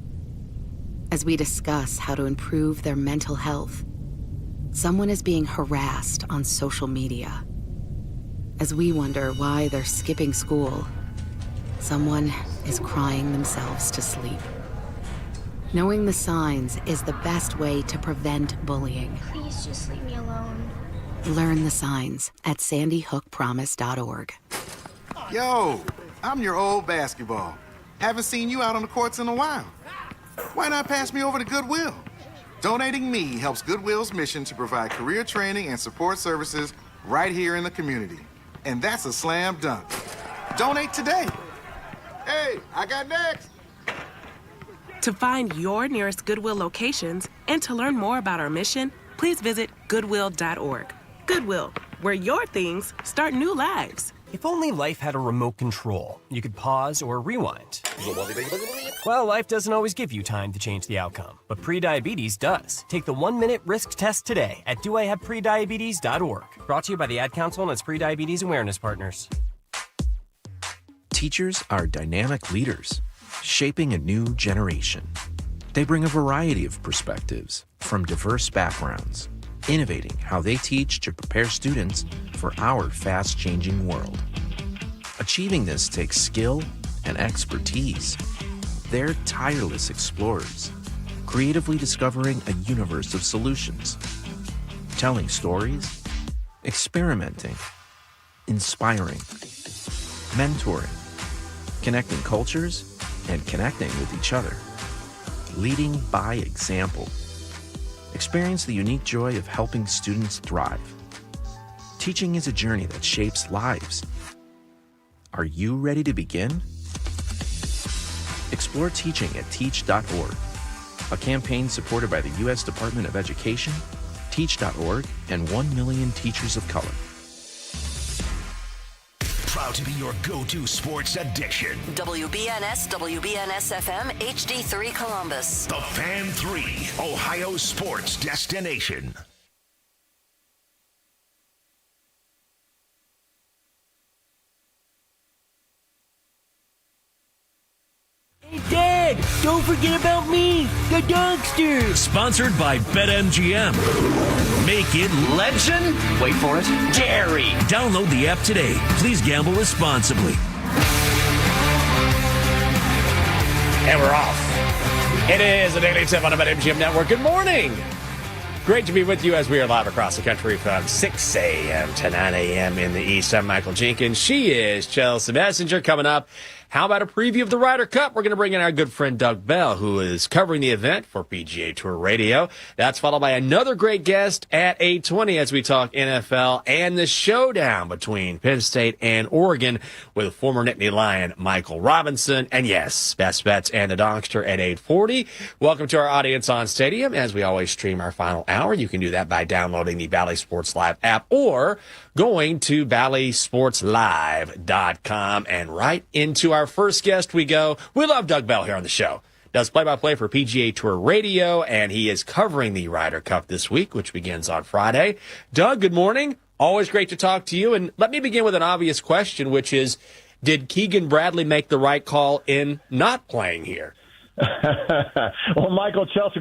As we discuss how to improve their mental health, someone is being harassed on social media. As we wonder why they're skipping school, someone is crying themselves to sleep. Knowing the signs is the best way to prevent bullying. Please just leave me alone. Learn the signs at sandyhookpromise.org. Yo, I'm your old basketball. Haven't seen you out on the courts in a while. Why not pass me over to Goodwill? Donating me helps Goodwill's mission to provide career training and support services right here in the community. And that's a slam dunk. Donate today. Hey, I got next. To find your nearest Goodwill locations and to learn more about our mission, please visit goodwill.org. Goodwill, where your things start new lives. If only life had a remote control, you could pause or rewind. Well, life doesn't always give you time to change the outcome, but prediabetes does. Take the 1-minute risk test today at doihaveprediabetes.org. Brought to you by the Ad Council and its prediabetes awareness partners. Teachers are dynamic leaders, shaping a new generation. They bring a variety of perspectives from diverse backgrounds, innovating how they teach to prepare students for our fast-changing world. Achieving this takes skill and expertise. They're tireless explorers, creatively discovering a universe of solutions, telling stories, experimenting, inspiring, mentoring, connecting cultures, and connecting with each other, leading by example. Experience the unique joy of helping students thrive. Teaching is a journey that shapes lives. Are you ready to begin? Explore teaching at teach.org, a campaign supported by the U.S. Department of Education, Teach.org, and 1 million teachers of color. Proud to be your go-to sports addiction. WBNS, WBNS-FM, HD3 Columbus. The Fan 3, Ohio sports destination. Dad, don't forget about me, the dogster. Sponsored by BetMGM. Make it legend. Wait for it. Jerry. Download the app today. Please gamble responsibly. And we're off. It is a Daily Tip on the BetMGM Network. Good morning. Great to be with you as we are live across the country from 6 a.m. to 9 a.m. in the East. I'm Michael Jenkins. She is Chelsea Messenger. Coming up, how about a preview of the Ryder Cup? We're going to bring in our good friend Doug Bell, who is covering the event for PGA Tour Radio. That's followed by another great guest at 8:20 as we talk NFL and the showdown between Penn State and Oregon with former Nittany Lion Michael Robinson. And yes, Best Bets and the Dogster at 8:40. Welcome to our audience on Stadium. As we always stream our final hour, you can do that by downloading the Bally Sports Live app or going to BallySportsLive.com. And right into our first guest we go. We love Doug Bell here on the show. Does play-by-play for PGA Tour Radio, and he is covering the Ryder Cup this week, which begins on Friday. Doug, good morning. Always great to talk to you. And let me begin with an obvious question, which is, did Keegan Bradley make the right call in not playing here? Well, Michael, Chelsea,